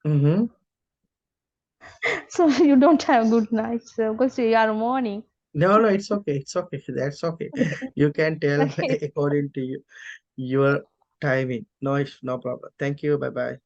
Mm-hmm. So you don't have good nights because you are morning. No, no, it's okay. It's okay. That's okay. You can tell Okay. according to you, your timing. No, no problem. Thank you. Bye bye.